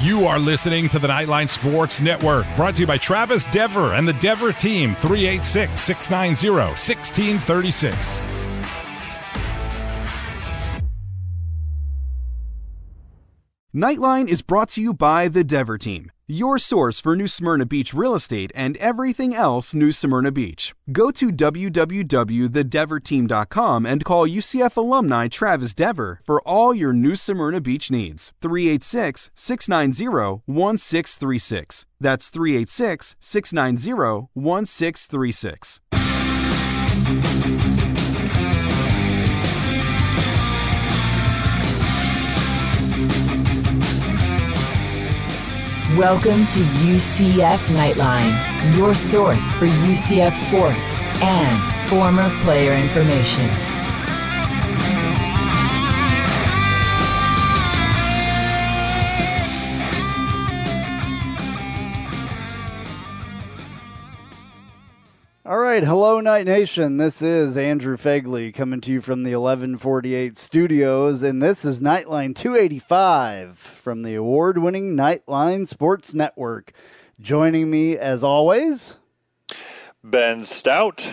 You are listening to the Knightline Sports Network, brought to you by Travis Dever and the Dever team, 386-690-1636. Knightline is brought to you by the Dever team, your source for New Smyrna Beach real estate and everything else New Smyrna Beach. Go to www.thedeverteam.com and call UCF alumni Travis Dever for all your New Smyrna Beach needs. 386-690-1636. That's 386-690-1636. Welcome to UCF Knightline, your source for UCF sports and former player information. All right, hello Night Nation. This is Andrew Phegley coming to you from the 1148 studios, and this is Knightline 285 from the award-winning Knightline Sports Network. Joining me, as always, Ben Stout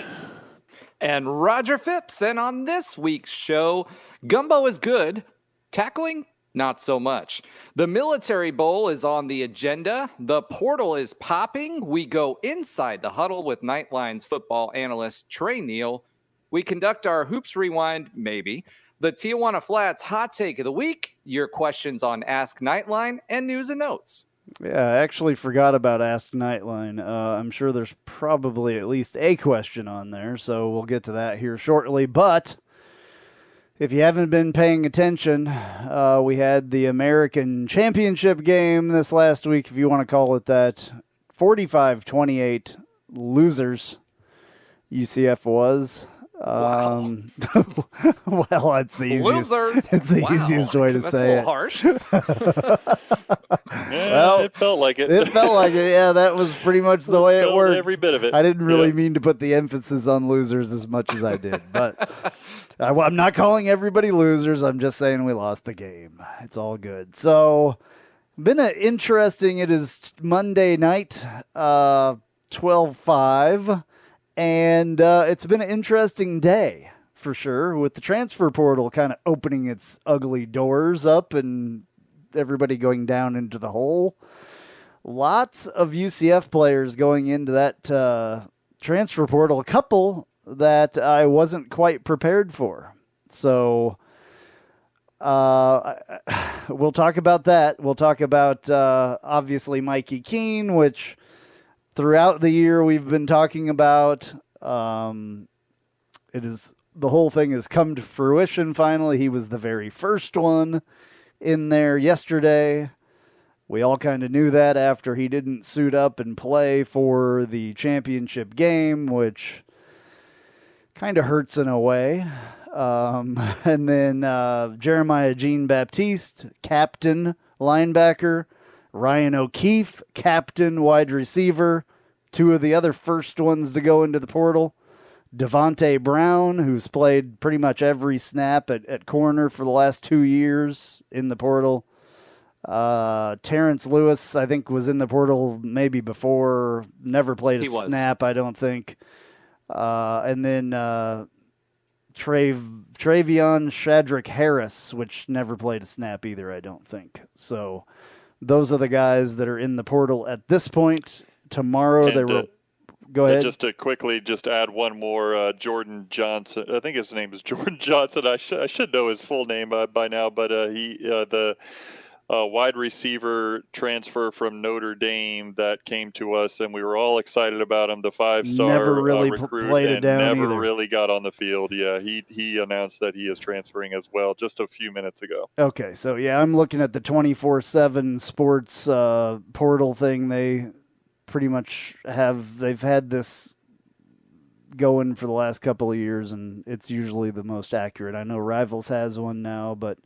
and Roger Phipps. And on this week's show, Gumbo is good, tackling not so much. The Military Bowl is on the agenda. The portal is popping. We go inside the huddle with Knightline's football analyst, Neal. We conduct our Hoops Rewind, maybe. The Tijuana Flats Hot Take of the Week. Your questions on Ask Knightline and news and notes. Yeah, I actually forgot about Ask Knightline. I'm sure there's probably at least a question on there, so we'll get to that here shortly. But if you haven't been paying attention, we had the American Championship game this last week, if you want to call it that. 45-28 losers, UCF was. Wow. Well, it's the easiest. Losers. It's the easiest way to That's say a little it. harsh. Well, it felt like it. It felt like it. Yeah, that was pretty much the way it worked. Every bit of it. I didn't really mean to put the emphasis on losers as much as I did, but I'm not calling everybody losers. I'm just saying we lost the game. It's all good. So, been interesting. It is Monday night, 12-5. And it's been an interesting day, for sure, with the transfer portal kind of opening its ugly doors up and everybody going down into the hole. Lots of UCF players going into that transfer portal, a couple that I wasn't quite prepared for. So we'll talk about that. We'll talk about, obviously, Mikey Keene, which throughout the year we've been talking about. The whole thing has come to fruition finally. He was the very first one in there yesterday. We all kind of knew that after he didn't suit up and play for the championship game, which kind of hurts in a way. And then Jeremiah Jean-Baptiste, captain, linebacker. Ryan O'Keefe, captain, wide receiver. Two of the other first ones to go into the portal. Devontae Brown, who's played pretty much every snap at corner for the last 2 years in the portal. Terrence Lewis, I think, was in the portal maybe before. Never played a snap, I don't think. And then Travion Shadrack Harris, which never played a snap either, I don't think. So those are the guys that are in the portal at this point. Tomorrow, go ahead. Just to quickly add one more, Jordan Johnson. I think his name is Jordan Johnson. I should know his full name by now, but the wide receiver transfer from Notre Dame that came to us, and we were all excited about him. The 5-star never really recruit, played it down never either. really got on the field. Yeah, he announced that he is transferring as well just a few minutes ago. Okay, so yeah, I'm looking at the 24/7 sports portal thing. They pretty much they've had this going for the last couple of years, and it's usually the most accurate. I know Rivals has one now, but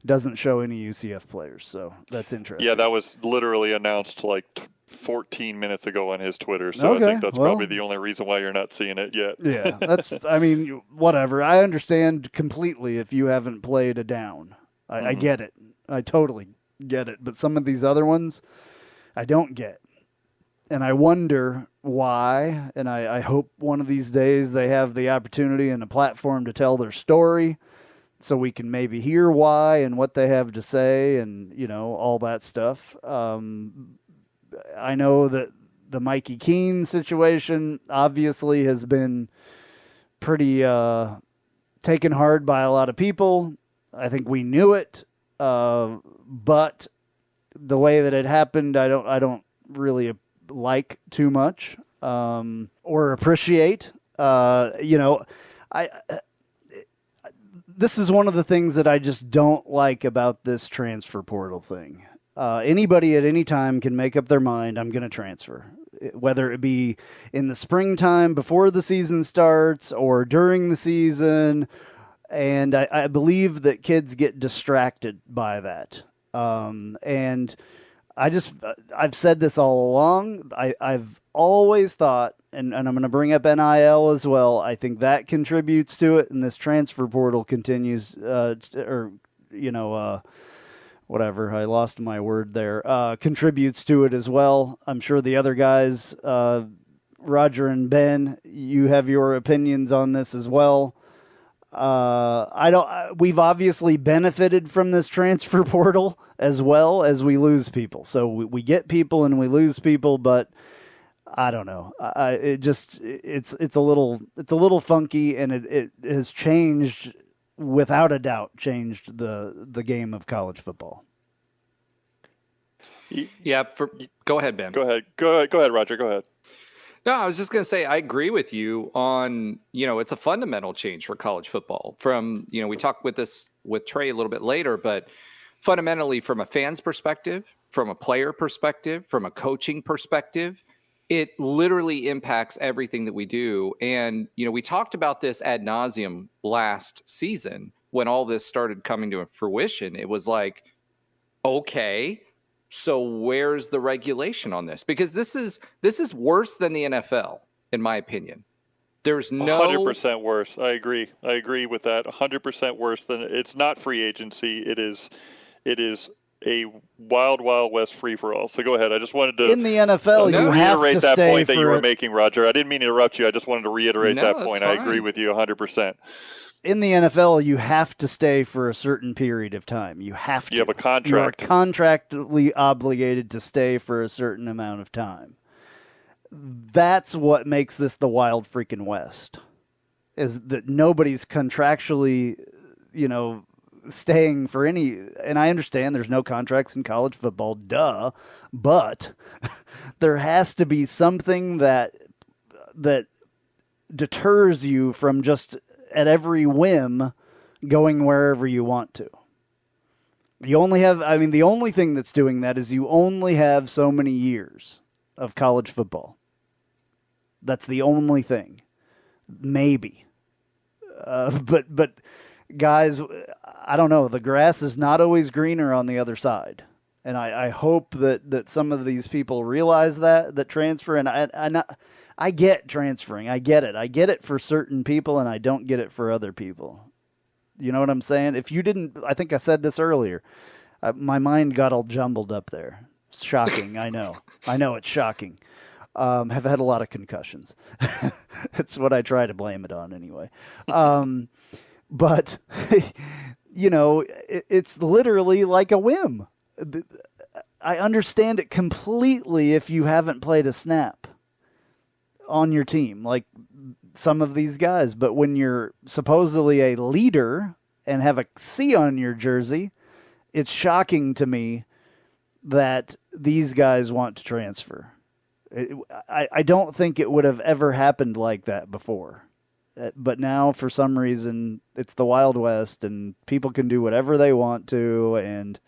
doesn't show any UCF players, so that's interesting. Yeah, that was literally announced like 14 minutes ago on his Twitter, so okay, I think that's probably the only reason why you're not seeing it yet. Yeah, that's, I mean, whatever. I understand completely if you haven't played a down. I get it. I totally get it. But some of these other ones, I don't get. And I wonder why, and I hope one of these days they have the opportunity and a platform to tell their story so we can maybe hear why and what they have to say and, all that stuff. I know that the Mikey Keene situation obviously has been pretty taken hard by a lot of people. I think we knew it, but the way that it happened, I don't really like too much or appreciate. This is one of the things that I just don't like about this transfer portal thing. Anybody at any time can make up their mind, I'm going to transfer. Whether it be in the springtime before the season starts or during the season. And I believe that kids get distracted by that. And I've said this all along. I've always thought, and I'm going to bring up NIL as well. I think that contributes to it, and this transfer portal continues, whatever. I lost my word there. Contributes to it as well. I'm sure the other guys, Roger and Ben, you have your opinions on this as well. We've obviously benefited from this transfer portal as well as we lose people. So we get people and we lose people, but I don't know. It's a little funky, and it has changed, without a doubt, changed the game of college football. Yeah. Go ahead, Ben. Go ahead, Roger. Go ahead. No, I was just going to say, I agree with you on, it's a fundamental change for college football. From, we talked with Trey a little bit later, but fundamentally from a fan's perspective, from a player perspective, from a coaching perspective, it literally impacts everything that we do. And, we talked about this ad nauseum last season when all this started coming to fruition. It was like, okay, so where's the regulation on this? Because this is worse than the NFL, in my opinion. There's no 100% worse. I agree with that. 100% worse than it's not free agency. It is a wild west free for all. So go ahead. I just wanted to in the NFL you have to reiterate that stay point that you were it. making, Roger. I didn't mean to interrupt you. I just wanted to reiterate that point. Fine. I agree with you 100%. In the NFL, you have to stay for a certain period of time. You have to. You have a contract. You are contractually obligated to stay for a certain amount of time. That's what makes this the wild freaking West, is that nobody's contractually, staying for any. And I understand there's no contracts in college football, duh, but there has to be something that deters you from just at every whim going wherever you want to. You only have, the only thing that's doing that is you only have so many years of college football. That's the only thing. Maybe. But guys, I don't know. The grass is not always greener on the other side. And I hope that some of these people realize that transfer, and I get transferring. I get it. I get it for certain people, and I don't get it for other people. You know what I'm saying? If you didn't, I think I said this earlier. My mind got all jumbled up there. It's shocking. I know. It's shocking. Have had a lot of concussions. That's what I try to blame it on anyway. But, it's literally like a whim. I understand it completely if you haven't played a snap on your team, like some of these guys. But when you're supposedly a leader and have a C on your jersey, it's shocking to me that these guys want to transfer. I don't think it would have ever happened like that before. But now, for some reason, it's the Wild West, and people can do whatever they want to, and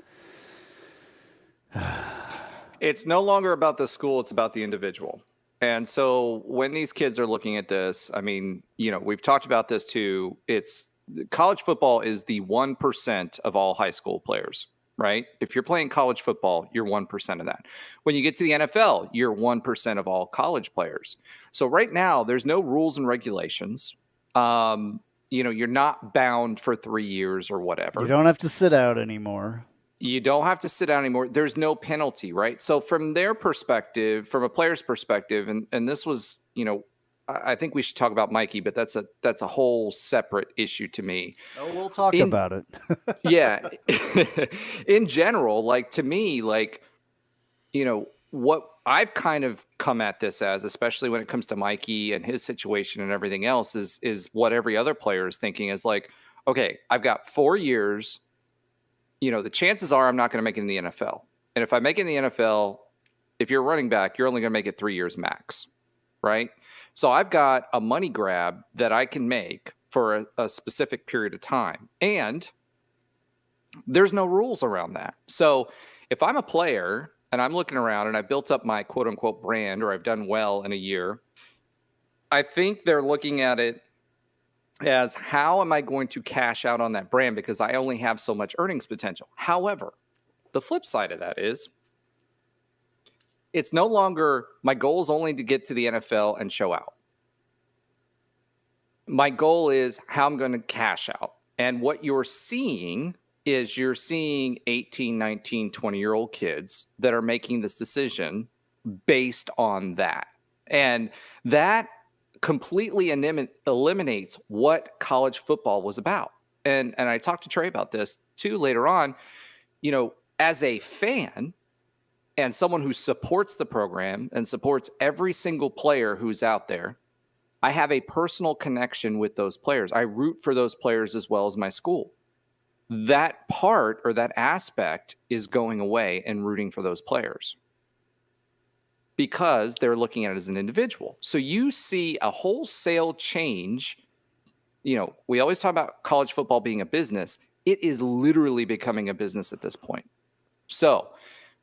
it's no longer about the school, it's about the individual. And so when these kids are looking at this, we've talked about this too. It's college football is the 1% of all high school players, right? If you're playing college football, you're 1% of that. When you get to the NFL, you're 1% of all college players. So right now, there's no rules and regulations. You're not bound for 3 years or whatever. You don't have to sit out anymore. You don't have to sit down anymore. There's no penalty, right? So from their perspective, from a player's perspective, and this was, I think we should talk about Mikey, but that's a whole separate issue to me. Oh, we'll talk about it. Yeah. In general, like, to me, like, what I've kind of come at this as, especially when it comes to Mikey and his situation and everything else, is what every other player is thinking is like, okay, I've got 4 years. The chances are I'm not going to make it in the NFL. And if I make it in the NFL, if you're a running back, you're only going to make it 3 years max, right? So I've got a money grab that I can make for a specific period of time. And there's no rules around that. So if I'm a player and I'm looking around and I built up my quote unquote brand, or I've done well in a year, I think they're looking at it as, how am I going to cash out on that brand, because I only have so much earnings potential. However, the flip side of that is, it's no longer my goal is only to get to the NFL and show out. My goal is how I'm going to cash out. And what you're seeing is 18, 19, 20-year-old kids that are making this decision based on that. And that completely eliminates what college football was about. And I talked to Trey about this too later on. As a fan and someone who supports the program and supports every single player who's out there, I have a personal connection with those players. I root for those players as well as my school. That part, or that aspect, is going away, and rooting for those players, because they're looking at it as an individual. So you see a wholesale change. We always talk about college football being a business. It is literally becoming a business at this point. So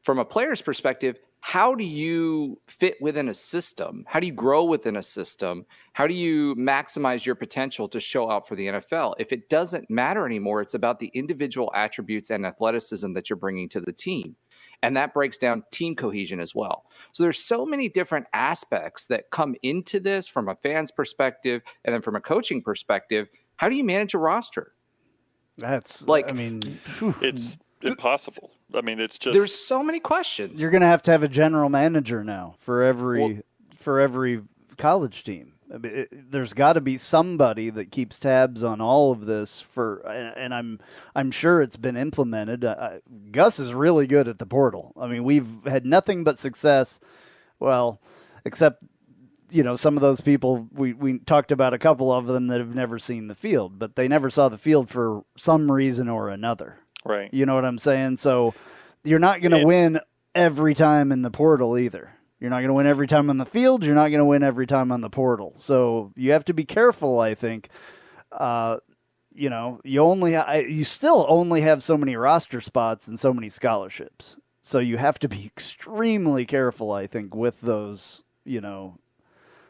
from a player's perspective, how do you fit within a system? How do you grow within a system? How do you maximize your potential to show out for the NFL? If it doesn't matter anymore, it's about the individual attributes and athleticism that you're bringing to the team. And that breaks down team cohesion as well. So there's so many different aspects that come into this from a fan's perspective, and then from a coaching perspective. How do you manage a roster? That's like, it's impossible. I mean, it's just, there's so many questions. You're going to have a general manager now for every college team. I mean, there's got to be somebody that keeps tabs on all of this and I'm sure it's been implemented. Gus is really good at the portal. I mean, we've had nothing but success. Well, except some of those people, we talked about a couple of them that have never seen the field, but they never saw the field for some reason or another. Right. You know what I'm saying? So you're not going to win every time in the portal either. You're not going to win every time on the field. You're not going to win every time on the portal. So you have to be careful, I think. You still only have so many roster spots and so many scholarships. So you have to be extremely careful, I think, with those,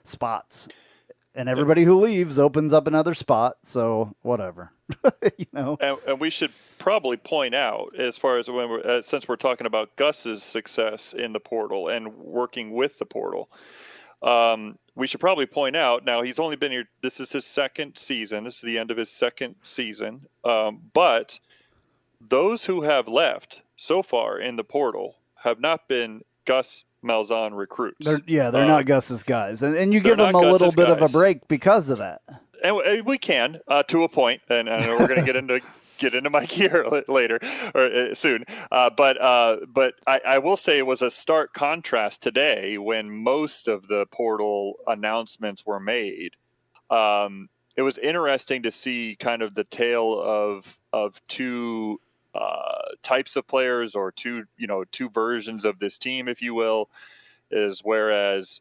spots. And everybody who leaves opens up another spot, so whatever. And we should probably point out, as far as since we're talking about Gus's success in the portal and working with the portal, we should probably point out, now he's only been here, this is his second season, this is the end of his second season, but those who have left so far in the portal have not been Gus Malzahn recruits. They're not Gus's guys. And you give them a little bit of a break because of that. And we can, to a point, and we're going to get into Mike here later or soon. But I will say it was a stark contrast today when most of the portal announcements were made. It was interesting to see kind of the tale of two types of players, or two versions of this team, if you will. Whereas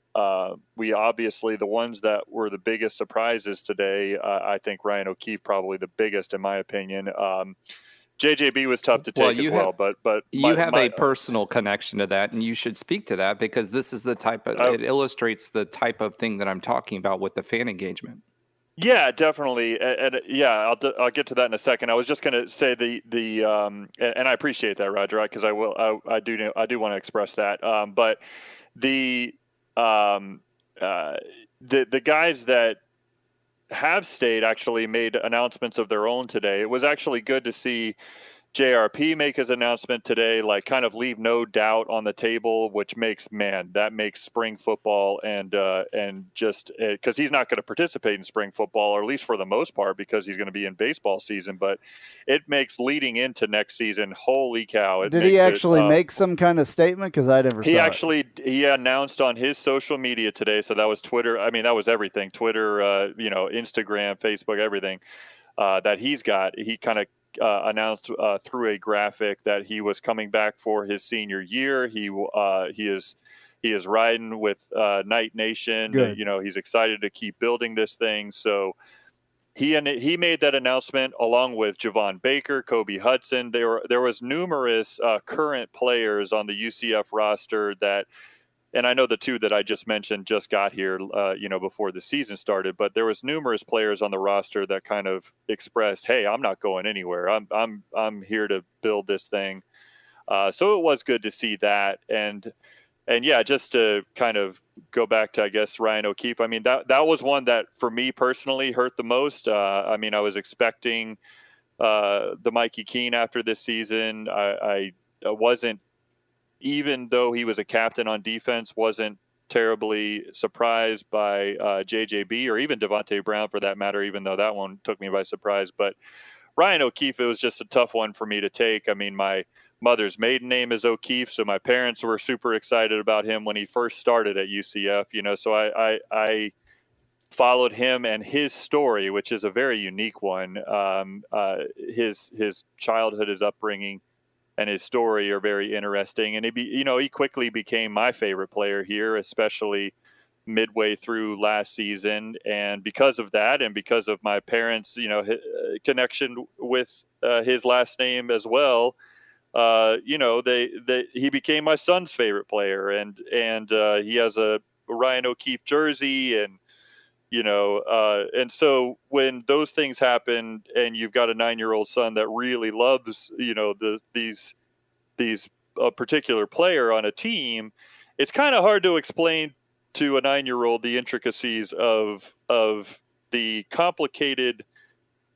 we obviously, the ones that were the biggest surprises today, I think Ryan O'Keefe probably the biggest in my opinion. JJB was tough to take but you have a personal connection to that, and you should speak to that, because this is the type of it illustrates the type of thing that I'm talking about with the fan engagement. Yeah, definitely, and I'll get to that in a second. I was just going to say and I appreciate that, Roger, because I do want to express that, but the guys that have stayed actually made announcements of their own today. It was actually good to see JRP make his announcement today, like kind of leave no doubt on the table, which makes spring football and just because he's not going to participate in spring football, or at least for the most part, because he's going to be in baseball season. But it makes leading into next season, holy cow! Did he actually make some kind of statement? Because I never saw it. He announced on his social media today. So that was Twitter. I mean, that was everything: Twitter, Instagram, Facebook, everything that he's got. He kind of announced through a graphic that he was coming back for his senior year. He is riding with Knight Nation. Good. He's excited to keep building this thing. So he made that announcement along with Javon Baker, Kobe Hudson. There was numerous current players on the UCF roster that. And I know the two that I just mentioned just got here, before the season started. But there was numerous players on the roster that kind of expressed, "Hey, I'm not going anywhere. I'm here to build this thing." So it was good to see that, and yeah, just to kind of go back to, I guess, Ryan O'Keefe. I mean, that was one that for me personally hurt the most. I mean, I was expecting the Mikey Keene after this season. I wasn't. Even though he was a captain on defense, wasn't terribly surprised by JJB or even Devontae Brown for that matter, even though that one took me by surprise. But Ryan O'Keefe, it was just a tough one for me to take. I mean, my mother's maiden name is O'Keefe, so my parents were super excited about him when he first started at UCF, so I followed him and his story, which is a very unique one. His childhood, his upbringing, and his story are very interesting. And he quickly became my favorite player here, especially midway through last season. And because of that, and because of my parents, connection with his last name as well, he became my son's favorite player. And he has a Ryan O'Keefe jersey, and and so when those things happen and you've got a 9-year-old son that really loves, these particular player on a team, it's kind of hard to explain to a 9-year-old the intricacies of the complicated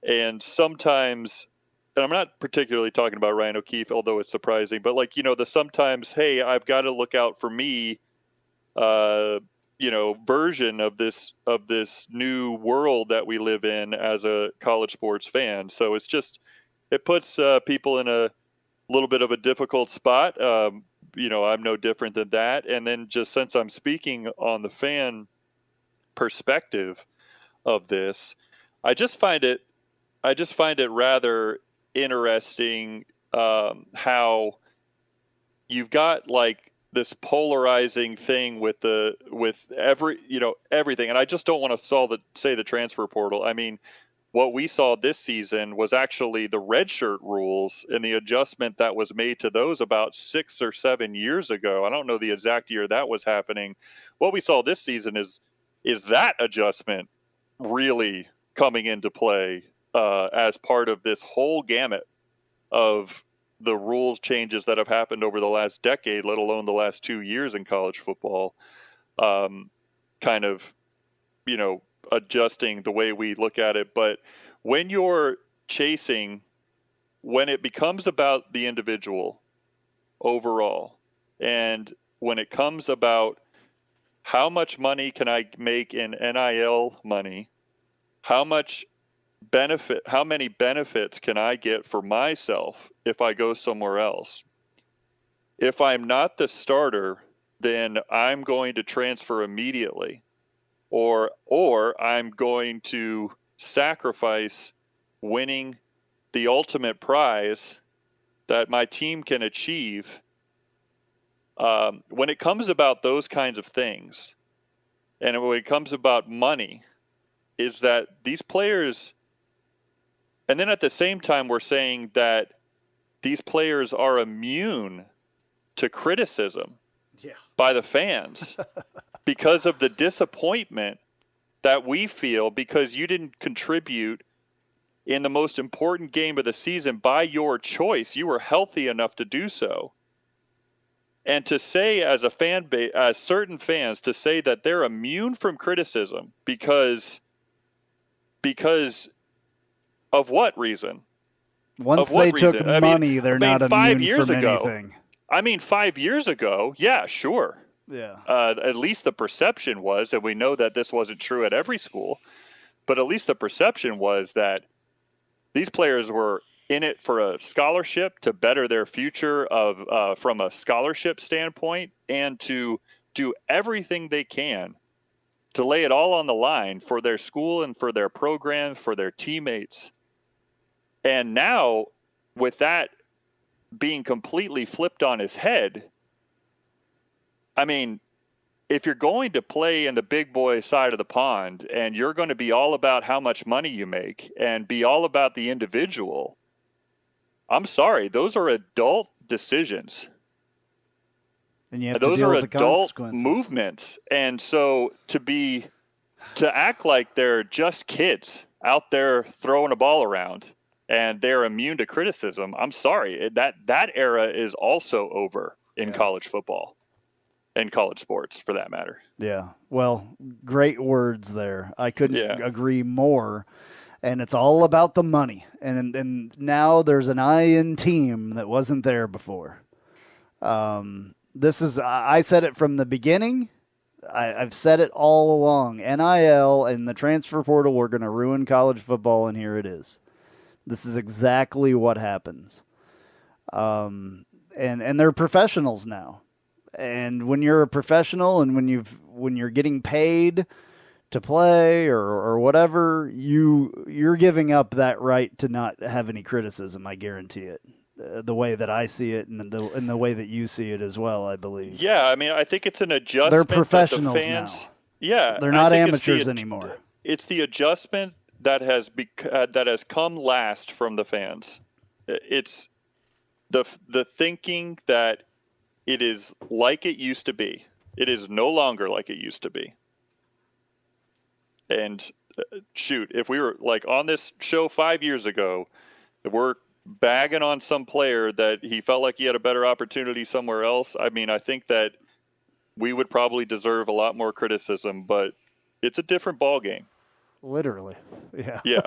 and sometimes, and I'm not particularly talking about Ryan O'Keefe, although it's surprising, but the sometimes, hey, I've got to look out for me, version of this new world that we live in as a college sports fan. So it puts people in a little bit of a difficult spot. I'm no different than that. And then just since I'm speaking on the fan perspective of this, I just find it rather interesting how you've got this polarizing thing with everything. And I just don't want to say the transfer portal. I mean, what we saw this season was actually the redshirt rules and the adjustment that was made to those about 6 or 7 years ago. I don't know the exact year that was happening. What we saw this season is that adjustment really coming into play as part of this whole gamut of the rules changes that have happened over the last decade, let alone the last 2 years in college football, kind of, adjusting the way we look at it. But when you're when it becomes about the individual overall, and when it comes about how much money can I make in NIL money, how many benefits can I get for myself if I go somewhere else? If I'm not the starter, then I'm going to transfer immediately, or I'm going to sacrifice winning the ultimate prize that my team can achieve. When it comes about those kinds of things, and when it comes about money, is that these players, and then at the same time we're saying that these players are immune to criticism by the fans because of the disappointment that we feel because you didn't contribute in the most important game of the season by your choice. You were healthy enough to do so. And to say as a fan base, as certain fans, to say that they're immune from criticism because of what reason? Once they took money, they're not immune from anything. 5 years ago, yeah, sure. Yeah. At least the perception was, and we know that this wasn't true at every school, but at least the perception was that these players were in it for a scholarship to better their future from a scholarship standpoint, and to do everything they can to lay it all on the line for their school and for their program, for their teammates. And now, with that being completely flipped on his head, I mean, if you're going to play in the big boy side of the pond and you're going to be all about how much money you make and be all about the individual, I'm sorry, those are adult decisions. And you have those to deal are with adult the movements. And so to act like they're just kids out there throwing a ball around and they're immune to criticism, I'm sorry, that era is also over in college football and college sports, for that matter. Yeah. Well, great words there. I couldn't agree more. And it's all about the money. And now there's an in team that wasn't there before. I said it from the beginning. I've said it all along. NIL and the transfer portal were going to ruin college football, and here it is. This is exactly what happens. And they're professionals now. And when you're a professional and when you're getting paid to play or whatever, you're giving up that right to not have any criticism, I guarantee it. The way that I see it and the way that you see it as well, I believe. Yeah, I mean, I think it's an adjustment. They're professionals that the fans, now. Yeah. They're not amateurs anymore. It's the adjustment that has come last from the fans. It's the thinking that it is like it used to be. It is no longer like it used to be. And shoot, if we were like on this show 5 years ago, we're bagging on some player that he felt like he had a better opportunity somewhere else, I mean, I think that we would probably deserve a lot more criticism, but it's a different ball game. Literally. Yeah. Yeah.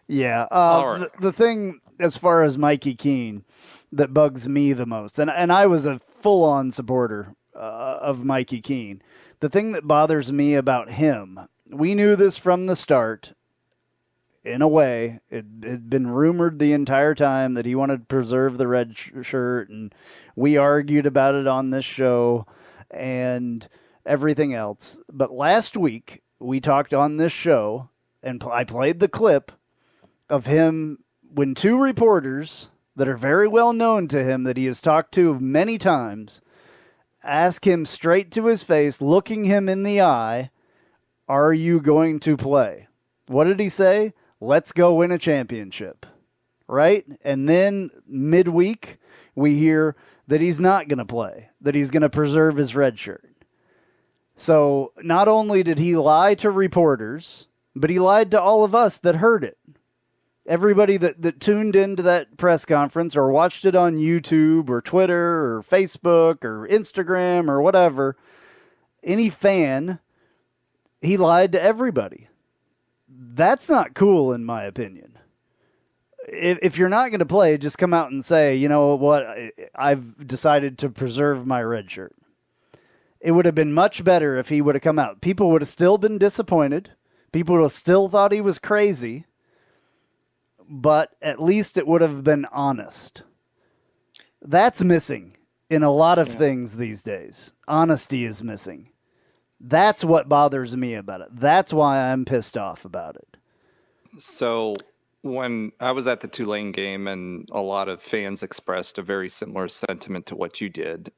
Yeah. Right. The thing as far as Mikey Keene that bugs me the most, and I was a full-on supporter of Mikey Keene. The thing that bothers me about him, we knew this from the start. In a way, it had been rumored the entire time that he wanted to preserve the red shirt, and we argued about it on this show and everything else. But last week, we talked on this show, and I played the clip of him when two reporters that are very well known to him, that he has talked to many times, ask him straight to his face, looking him in the eye, "Are you going to play?" What did he say? "Let's go win a championship." Right? And then midweek, we hear that he's not going to play, that he's going to preserve his red shirt. So not only did he lie to reporters, but he lied to all of us that heard it. Everybody that tuned into that press conference or watched it on YouTube or Twitter or Facebook or Instagram or whatever, any fan, he lied to everybody. That's not cool, in my opinion. If you're not going to play, just come out and say, you know what, I've decided to preserve my red shirt. It would have been much better if he would have come out. People would have still been disappointed. People would have still thought he was crazy. But at least it would have been honest. That's missing in a lot of things these days. Honesty is missing. That's what bothers me about it. That's why I'm pissed off about it. So when I was at the Tulane game, and a lot of fans expressed a very similar sentiment to what you did,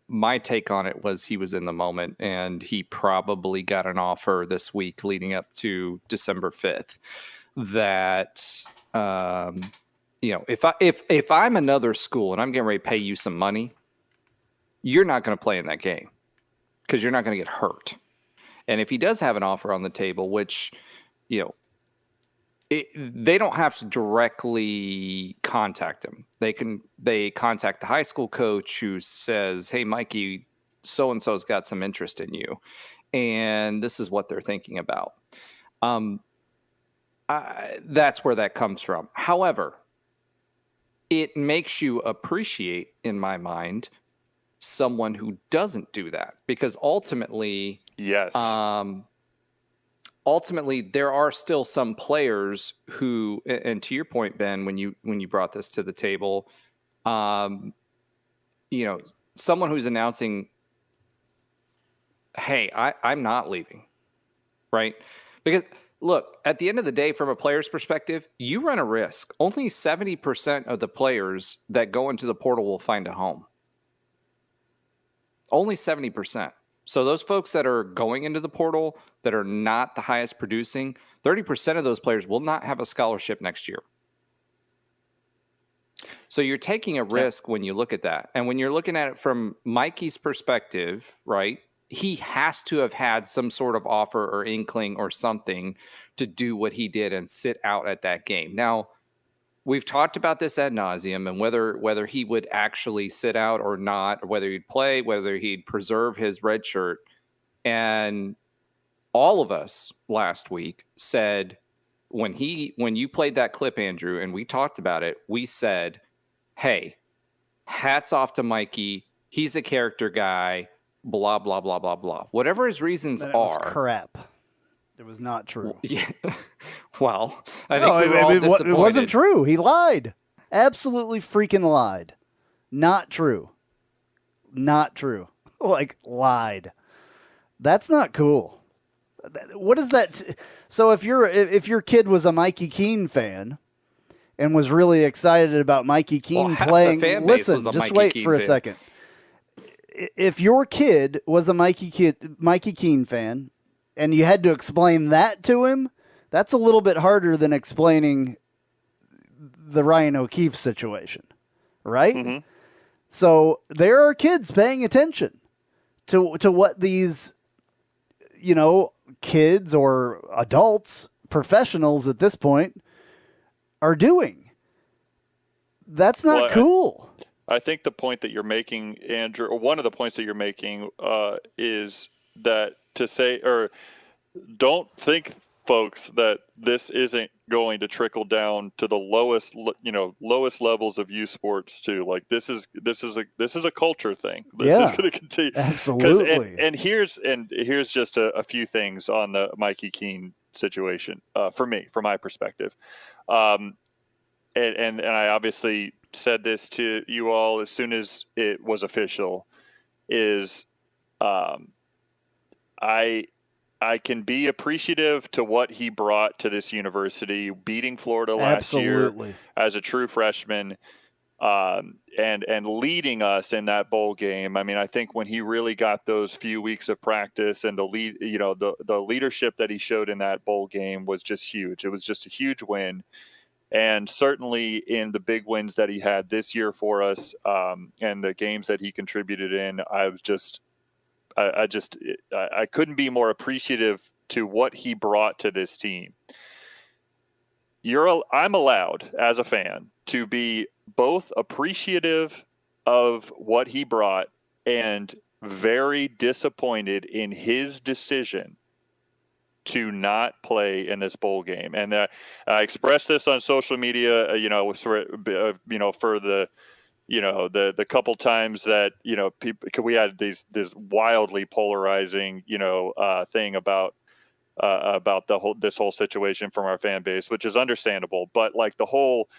my take on it was he was in the moment, and he probably got an offer this week leading up to December 5th. That, if I'm another school and I'm getting ready to pay you some money, you're not going to play in that game because you're not going to get hurt. And if he does have an offer on the table, which, they don't have to directly contact him. They contact the high school coach who says, "Hey, Mikey, so-and-so's got some interest in you, and this is what they're thinking about." that's where that comes from. However, it makes you appreciate, in my mind, someone who doesn't do that, because ultimately, yes, there are still some players who, and to your point, Ben, when you brought this to the table, someone who's announcing, hey, I'm not leaving, right? Because look, at the end of the day, from a player's perspective, you run a risk. Only 70% of the players that go into the portal will find a home. Only 70%. So those folks that are going into the portal that are not the highest producing, 30% of those players will not have a scholarship next year. So you're taking a risk when you look at that. And when you're looking at it from Mikey's perspective, right, he has to have had some sort of offer or inkling or something to do what he did and sit out at that game. Now, we've talked about this ad nauseum, and whether he would actually sit out or not, or whether he'd play, whether he'd preserve his red shirt. And all of us last week said, when you played that clip, Andrew, and we talked about it, we said, hey, hats off to Mikey. He's a character guy, blah, blah, blah, blah, blah. Whatever his reasons are. Was crap. It was not true. Yeah. Well, I think we were all disappointed. It wasn't true. He lied. Absolutely freaking lied. Not true. Not true. Like, lied. That's not cool. What is that? So if your kid was a Mikey Keene fan and was really excited about Mikey Keene playing, listen, just wait for a second. If your kid was a Mikey Keene fan and you had to explain that to him, that's a little bit harder than explaining the Ryan O'Keefe situation, right? Mm-hmm. So there are kids paying attention to what these, kids or adults, professionals at this point, are doing. That's not cool. I think the point that you're making, Andrew, or one of the points that you're making, is that to say, or don't think, folks, that this isn't going to trickle down to the lowest levels of youth sports too. Like this is a culture thing. This is going to continue. Absolutely. And here's just a few things on the Mikey Keene situation from my perspective. And I obviously said this to you all as soon as it was official. I can be appreciative to what he brought to this university, beating Florida last year as a true freshman, and leading us in that bowl game. I mean, I think when he really got those few weeks of practice and the leadership that he showed in that bowl game was just huge. It was just a huge win. And certainly in the big wins that he had this year for us, and the games that he contributed in, I couldn't be more appreciative to what he brought to this team. I'm allowed as a fan to be both appreciative of what he brought and very disappointed in his decision to not play in this bowl game. And I expressed this on social media, for the couple times that, people, we had this wildly polarizing, thing about this whole situation from our fan base, which is understandable. But like the whole,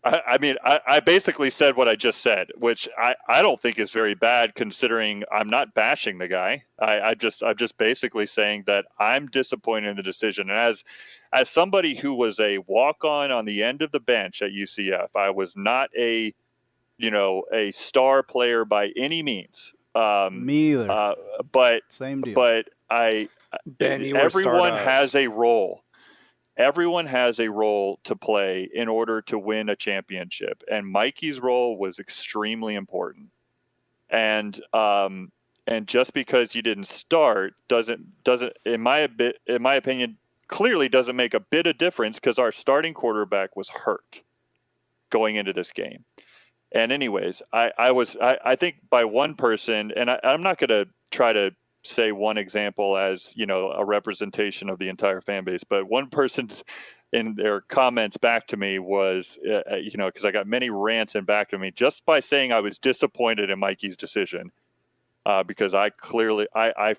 I basically said what I just said, which I don't think is very bad considering I'm not bashing the guy. I'm just basically saying that I'm disappointed in the decision. And as somebody who was a walk-on on the end of the bench at UCF, I was not a star player by any means. Me either. But same deal. But everyone has a role. Everyone has a role to play in order to win a championship, and Mikey's role was extremely important. And just because you didn't start doesn't in my opinion clearly doesn't make a bit of difference, because our starting quarterback was hurt going into this game. And anyways, I think by one person, and I'm not going to try to say one example as, a representation of the entire fan base, but one person in their comments back to me was, because I got many rants in back to me just by saying I was disappointed in Mikey's decision. Because I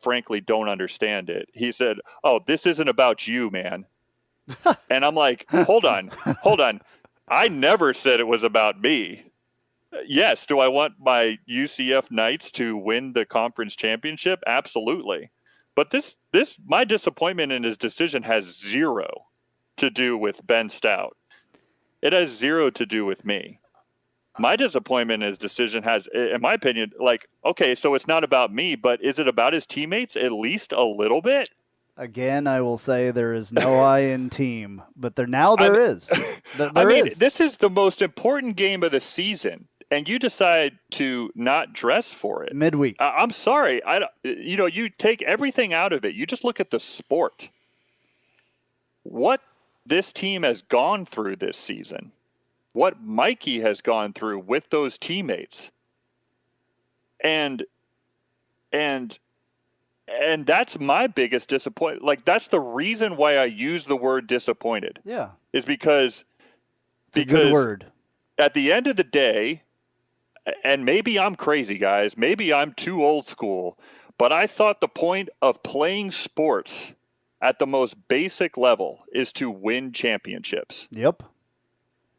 frankly don't understand it. He said, "Oh, this isn't about you, man." And I'm like, hold on. I never said it was about me. Yes, do I want my UCF Knights to win the conference championship? Absolutely. But my disappointment in his decision has zero to do with Ben Stout. It has zero to do with me. My disappointment in his decision has, in my opinion, okay, so it's not about me, but is it about his teammates at least a little bit? Again, I will say there is no I in team, but there is. This is the most important game of the season, and you decide to not dress for it. Midweek. I'm sorry. You take everything out of it. You just look at the sport. What this team has gone through this season. What Mikey has gone through with those teammates. And that's my biggest disappointment. That's the reason why I use the word disappointed. Yeah. Is because it's a good word. At the end of the day, and maybe I'm crazy, guys, maybe I'm too old school, but I thought the point of playing sports at the most basic level is to win championships. Yep.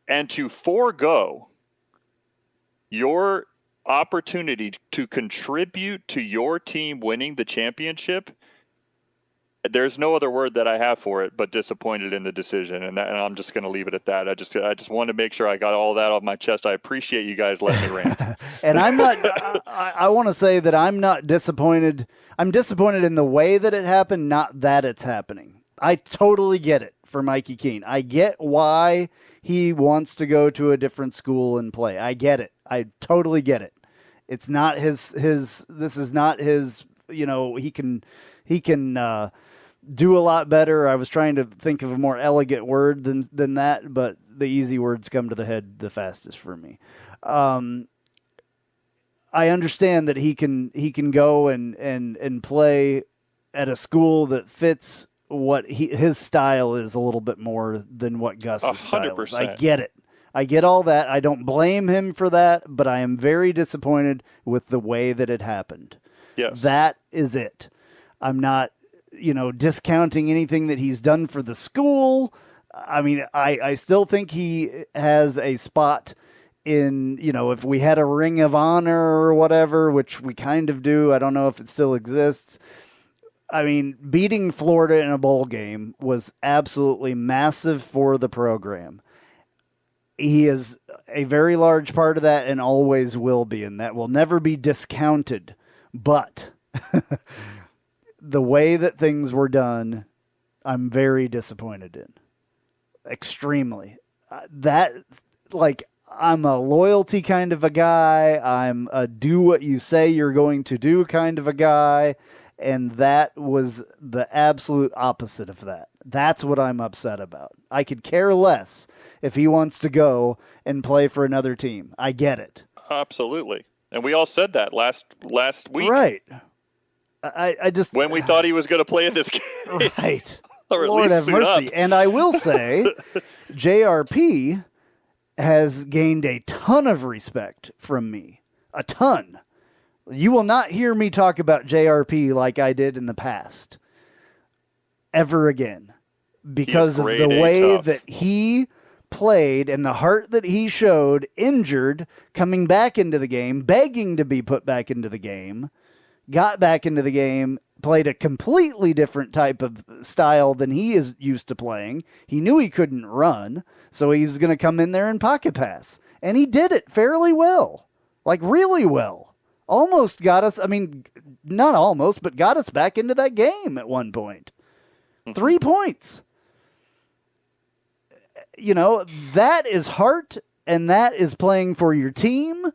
And to forego your opportunity to contribute to your team winning the championship, there's no other word that I have for it but disappointed in the decision, and I'm just going to leave it at that. I just wanted to make sure I got all that off my chest. I appreciate you guys letting me rant. And I'm not. I want to say that I'm not disappointed. I'm disappointed in the way that it happened, not that it's happening. I totally get it for Mikey Keene. I get why he wants to go to a different school and play. I get it. I totally get it. It's not his this is not his, he can do a lot better. I was trying to think of a more elegant word than that, but the easy words come to the head the fastest for me. I understand that he can go and play at a school that fits what his style is a little bit more than what Gus's style is. I get it. I get all that. I don't blame him for that, but I am very disappointed with the way that it happened. Yes. That is it. I'm not, discounting anything that he's done for the school. I mean, I still think he has a spot in, if we had a Ring of Honor or whatever, which we kind of do. I don't know if it still exists. I mean, beating Florida in a bowl game was absolutely massive for the program. He is a very large part of that and always will be, and that will never be discounted. But the way that things were done, I'm very disappointed in. Extremely. I'm a loyalty kind of a guy. I'm a do what you say you're going to do kind of a guy. And that was the absolute opposite of that. That's what I'm upset about. I could care less if he wants to go and play for another team. I get it. Absolutely. And we all said that last week. Right. I just... When we thought he was going to play in this game. Right. Or at Lord least have mercy. up. And I will say, JRP has gained a ton of respect from me. A ton. You will not hear me talk about JRP like I did in the past. Ever again. Because of the way that he played and the heart that he showed, injured, coming back into the game, begging to be put back into the game, got back into the game, played a completely different type of style than he is used to playing. He knew he couldn't run, so he was going to come in there and pocket pass. And he did it fairly well. Really well. Almost got us, not almost, but got us back into that game at one point. 3 points. That is heart, and that is playing for your team,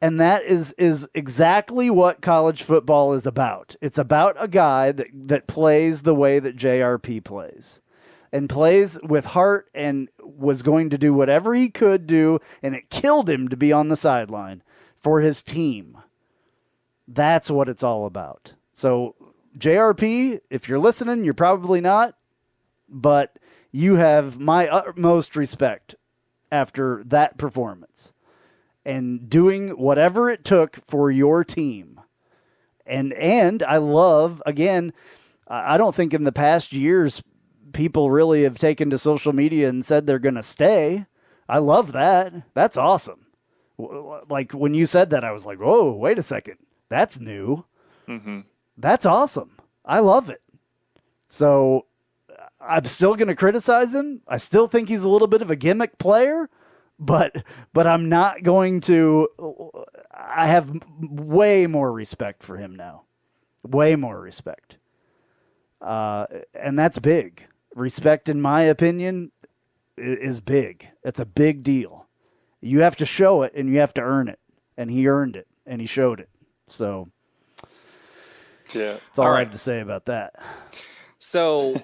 and that is exactly what college football is about. It's about a guy that plays the way that JRP plays, and plays with heart, and was going to do whatever he could do, and it killed him to be on the sideline for his team. That's what it's all about. So, JRP, if you're listening, you're probably not, but you have my utmost respect after that performance and doing whatever it took for your team. And I love, again, I don't think in the past years people really have taken to social media and said they're going to stay. I love that. That's awesome. Like when you said that, I was like, whoa, wait a second. That's new. Mm-hmm. That's awesome. I love it. So I'm still going to criticize him. I still think he's a little bit of a gimmick player, but I'm not going to. I have way more respect for him now. Way more respect. And that's big. Respect, in my opinion, is big. It's a big deal. You have to show it and you have to earn it. And he earned it and he showed it. So yeah, that's all I have to say about that. So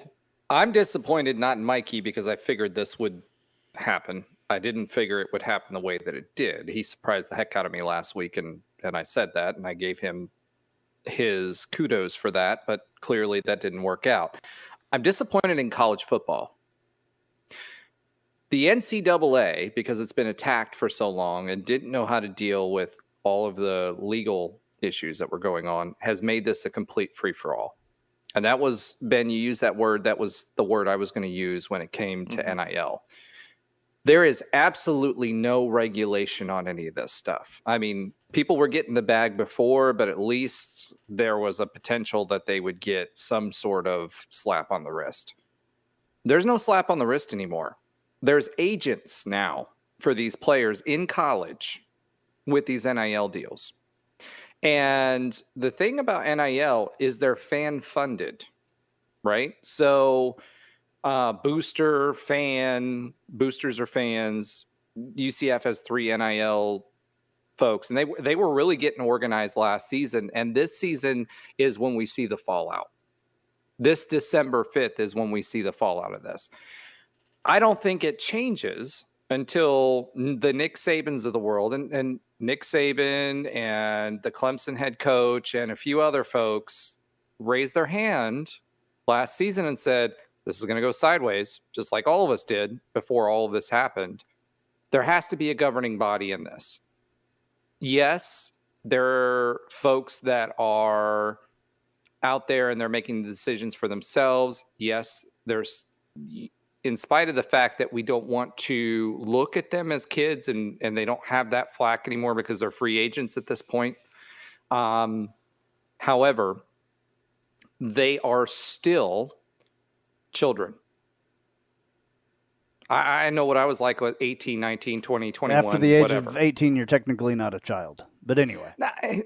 I'm disappointed not in Mikey because I figured this would happen. I didn't figure it would happen the way that it did. He surprised the heck out of me last week, and I said that, and I gave him his kudos for that, but clearly that didn't work out. I'm disappointed in college football. The NCAA, because it's been attacked for so long and didn't know how to deal with all of the legal issues that were going on, has made this a complete free-for-all. And that was, Ben, you used that word. That was the word I was going to use when it came to NIL. There is absolutely no regulation on any of this stuff. I mean, people were getting the bag before, but at least there was a potential that they would get some sort of slap on the wrist. There's no slap on the wrist anymore. There's agents now for these players in college with these NIL deals. And the thing about NIL is they're fan funded, right? So boosters are fans. UCF has 3 NIL folks, and they were really getting organized last season. And this season is when we see the fallout. This December 5th is when we see the fallout of this. I don't think it changes until the Nick Sabans of the world and Nick Saban and the Clemson head coach and a few other folks raised their hand last season and said, this is going to go sideways, just like all of us did before all of this happened. There has to be a governing body in this. Yes, there are folks that are out there and they're making the decisions for themselves. Yes, there's, in spite of the fact that we don't want to look at them as kids and they don't have that flack anymore because they're free agents at this point. However, they are still children. I know what I was like with 18, 19, 20, 21, After the age whatever. of 18, you're technically not a child. But anyway.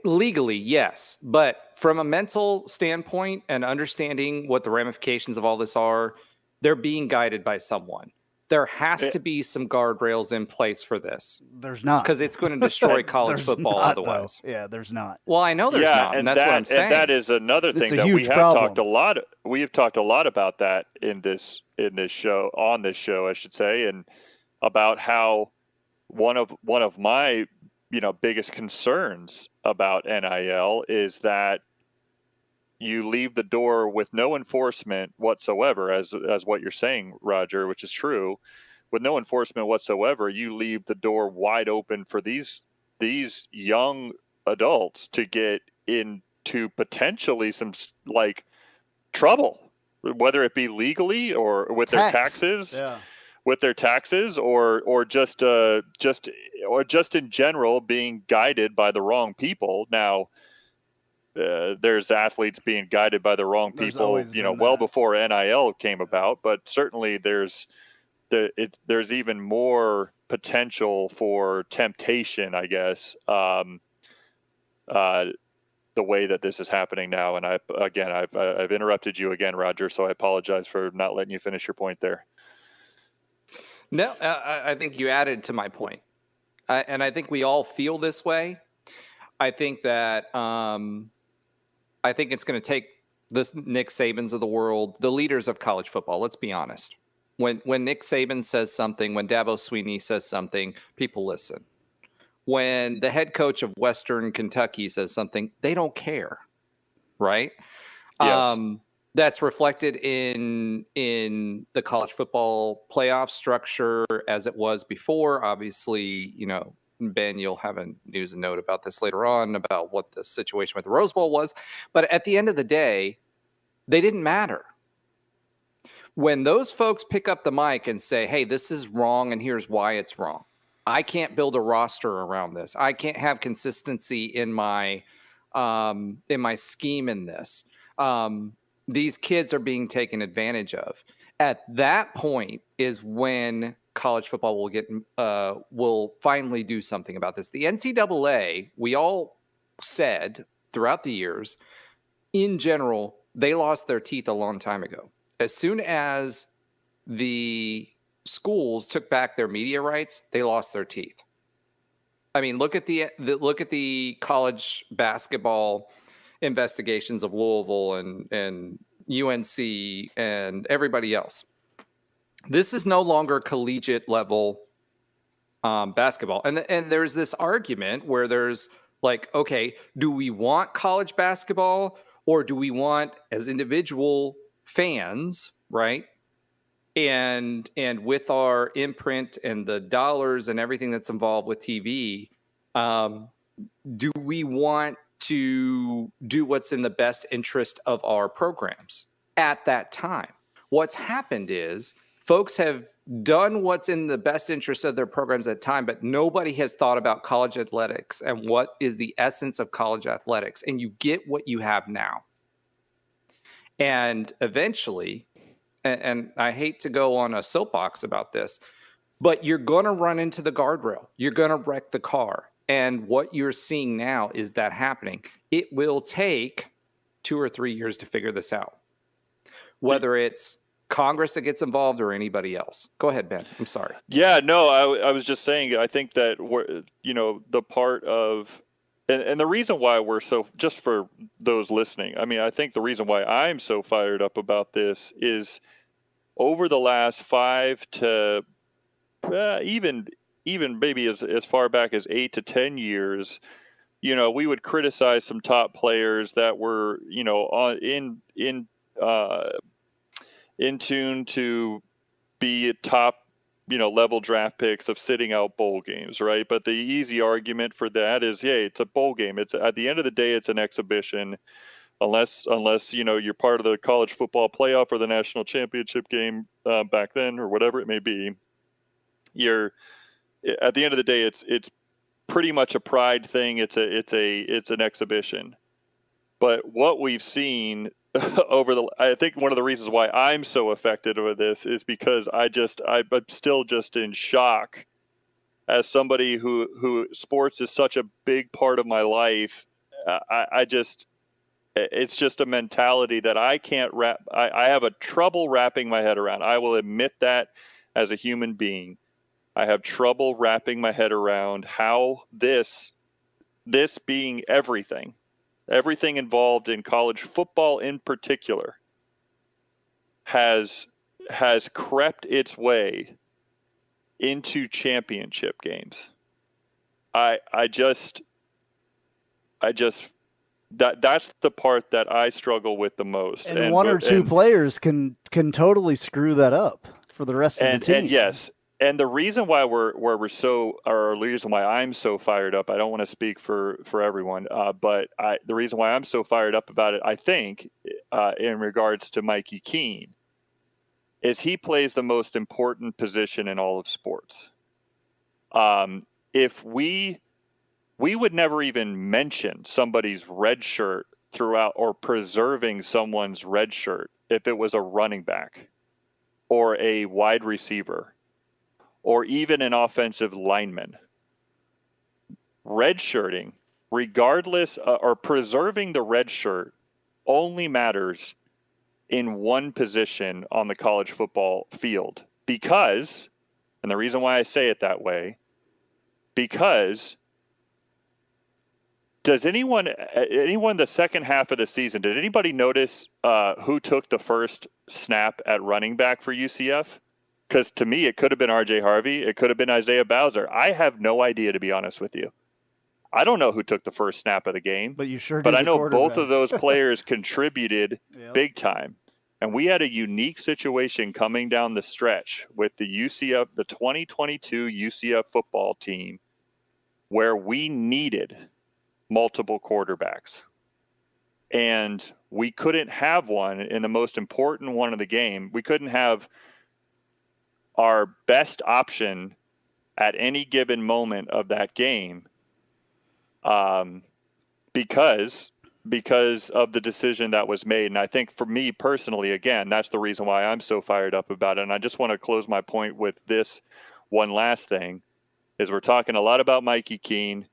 Legally, yes. But from a mental standpoint and understanding what the ramifications of all this are, they're being guided by someone. There has to be some guardrails in place for this. There's not. Because it's going to destroy college football not, otherwise. Though. Yeah, there's not. Well, I know there's not, and that's what I'm saying. And that is another thing that we have talked a lot. We have talked a lot about that in this show, on this show, I should say, and about how one of my biggest concerns about NIL is that you leave the door with no enforcement whatsoever, as what you're saying, Roger, which is true. With no enforcement whatsoever, you leave the door wide open for these young adults to get into potentially some trouble, whether it be legally or with their taxes, with their taxes, or just in general being guided by the wrong people. Now, there's athletes being guided by the wrong people, well before NIL came about, but certainly there's even more potential for temptation, I guess, the way that this is happening now. And I've interrupted you again, Roger, so I apologize for not letting you finish your point there. No, I think you added to my point. And I think we all feel this way. I think that I think it's going to take the Nick Sabans of the world, the leaders of college football. Let's be honest. When Nick Saban says something, when Dabo Swinney says something, people listen. When the head coach of Western Kentucky says something, they don't care, right? Yes. That's reflected in the college football playoff structure as it was before. Obviously, Ben, you'll have a news and note about this later on about what the situation with the Rose Bowl was. But at the end of the day, they didn't matter. When those folks pick up the mic and say, hey, this is wrong and here's why it's wrong. I can't build a roster around this. I can't have consistency in my scheme in this. These kids are being taken advantage of. At that point is when college football will finally do something about this. The NCAA, we all said throughout the years, in general, they lost their teeth a long time ago. As soon as the schools took back their media rights, they lost their teeth. I mean, look at the college basketball investigations of Louisville and UNC and everybody else. This is no longer collegiate level basketball. And there's this argument where there's like, okay, do we want college basketball or do we want, as individual fans, right? And with our imprint and the dollars and everything that's involved with TV, do we want to do what's in the best interest of our programs at that time? What's happened is folks have done what's in the best interest of their programs at the time, but nobody has thought about college athletics and what is the essence of college athletics. And you get what you have now. And eventually, and I hate to go on a soapbox about this, but you're going to run into the guardrail. You're going to wreck the car. And what you're seeing now is that happening. It will take 2 or 3 years to figure this out, whether it's Congress that gets involved or anybody else. Go ahead, Ben. I'm sorry. Yeah, no, I was just saying, I think that, the part of, and the reason why we're so, just for those listening, I mean, I think the reason why I'm so fired up about this is over the last 5 to even maybe as far back as 8 to 10 years, we would criticize some top players that were, in tune to be top, level draft picks of sitting out bowl games, right? But the easy argument for that is, hey, it's a bowl game. It's at the end of the day, it's an exhibition. Unless you're part of the college football playoff or the national championship game back then or whatever it may be, you're at the end of the day, it's pretty much a pride thing. It's an exhibition. But what we've seen I think one of the reasons why I'm so affected with this is because I'm still just in shock as somebody who sports is such a big part of my life. It's just a mentality that I can't I have a trouble wrapping my head around. I will admit that as a human being. I have trouble wrapping my head around how this being everything involved in college football in particular has crept its way into championship games. That's the part that I struggle with the most. And one or two players can totally screw that up for the rest of the team. And yes. And the reason why the reason why I'm so fired up, I don't want to speak for everyone, but the reason why I'm so fired up about it, I think, in regards to Mikey Keene, is he plays the most important position in all of sports. If we would never even mention somebody's red shirt throughout or preserving someone's red shirt if it was a running back or a wide receiver or even an offensive lineman. Redshirting, regardless, or preserving the red shirt, only matters in one position on the college football field. Because, and the reason why I say it that way, because does anyone the second half of the season, did anybody notice who took the first snap at running back for UCF? Because to me, it could have been R.J. Harvey. It could have been Isaiah Bowser. I have no idea, to be honest with you. I don't know who took the first snap of the game. But you sure did. But I know both of those players contributed big time. And we had a unique situation coming down the stretch with the UCF, the 2022 UCF football team, where we needed multiple quarterbacks. And we couldn't have one in the most important one of the game. We couldn't have our best option at any given moment of that game because of the decision that was made. And I think for me personally, again, that's the reason why I'm so fired up about it. And I just want to close my point with this one last thing, is we're talking a lot about Mikey Keene.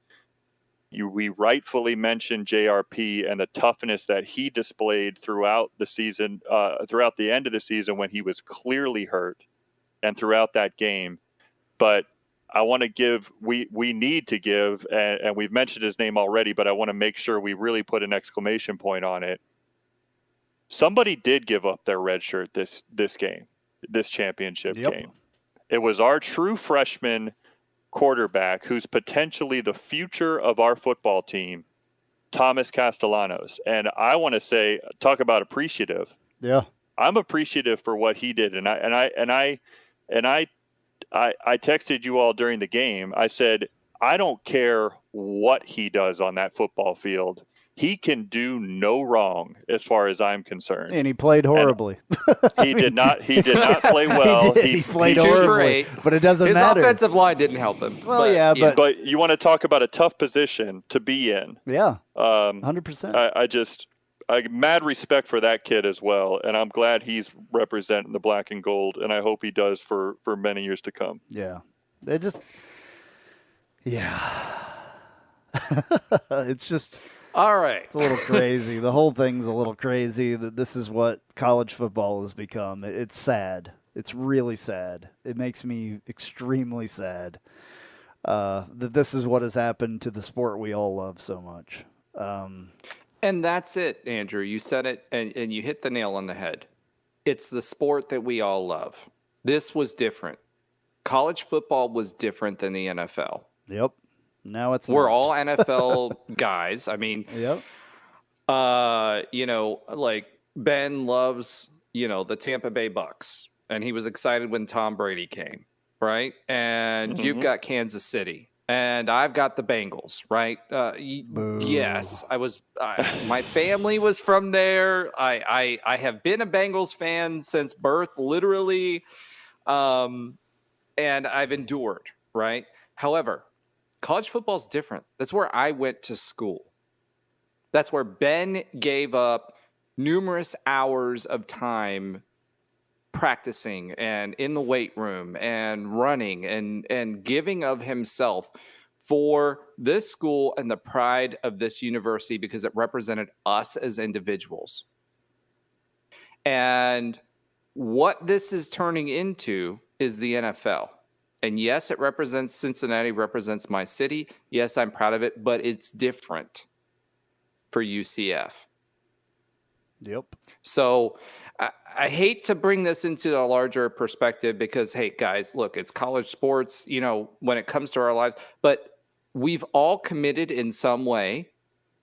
We rightfully mentioned JRP and the toughness that he displayed throughout the season, throughout the end of the season when he was clearly hurt, and throughout that game. But I want to give, we need to give, and we've mentioned his name already, but I want to make sure we really put an exclamation point on it. Somebody did give up their red shirt this game, this championship game. It was our true freshman quarterback, who's potentially the future of our football team, Thomas Castellanos. And I want to say, talk about appreciative. Yeah, I'm appreciative for what he did, and I texted you all during the game. I said, I don't care what he does on that football field. He can do no wrong as far as I'm concerned. And he played horribly. He did not play well. He played horribly, but it doesn't matter. His offensive line didn't help him. Well, but you want to talk about a tough position to be in. Yeah, 100%. I mad respect for that kid as well, and I'm glad he's representing the black and gold, and I hope he does for many years to come. Yeah. It's just... All right. It's a little crazy. The whole thing's a little crazy that this is what college football has become. It's sad. It's really sad. It makes me extremely sad that this is what has happened to the sport we all love so much. And that's it, Andrew. You said it, and you hit the nail on the head. It's the sport that we all love. This was different. College football was different than the NFL. Yep. Now we're all NFL guys. I mean, yep. Like Ben loves, the Tampa Bay Bucks, and he was excited when Tom Brady came, right? And you've got Kansas City, and I've got the Bengals, right? Yes, I was. My family was from there. I have been a Bengals fan since birth, literally, and I've endured, right? However, college football is different. That's where I went to school. That's where Ben gave up numerous hours of time practicing and in the weight room and running and giving of himself for this school and the pride of this university because it represented us as individuals. And what this is turning into is the NFL. And yes, it represents Cincinnati, represents my city. Yes, I'm proud of it, but it's different for UCF. Yep. So I hate to bring this into a larger perspective because, hey, guys, look, it's college sports, when it comes to our lives, but we've all committed in some way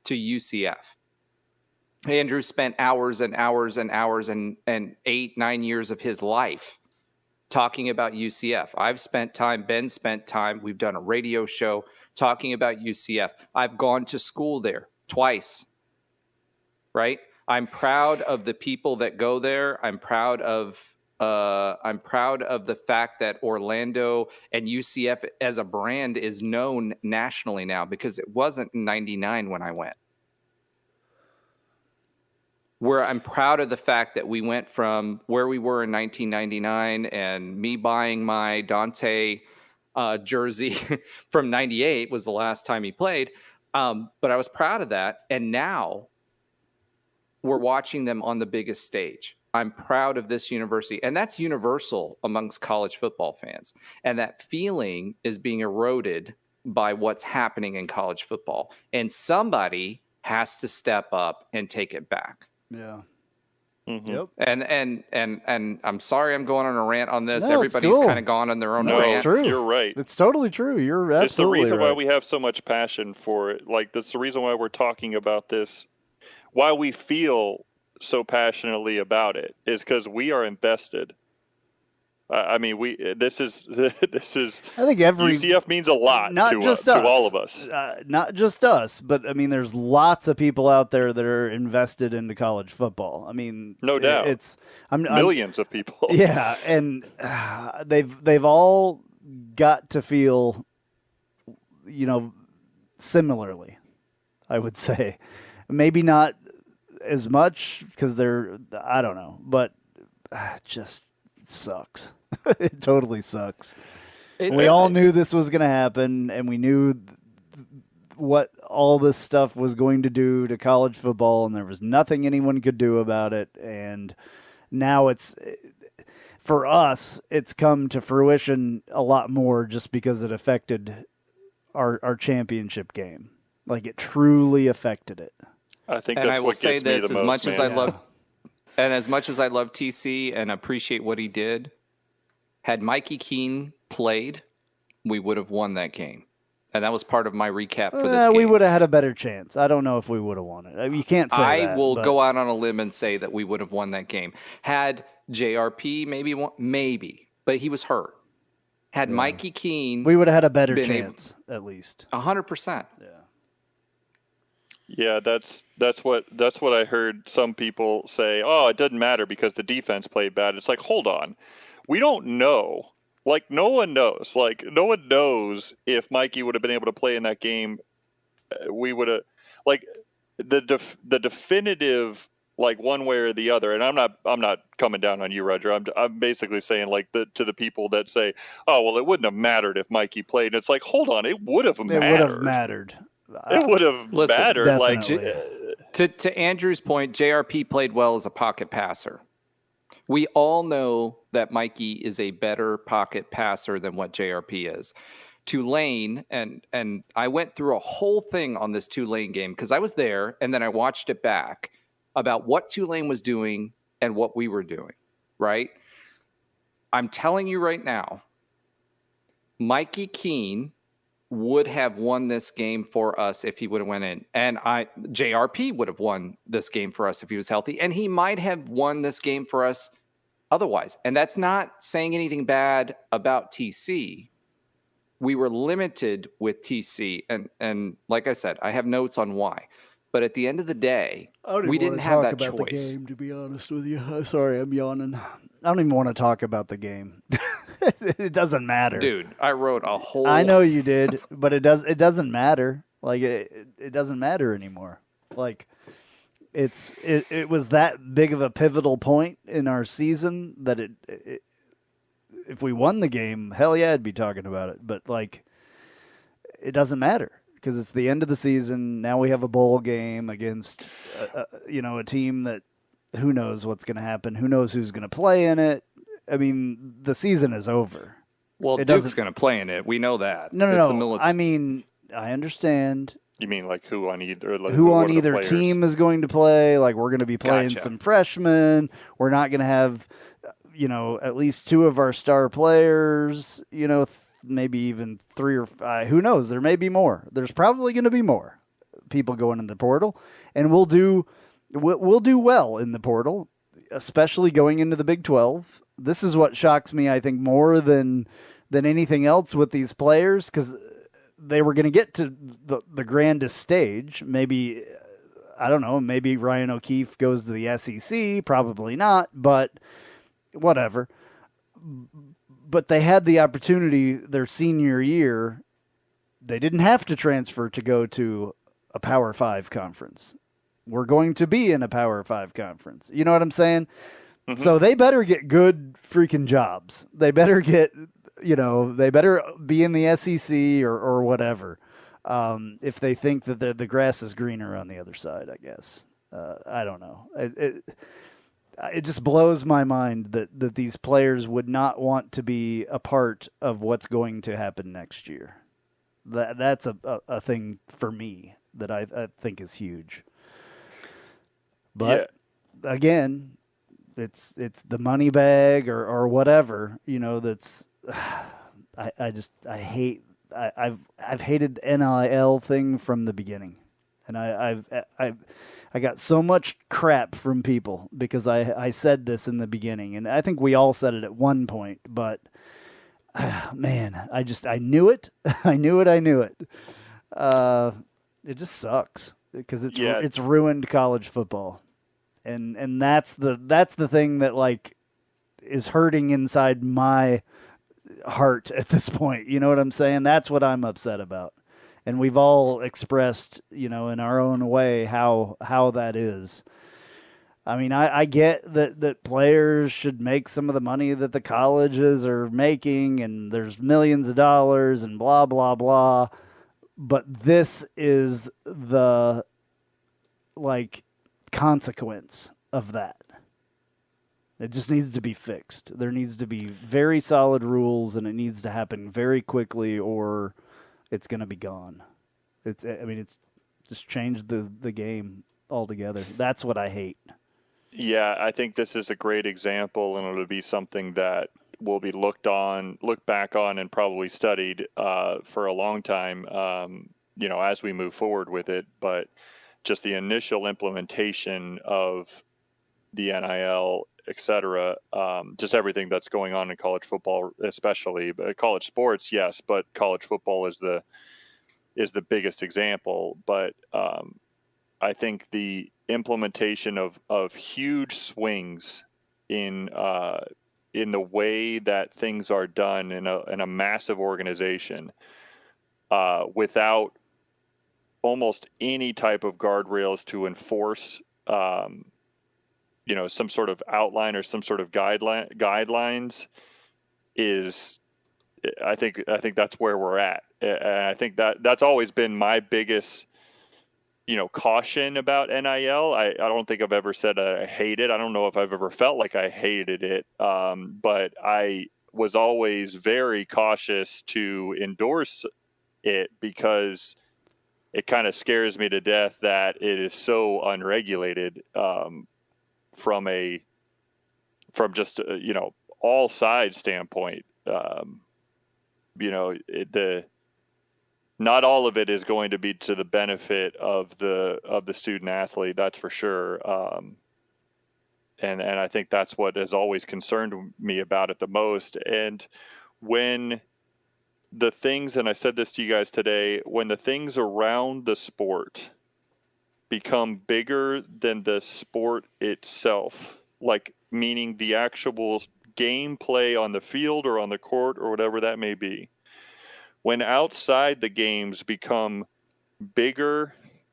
to UCF. Andrew spent hours and hours and hours and 8-9 years of his life talking about UCF. I've spent time, Ben spent time. We've done a radio show talking about UCF. I've gone to school there twice, right? I'm proud of the people that go there. I'm proud of the fact that Orlando and UCF as a brand is known nationally now because it wasn't in 99 when I went. Where I'm proud of the fact that we went from where we were in 1999 and me buying my Dante jersey from 98 was the last time he played. But I was proud of that. And now we're watching them on the biggest stage. I'm proud of this university. And that's universal amongst college football fans. And that feeling is being eroded by what's happening in college football. And somebody has to step up and take it back. Yeah. Mm-hmm. Yep. And I'm sorry I'm going on a rant on this. No, Everybody's cool. kind of gone on their own No, rant. It's true. You're right. It's totally true. You're absolutely It's the reason right. why we have so much passion for it. Like, that's the reason why we're talking about this, why we feel so passionately about it is because we are invested. I mean, this is. I think every UCF means a lot to all of us. Not just us, but I mean, there's lots of people out there that are invested into college football. I mean, no doubt, it's millions of people. Yeah, and they've all got to feel, similarly. I would say, maybe not as much because I don't know, but just sucks. It totally sucks. We all knew this was going to happen, and we knew what all this stuff was going to do to college football, and there was nothing anyone could do about it. And now for us, it's come to fruition a lot more just because it affected our championship game. Like, it truly affected it. I think that's what gets me the most, as much man. as I love, and as much as I love TC and appreciate what he did, had Mikey Keene played, we would have won that game. And that was part of my recap for this game. We would have had a better chance. I don't know if we would have won it. You can't say that. I will go out on a limb and say that we would have won that game. Had JRP maybe won, maybe, but he was hurt. Had Mikey Keene, we would have had a better chance, at least. 100%. Yeah, that's what I heard some people say. Oh, it doesn't matter because the defense played bad. It's like, hold on, we don't know. Like, no one knows. Like, no one knows if Mikey would have been able to play in that game. We would have, like, the definitive, like, one way or the other. And I'm not coming down on you, Roger. I'm basically saying, like, to the people that say, oh, well, it wouldn't have mattered if Mikey played. And it's like, hold on, it would have mattered. It would have mattered. It would have mattered. Definitely. Like, to Andrew's point, JRP played well as a pocket passer. We all know that Mikey is a better pocket passer than what JRP is. Tulane, and I went through a whole thing on this Tulane game because I was there, and then I watched it back about what Tulane was doing and what we were doing, right? I'm telling you right now, Mikey Keene would have won this game for us if he would have went in. And JRP would have won this game for us if he was healthy. And he might have won this game for us otherwise. And that's not saying anything bad about TC. We were limited with TC. And like I said, I have notes on why. But at the end of the day, we didn't have that choice. The game, to be honest with you. Sorry, I'm yawning. I don't even want to talk about the game. It doesn't matter. Dude, I wrote a whole... I know you did, but it doesn't matter. Like, it doesn't matter anymore. Like, it was that big of a pivotal point in our season that if we won the game, hell yeah, I'd be talking about it. But, like, it doesn't matter because it's the end of the season. Now we have a bowl game against, a team that who knows what's going to happen. Who knows who's going to play in it. I mean, the season is over. Well, Duke's going to play in it. We know that. No. I mean, I understand. You mean like who on either? Like, who on either team is going to play? Like, we're going to be playing some freshmen. We're not going to have, at least two of our star players. Maybe even three or five. Who knows? There may be more. There's probably going to be more people going in the portal, and we'll do well in the portal, especially going into the Big 12. This is what shocks me, I think, more than anything else with these players, because they were going to get to the grandest stage. Maybe, I don't know, maybe Ryan O'Keefe goes to the SEC. Probably not, but whatever. But they had the opportunity their senior year. They didn't have to transfer to go to a Power 5 conference. We're going to be in a Power 5 conference. You know what I'm saying? Mm-hmm. So they better get good freaking jobs. They better get, they better be in the SEC or whatever. If they think that the grass is greener on the other side, I guess. I don't know. It just blows my mind that these players would not want to be a part of what's going to happen next year. That's a thing for me that I think is huge. But again, it's the money bag or whatever, that's I've hated the NIL thing from the beginning. And I got so much crap from people because I said this in the beginning, and I think we all said it at one point, but man, I knew it. I knew it. It just sucks because it's ruined college football. And that's the thing that like is hurting inside my heart at this point. You know what I'm saying? That's what I'm upset about. And we've all expressed, in our own way how that is. I mean, I get that players should make some of the money that the colleges are making, and there's millions of dollars and blah, blah, blah. But this is the, consequence of that. It just needs to be fixed. There needs to be very solid rules, and it needs to happen very quickly, or it's going to be gone. It's just changed the game altogether. That's what I hate. Yeah, I think this is a great example, and it'll be something that will be looked back on, and probably studied for a long time, as we move forward with it. But just the initial implementation of the NIL, et cetera, just everything that's going on in college football, especially college sports, yes, but college football is the biggest example. But I think the implementation of huge swings in the way that things are done in a massive organization, without almost any type of guardrails to enforce, some sort of outline or some sort of guidelines, is, I think that's where we're at. And I think that's always been my biggest, caution about NIL. I don't think I've ever said I hate it. I don't know if I've ever felt like I hated it. But I was always very cautious to endorse it, because it kind of scares me to death that it is so unregulated, from just all sides standpoint. Not all of it is going to be to the benefit of the student athlete, that's for sure. And I think that's what has always concerned me about it the most. And when the things, and I said this to you guys today, when the things around the sport become bigger than the sport itself, meaning the actual gameplay on the field or on the court or whatever that may be, when outside the games become bigger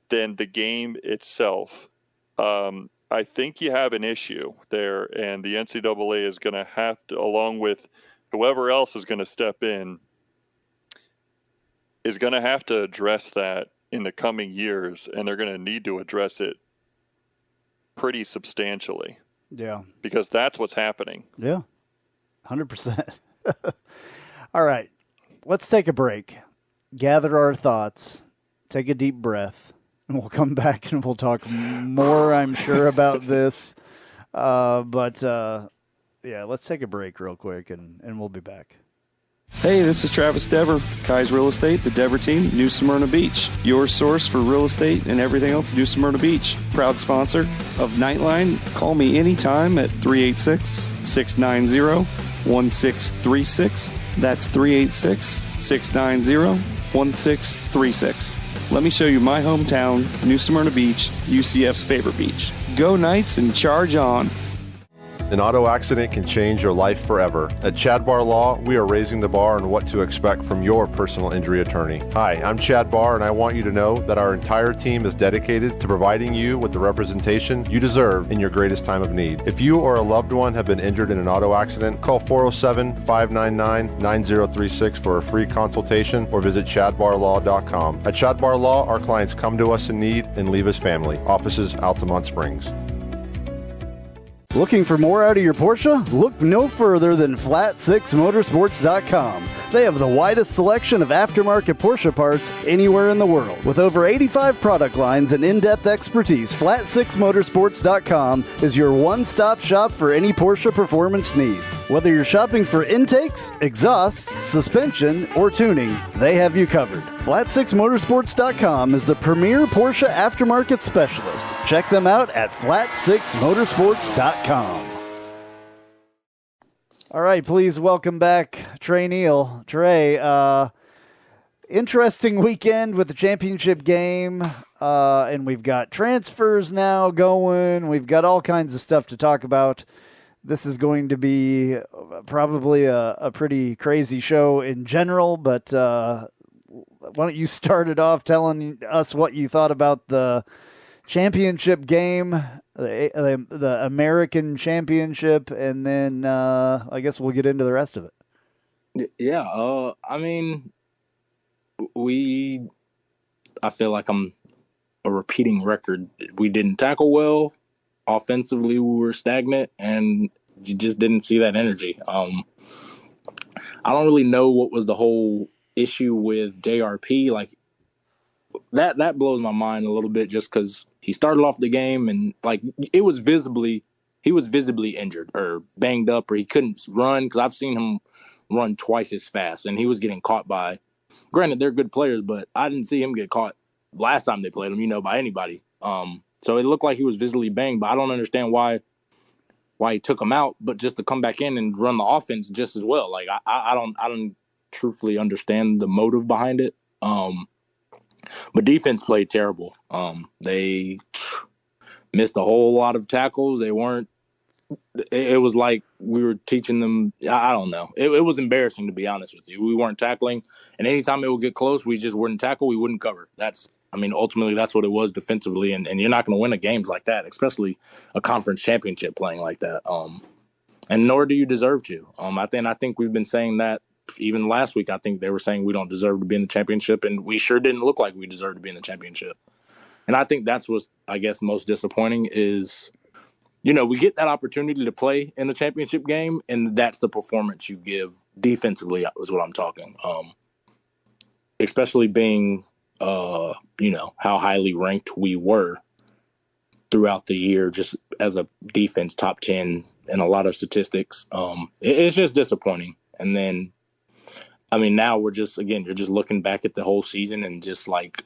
than the game itself, I think you have an issue there, and the NCAA is going to have to, along with whoever else is going to step in, is going to have to address that in the coming years, and they're going to need to address it pretty substantially. Yeah. Because that's what's happening. Yeah. 100%. All right. Let's take a break, gather our thoughts, take a deep breath, and we'll come back and we'll talk more, I'm sure, about this. Let's take a break real quick, and we'll be back. Hey, this is Travis Dever, Kai's Real Estate, the Dever team, New Smyrna Beach. Your source for real estate and everything else New Smyrna Beach. Proud sponsor of Knightline. Call me anytime at 386-690-1636. That's 386-690-1636. Let me show you my hometown, New Smyrna Beach, UCF's favorite beach. Go Knights and charge on. An auto accident can change your life forever. At Chadbar Law, we are raising the bar on what to expect from your personal injury attorney. Hi, I'm Chad Barr, and I want you to know that our entire team is dedicated to providing you with the representation you deserve in your greatest time of need. If you or a loved one have been injured in an auto accident, call 407-599-9036 for a free consultation, or visit chadbarlaw.com. At Chadbar Law, our clients come to us in need and leave as family. Offices, Altamont Springs. Looking for more out of your Porsche? Look no further than Flat6Motorsports.com. They have the widest selection of aftermarket Porsche parts anywhere in the world. With over 85 product lines and in-depth expertise, Flat6Motorsports.com is your one-stop shop for any Porsche performance needs. Whether you're shopping for intakes, exhausts, suspension, or tuning, they have you covered. Flat6Motorsports.com is the premier Porsche aftermarket specialist. Check them out at Flat6Motorsports.com. All right, please welcome back Trey Neal. Trey, interesting weekend with the championship game, and we've got transfers now going. We've got all kinds of stuff to talk about. This is going to be probably a pretty crazy show in general, but why don't you start it off telling us what you thought about the championship game, the American Championship, and then I guess we'll get into the rest of it. Yeah, I mean, I feel like I'm a repeating record. We didn't tackle well. Offensively, we were stagnant, and you just didn't see that energy. I don't really know what was the whole issue with JRP. Like, that blows my mind a little bit, just because he started off the game and like he was visibly injured or banged up, or he couldn't run, because I've seen him run twice as fast, and he was getting caught by. Granted, they're good players, but I didn't see him get caught last time they played him, by anybody. So it looked like he was visibly banged, but I don't understand why he took him out, but just to come back in and run the offense just as well. Like I don't truthfully understand the motive behind it. But defense played terrible. They missed a whole lot of tackles. They weren't. It was like we were teaching them. I don't know. It was embarrassing, to be honest with you. We weren't tackling, and anytime it would get close, we just wouldn't tackle. We wouldn't cover. Ultimately, that's what it was defensively, and you're not going to win a games like that, especially a conference championship playing like that. And nor do you deserve to. I think we've been saying that even last week. I think they were saying we don't deserve to be in the championship, and we sure didn't look like we deserved to be in the championship. And I think that's what's, I guess, most disappointing is, we get that opportunity to play in the championship game, and that's the performance you give defensively is what I'm talking. Especially being how highly ranked we were throughout the year, just as a defense, top 10 in a lot of statistics. It's just disappointing. And then, now you're just looking back at the whole season, and just like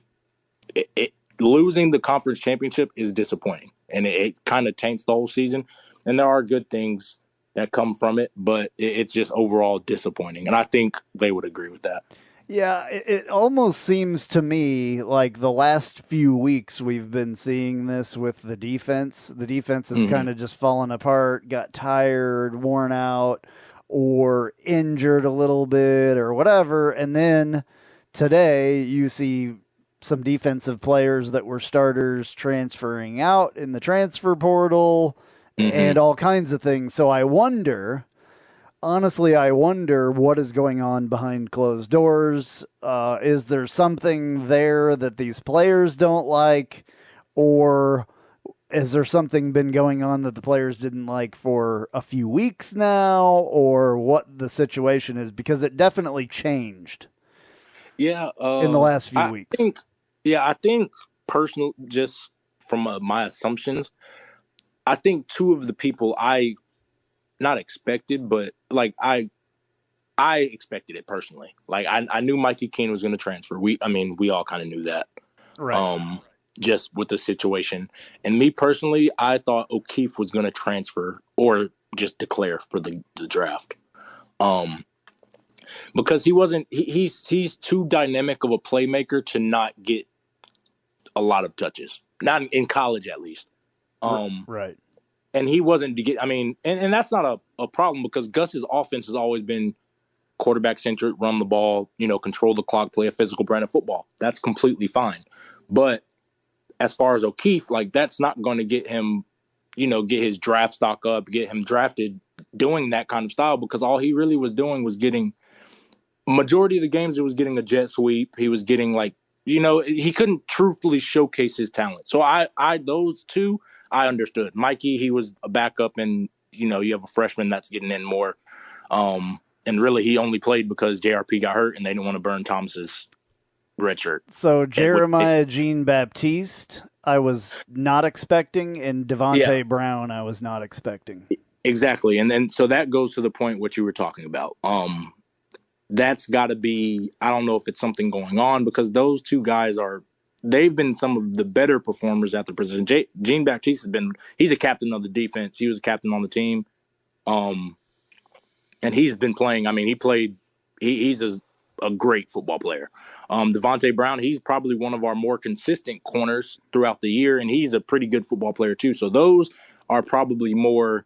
losing the conference championship is disappointing, and it kind of taints the whole season. And there are good things that come from it, but it's just overall disappointing. And I think they would agree with that. Yeah, it almost seems to me like the last few weeks we've been seeing this with the defense. The defense has kind of just fallen apart, got tired, worn out, or injured a little bit or whatever. And then today you see some defensive players that were starters transferring out in the transfer portal and all kinds of things. So honestly, I wonder what is going on behind closed doors. Is there something there that these players don't like, or is there something been going on that the players didn't like for a few weeks now, or what the situation is? Because it definitely changed. Yeah, in the last few weeks. I think personal, just from my assumptions, I think two of the people I not expected, but like I expected it personally. Like I knew Mikey Keene was going to transfer. We all kind of knew that, right? Just with the situation. And me personally, I thought O'Keefe was going to transfer or just declare for the draft. Because he wasn't. He's too dynamic of a playmaker to not get a lot of touches. Not in college, at least. Right. And he wasn't to get. And that's not a problem, because Gus's offense has always been quarterback centric, run the ball, control the clock, play a physical brand of football. That's completely fine. But as far as O'Keefe, like, that's not going to get him, get his draft stock up, get him drafted doing that kind of style, because all he really was doing was getting majority of the games. It was getting a jet sweep. He was getting he couldn't truthfully showcase his talent. So those two, I understood. Mikey, he was a backup, and you have a freshman that's getting in more. And really, he only played because JRP got hurt, and they didn't want to burn Thomas's red shirt. So Jeremiah Jean-Baptiste, I was not expecting, and Devontae Brown, I was not expecting. Exactly. And then so that goes to the point what you were talking about. That's got to be, I don't know if it's something going on, because those two guys they've been some of the better performers at the position. Jean-Baptiste he's a captain of the defense. He was a captain on the team. And he's been playing. I mean, he's a great football player. Devontae Brown, he's probably one of our more consistent corners throughout the year, and he's a pretty good football player too. So those are probably more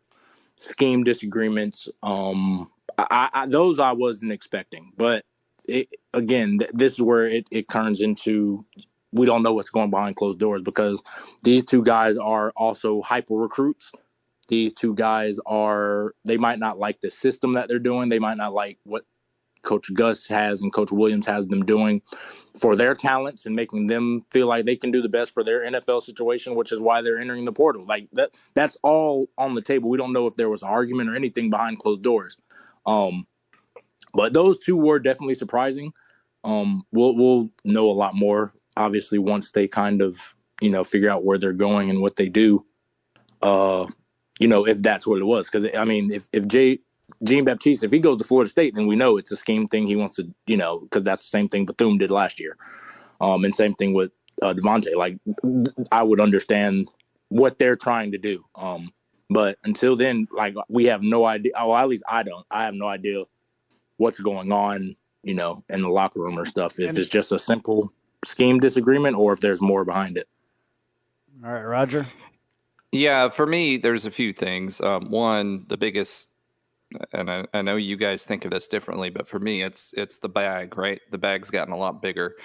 scheme disagreements. Those I wasn't expecting, but this is where it turns into, we don't know what's going behind closed doors, because these two guys are also hyper recruits. These two guys they might not like the system that they're doing. They might not like what Coach Gus has and Coach Williams has them doing for their talents and making them feel like they can do the best for their NFL situation, which is why they're entering the portal. Like that's all on the table. We don't know if there was an argument or anything behind closed doors. But those two were definitely surprising. We'll know a lot more, obviously, once they kind of, figure out where they're going and what they do, if that's what it was. Because, I mean, if Jean-Baptiste, if he goes to Florida State, then we know it's a scheme thing. He wants to, because that's the same thing Bethune did last year. And same thing with Devontae. Like, I would understand what they're trying to do. But until then, like, we have no idea. Oh, at least I don't. I have no idea what's going on, in the locker room or stuff. If it's just a simple scheme disagreement or if there's more behind it. All right, Roger. Yeah, for me, there's a few things. One, the biggest, and I know you guys think of this differently, but for me, it's the bag, right? The bag's gotten a lot bigger.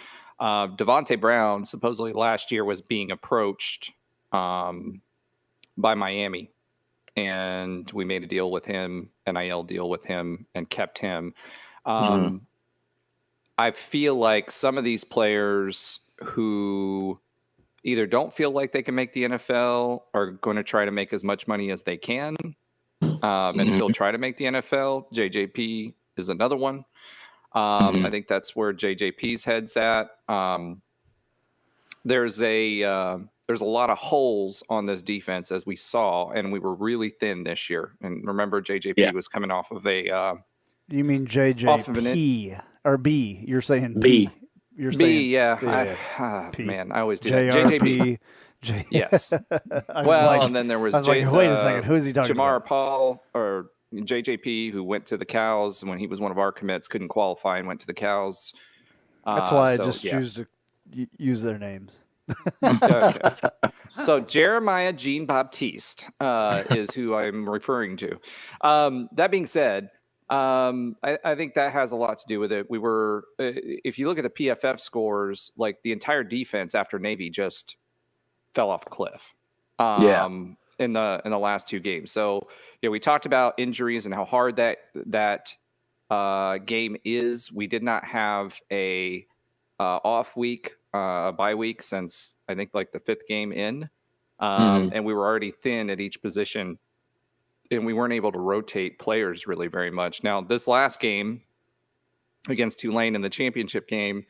Devontae Brown supposedly last year was being approached by Miami, and we made a deal with him, NIL deal with him, and kept him. I feel like some of these players who either don't feel like they can make the NFL are going to try to make as much money as they can and still try to make the NFL. JJP is another one. I think that's where JJP's head's at. There's a lot of holes on this defense, as we saw, and we were really thin this year. And remember, JJP was coming off of a. You mean JJP or B? You're saying B. You're B, saying yeah. P. Man, I always do JRP. that. JJP. Yes. And then there was. I was like, wait a second, who is he talking Jamar about? Paul or JJP, who went to the Cows when he was one of our commits, couldn't qualify and went to the Cows. That's why I just choose to use their names. Okay. So Jeremiah Jean-Baptiste is who I'm referring to. That being said, I think that has a lot to do with it. We were, if you look at the PFF scores, like the entire defense after Navy just fell off a cliff. In the last two games. So we talked about injuries and how hard that game is. We did not have a off week, bye week since I think like the fifth game in, and we were already thin at each position, and we weren't able to rotate players really very much. Now this last game against Tulane in the championship game,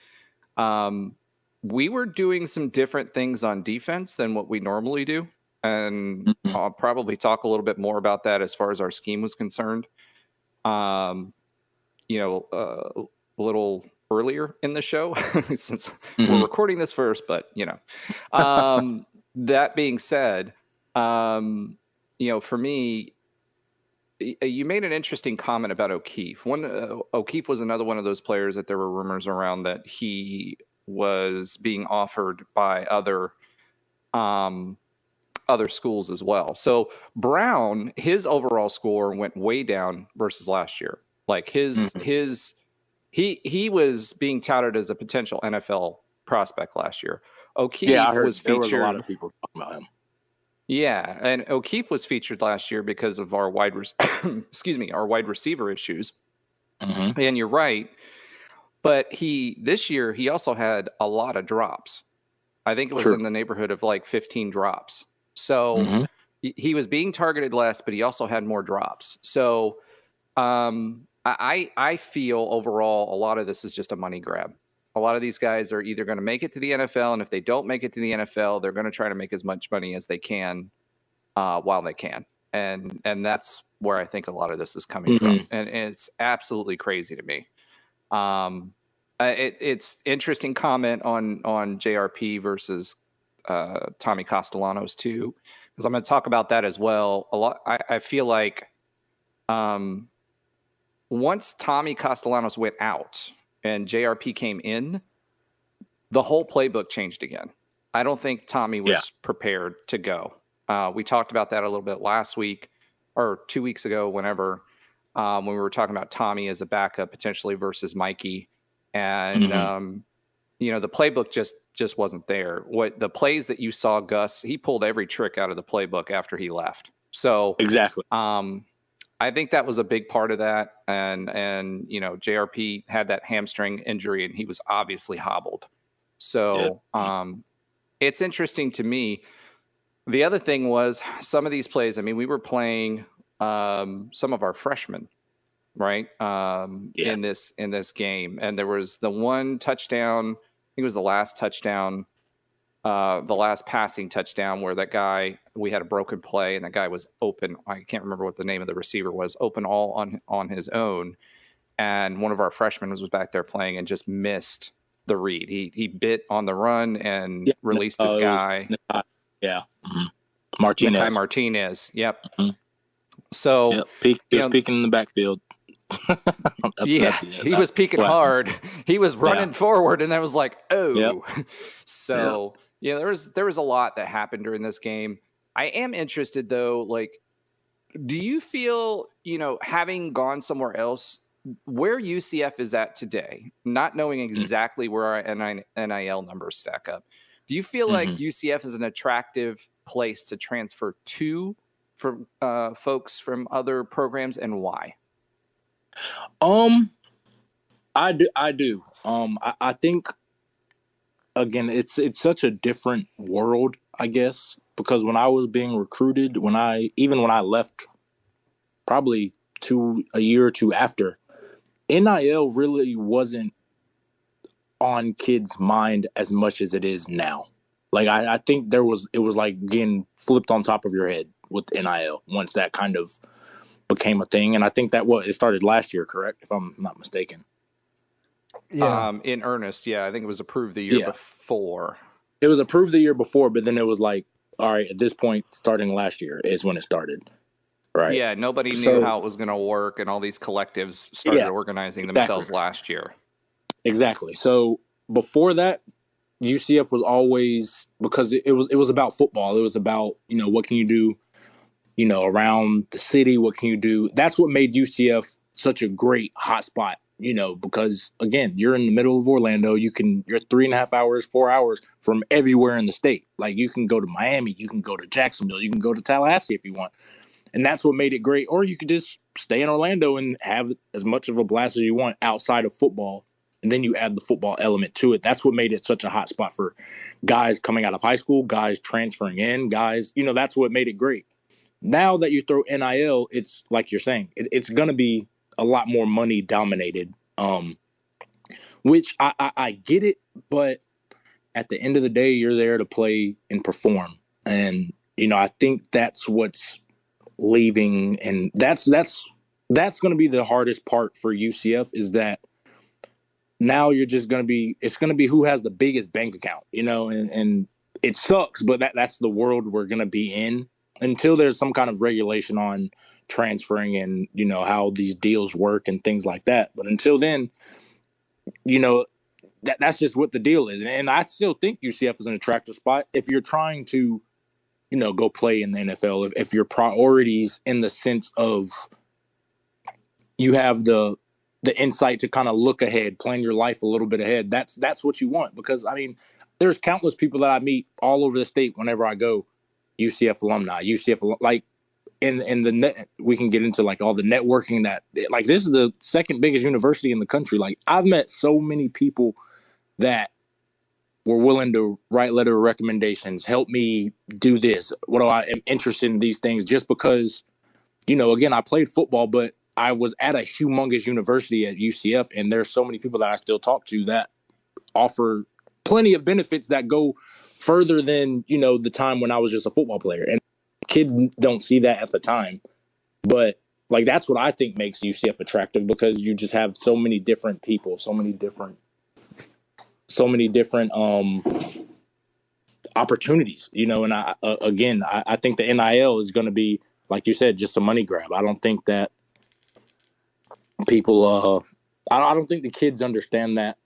we were doing some different things on defense than what we normally do. And I'll probably talk a little bit more about that as far as our scheme was concerned. A little earlier in the show, since we're recording this first, but that being said, for me, you made an interesting comment about O'Keefe. O'Keefe was another one of those players that there were rumors around that he was being offered by other schools as well. So Brown, his overall score went way down versus last year. Like he was being touted as a potential NFL prospect last year. O'Keefe was featured. There was a lot of people talking about him. Yeah, and O'Keefe was featured last year because of our wide receiver issues. And you're right, but this year he also had a lot of drops. I think it was in the neighborhood of like 15 drops. So he was being targeted less, but he also had more drops. So I feel overall a lot of this is just a money grab. A lot of these guys are either going to make it to the NFL, and if they don't make it to the NFL, they're going to try to make as much money as they can while they can. And that's where I think a lot of this is coming from, and it's absolutely crazy to me. It's interesting comment on JRP versus Tommy Castellanos too, because I'm going to talk about that as well. A lot. I feel like once Tommy Castellanos went out and JRP came in, the whole playbook changed again. I don't think Tommy was prepared to go. We talked about that a little bit last week or 2 weeks ago, whenever, when we were talking about Tommy as a backup potentially versus Mikey. And, the playbook just wasn't there. What the plays that you saw Gus, he pulled every trick out of the playbook after he left. So exactly. I think that was a big part of that. And JRP had that hamstring injury and he was obviously hobbled. So it's interesting to me. The other thing was some of these plays, I mean, we were playing some of our freshmen, right? In this game. And there was the one touchdown, I think it was the last touchdown, the last passing touchdown where that guy, we had a broken play and that guy was open. I can't remember what the name of the receiver was, open all on his own. And one of our freshmen was back there playing and just missed the read. He bit on the run and released his guy. Martinez. Yep. So he was peeking in the backfield. He was peeking hard. He was running forward, and I was like, oh. So there was a lot that happened during this game. I am interested though. Like, do you feel having gone somewhere else, where UCF is at today, not knowing exactly where our NIL numbers stack up? Do you feel like UCF is an attractive place to transfer to for folks from other programs, and why? I do. I think again, it's such a different world, I guess, because when I was being recruited, when I left, probably a year or two after, NIL really wasn't on kids' mind as much as it is now. Like I think it was like getting flipped on top of your head with NIL once that kind of became a thing. And I think that it started last year, correct? If I'm not mistaken. Yeah. In earnest, I think it was approved the year before. It was approved the year before, but then it was like, all right, at this point, starting last year is when it started. Right. Yeah, nobody knew how it was going to work, and all these collectives started organizing themselves last year. Exactly. So before that, UCF was always, because it was about football. It was about, what can you do, around the city? What can you do? That's what made UCF such a great hotspot, because again, you're in the middle of Orlando. You're 3.5 hours, 4 hours from everywhere in the state. Like, you can go to Miami, you can go to Jacksonville, you can go to Tallahassee if you want. And that's what made it great. Or you could just stay in Orlando and have as much of a blast as you want outside of football. And then you add the football element to it. That's what made it such a hot spot for guys coming out of high school, guys transferring in, guys, that's what made it great. Now that you throw NIL, it's like you're saying, it's going to be a lot more money dominated, which I get it. But at the end of the day, you're there to play and perform. And, I think that's what's leaving. And that's going to be the hardest part for UCF, is that now you're just going to be, it's going to be who has the biggest bank account, and it sucks, but that's the world we're going to be in until there's some kind of regulation on transferring and, how these deals work and things like that. But until then, that's just what the deal is. And I still think UCF is an attractive spot if you're trying to, go play in the NFL, if your priorities in the sense of you have the insight to kind of look ahead, plan your life a little bit ahead. That's what you want. Because, I mean, there's countless people that I meet all over the state whenever I go, UCF alumni, like in the net, we can get into like all the networking that, like, this is the second biggest university in the country. Like, I've met so many people that were willing to write letter of recommendations, help me do this. I am interested in these things just because, again, I played football, but I was at a humongous university at UCF, and there's so many people that I still talk to that offer plenty of benefits that go further than, the time when I was just a football player. And kids don't see that at the time. But, Like, that's what I think makes UCF attractive, because you just have so many different people, so many different opportunities, and I think the NIL is going to be, like you said, just a money grab. I don't think that people, I don't think the kids understand that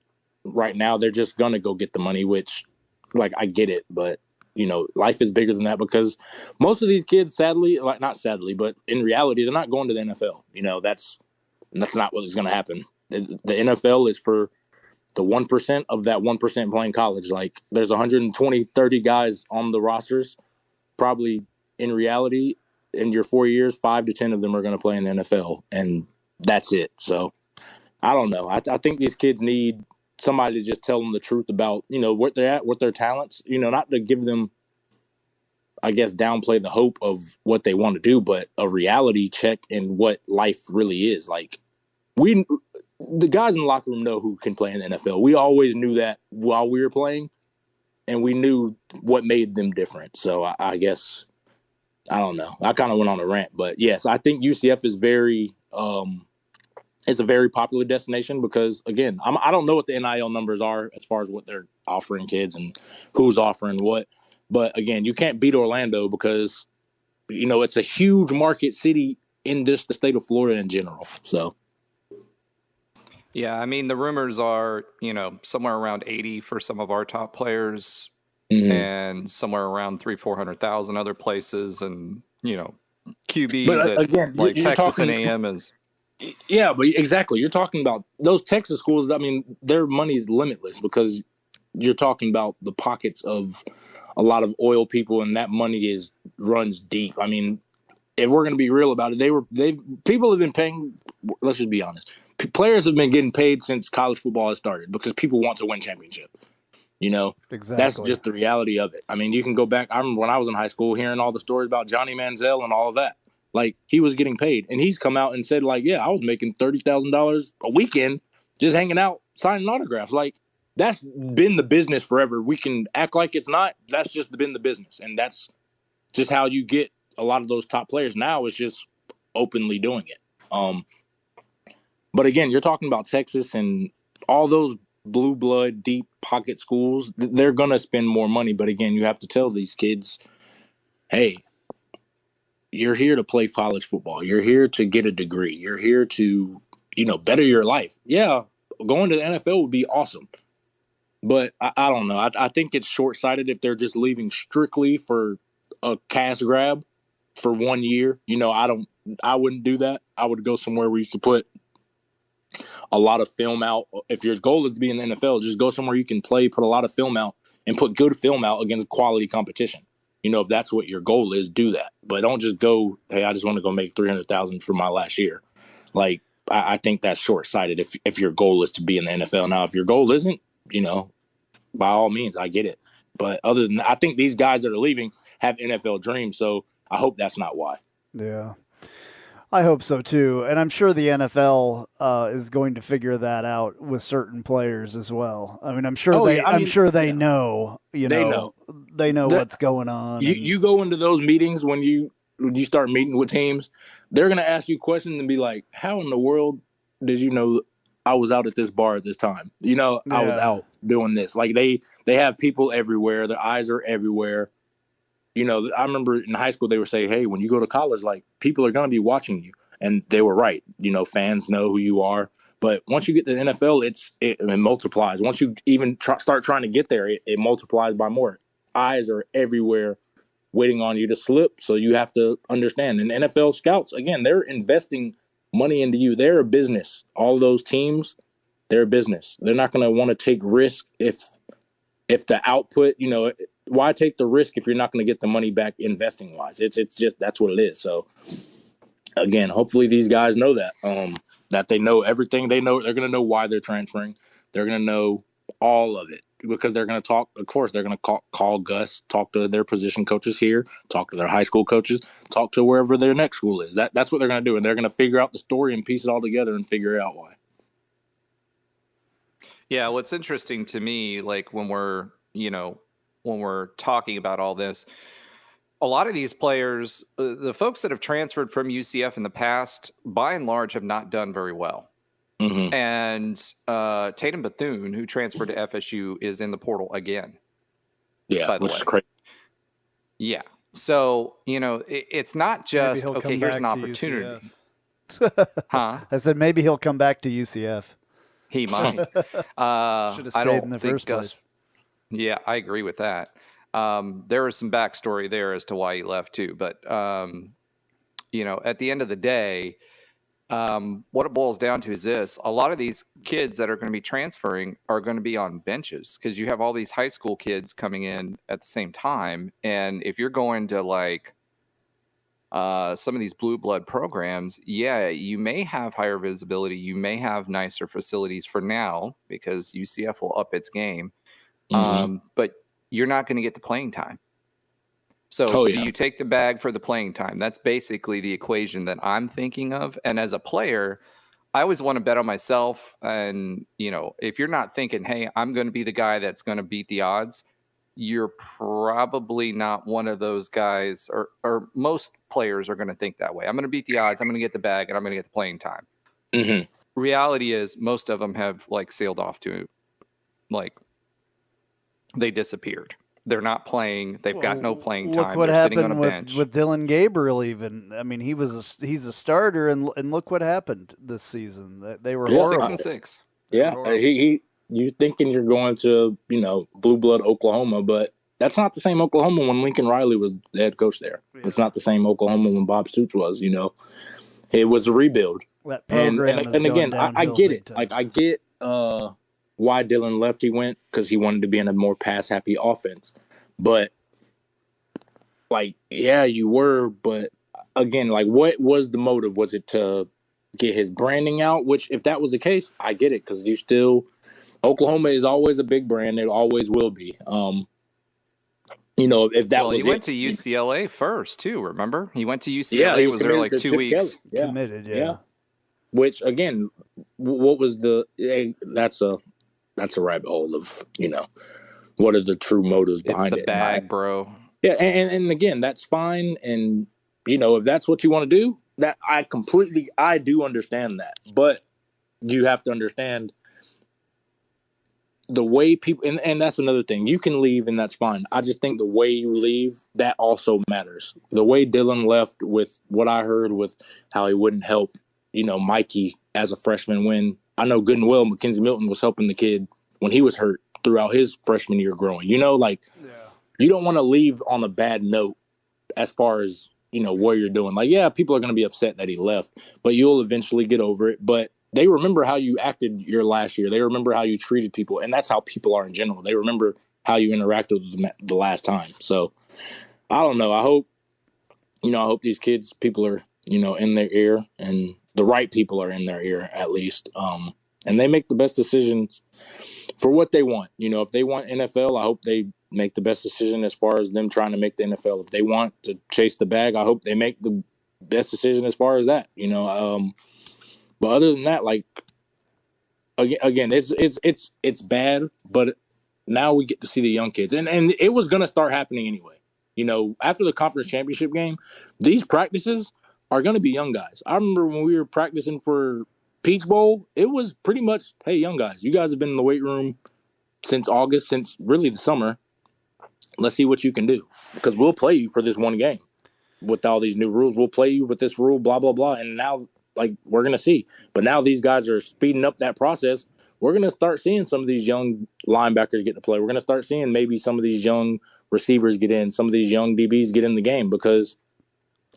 right now. They're just going to go get the money, which, like, I get it, but life is bigger than that, because most of these kids, sadly, like, not sadly, but in reality, they're not going to the NFL. That's not what is going to happen. The NFL is for the 1% of that 1% playing college. Like, there's 120, 30 guys on the rosters. Probably in reality, in your 4 years, 5 to 10 of them are going to play in the NFL, and that's it. So I don't know. I think these kids need somebody to just tell them the truth about, what they're at, what their talents, not to give them, I guess, downplay the hope of what they want to do, but a reality check in what life really is. Like, the guys in the locker room know who can play in the NFL. We always knew that while we were playing, and we knew what made them different. So I guess, I don't know. I kind of went on a rant, but yes, I think UCF is it's a very popular destination because, again, I don't know what the NIL numbers are as far as what they're offering kids and who's offering what. But, again, you can't beat Orlando because, it's a huge market city in the state of Florida in general. So, yeah, I mean, the rumors are, somewhere around 80 for some of our top players, and somewhere around 300,000-400,000 other places, and QBs but at again, like you're Texas talking, A&M is. Yeah, but exactly, you're talking about those Texas schools. I mean, their money is limitless because you're talking about the pockets of a lot of oil people, and that money runs deep. I mean, if we're going to be real about it, people have been paying. Let's just be honest. Players have been getting paid since college football has started because people want to win championship. Exactly. That's just the reality of it. I mean, you can go back. I remember when I was in high school hearing all the stories about Johnny Manziel and all of that. Like, he was getting paid, and he's come out and said, like, yeah, I was making $30,000 a weekend just hanging out, signing autographs. Like, that's been the business forever. We can act like it's not. That's just been the business, and that's just how you get a lot of those top players now, is just openly doing it. But again, you're talking about Texas and all those blue blood, deep pocket schools. They're going to spend more money. But again, you have to tell these kids, hey, you're here to play college football. You're here to get a degree. You're here to, better your life. Yeah, going to the NFL would be awesome. But I don't know. I think it's short-sighted if they're just leaving strictly for a cash grab for 1 year. I wouldn't do that. I would go somewhere where you could put a lot of film out. If your goal is to be in the NFL, just go somewhere you can play, put a lot of film out, and put good film out against quality competition. If that's what your goal is, do that. But don't just go, hey, I just want to go make $300,000 for my last year. Like, I think that's short-sighted if your goal is to be in the NFL. Now, if your goal isn't, by all means, I get it. But other than that, I think these guys that are leaving have NFL dreams, so I hope that's not why. Yeah. I hope so too, and I'm sure the NFL is going to figure that out with certain players as well. I mean, I'm sure they know. They know what's going on. You go into those meetings when you start meeting with teams, they're going to ask you questions and be like, "How in the world did you know I was out at this bar at this time? I was out doing this." Like, they have people everywhere. Their eyes are everywhere. I remember in high school they were saying, hey, when you go to college, like, people are going to be watching you. And they were right. Fans know who you are. But once you get to the NFL, it multiplies. Once you even start trying to get there, it multiplies by more. Eyes are everywhere waiting on you to slip. So you have to understand. And NFL scouts, again, they're investing money into you. They're a business. All those teams, they're a business. They're not going to want to take risk if the output, why take the risk if you're not going to get the money back investing wise? It's just, that's what it is. So again, hopefully these guys know that they know everything. They know, they're going to know why they're transferring. They're going to know all of it because they're going to talk. Of course, they're going to call Gus, talk to their position coaches here, talk to their high school coaches, talk to wherever their next school is. That's what they're going to do. And they're going to figure out the story and piece it all together and figure out why. Yeah. What's interesting to me, like when we're talking about all this, a lot of these players, the folks that have transferred from UCF in the past, by and large, have not done very well. Mm-hmm. And Tatum Bethune, who transferred to FSU, is in the portal again. Yeah, which is crazy. Yeah. So, it's not just, okay, here's an opportunity. Huh? I said maybe he'll come back to UCF. He might. Should have stayed in the first place. Yeah, I agree with that. There is some backstory there as to why he left too. But, at the end of the day, what it boils down to is this. A lot of these kids that are going to be transferring are going to be on benches because you have all these high school kids coming in at the same time. And if you're going to some of these blue blood programs, yeah, you may have higher visibility. You may have nicer facilities for now because UCF will up its game. But you're not going to get the playing time. So do you take the bag for the playing time? That's basically the equation that I'm thinking of. And as a player, I always want to bet on myself. And, if you're not thinking, hey, I'm going to be the guy that's going to beat the odds, you're probably not one of those guys, or most players are going to think that way. I'm going to beat the odds. I'm going to get the bag and I'm going to get the playing time. Mm-hmm. Reality is most of them have sailed off to they disappeared. They're not playing. They've got no playing time. Look what They're sitting on happened a bench. with Dylan Gabriel. Even I mean, he's a starter, and look what happened this season. They were horrible. 6-6. Yeah, you're thinking you're going to blue blood Oklahoma, but that's not the same Oklahoma when Lincoln Riley was the head coach there. Yeah. It's not the same Oklahoma when Bob Stoops was. It was a rebuild. That program and again, I get it. I get why Dylan left. He went because he wanted to be in a more pass happy offense. But you were. But again, what was the motive? Was it to get his branding out? Which, if that was the case, I get it because Oklahoma is always a big brand. It always will be. If that was he went to UCLA first too. Remember, he went to UCLA. Yeah, he was there 2 weeks. Yeah. Committed. Yeah. Which again, what was that's a rabbit hole of what are the true motives behind it? It's the bag, bro. Yeah, and again, that's fine. And if that's what you want to do, that I do understand that. But you have to understand the way people, and that's another thing. You can leave, and that's fine. I just think the way you leave, that also matters. The way Dylan left, with what I heard, with how he wouldn't help, Mikey as a freshman, when I know good and well Mackenzie Milton was helping the kid when he was hurt throughout his freshman year growing. You don't want to leave on a bad note as far as, what you're doing. People are going to be upset that he left, but you'll eventually get over it. But they remember how you acted your last year. They remember how you treated people, and that's how people are in general. They remember how you interacted with them the last time. So I don't know. I hope these kids, people are, in their ear, and the right people are in their ear at least. And they make the best decisions for what they want. If they want NFL, I hope they make the best decision as far as them trying to make the NFL. If they want to chase the bag, I hope they make the best decision as far as that. But other than that, again, it's bad. But now we get to see the young kids, and it was going to start happening anyway. After the conference championship game, these practices are going to be young guys. I remember when we were practicing for Peach Bowl, it was pretty much, hey, young guys, you guys have been in the weight room since August, since really the summer. Let's see what you can do, because we'll play you for this one game with all these new rules. We'll play you with this rule, blah, blah, blah. And now, we're going to see. But now these guys are speeding up that process. We're going to start seeing some of these young linebackers get to play. We're going to start seeing maybe some of these young receivers get in, some of these young DBs get in the game, because